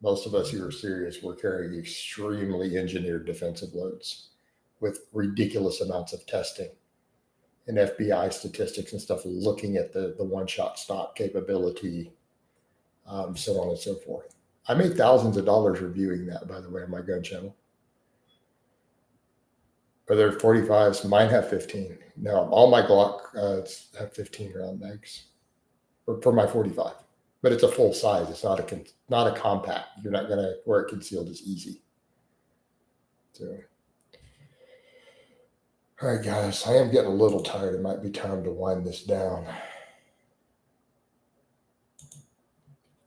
Most of us who are serious, we're carrying extremely engineered defensive loads with ridiculous amounts of testing and FBI statistics and stuff, looking at the one-shot stock capability, so on and so forth. I made thousands of dollars reviewing that, by the way, on my gun channel. Are there 45s? Mine have 15. No, all my Glock have 15 round mags for my 45. But it's a full size. It's not a compact. You're not gonna wear it concealed as easy. So, all right, guys, I am getting a little tired. It might be time to wind this down.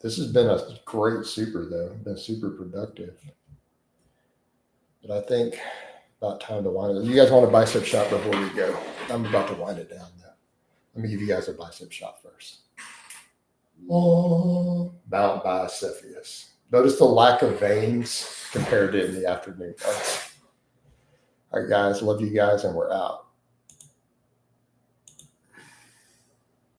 This has been a great super, though. Been super productive. But I think about time to wind it. You guys want a bicep shot before we go? I'm about to wind it down, though. Let me give you guys a bicep shot first. Oh, Mount Bicephalus. Notice the lack of veins compared to in the afternoon parts. All right, guys. Love you guys, and we're out.